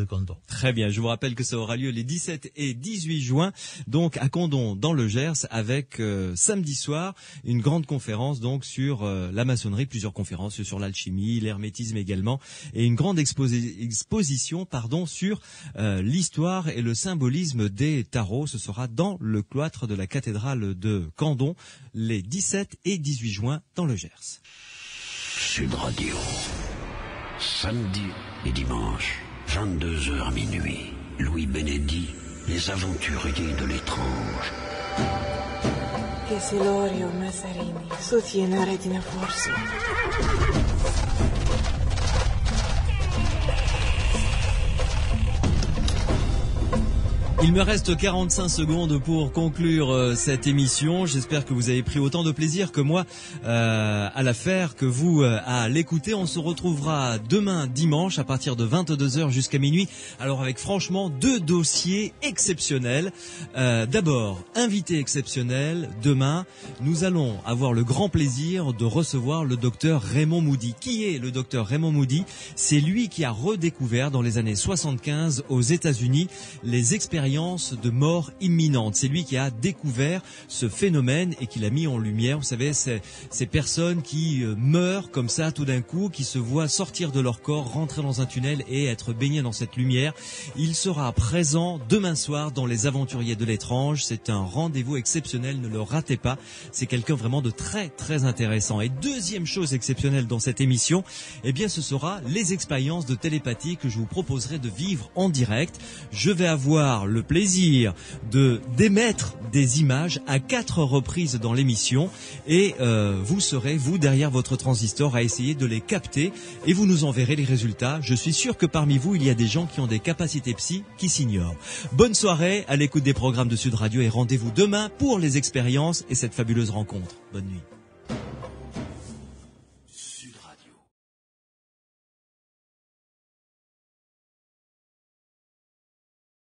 [SPEAKER 6] Condom.
[SPEAKER 2] Très bien, je vous rappelle que ça aura lieu les 17 et 18 juin, donc à Condom, dans le Gers, avec samedi soir, une grande conférence donc sur la maçonnerie, plusieurs conférences sur l'alchimie, l'hermétisme également, et une grande exposition sur l'histoire et le symbolisme des tarots. Ce sera dans le cloître de la cathédrale de Condom, les 17 et 18 juin dans le Gers.
[SPEAKER 3] Sud Radio, samedi et dimanche, 22h minuit. Louis Bénédit, les aventuriers de l'étrange.
[SPEAKER 4] Che Celorio Massarini sostiene Retina Force.
[SPEAKER 2] Il me reste 45 secondes pour conclure cette émission. J'espère que vous avez pris autant de plaisir que moi à la faire, que vous à l'écouter. On se retrouvera demain dimanche à partir de 22h jusqu'à minuit. Alors avec franchement 2 dossiers exceptionnels. D'abord, invité exceptionnel. Demain, nous allons avoir le grand plaisir de recevoir le docteur Raymond Moody. Qui est le docteur Raymond Moody? C'est lui qui a redécouvert dans les années 75 aux États-Unis les expériences de mort imminente. C'est lui qui a découvert ce phénomène et qui l'a mis en lumière. Vous savez, ces personnes qui meurent comme ça tout d'un coup, qui se voient sortir de leur corps, rentrer dans un tunnel et être baignés dans cette lumière. Il sera présent demain soir dans les Aventuriers de l'étrange. C'est un rendez-vous exceptionnel, ne le ratez pas. C'est quelqu'un vraiment de très très intéressant. Et deuxième chose exceptionnelle dans cette émission, eh bien ce sera les expériences de télépathie que je vous proposerai de vivre en direct. Je vais avoir le plaisir d'émettre des images à 4 reprises dans l'émission et vous serez, vous, derrière votre transistor à essayer de les capter et vous nous enverrez les résultats. Je suis sûr que parmi vous, il y a des gens qui ont des capacités psy qui s'ignorent. Bonne soirée à l'écoute des programmes de Sud Radio et rendez-vous demain pour les expériences et cette fabuleuse rencontre. Bonne nuit.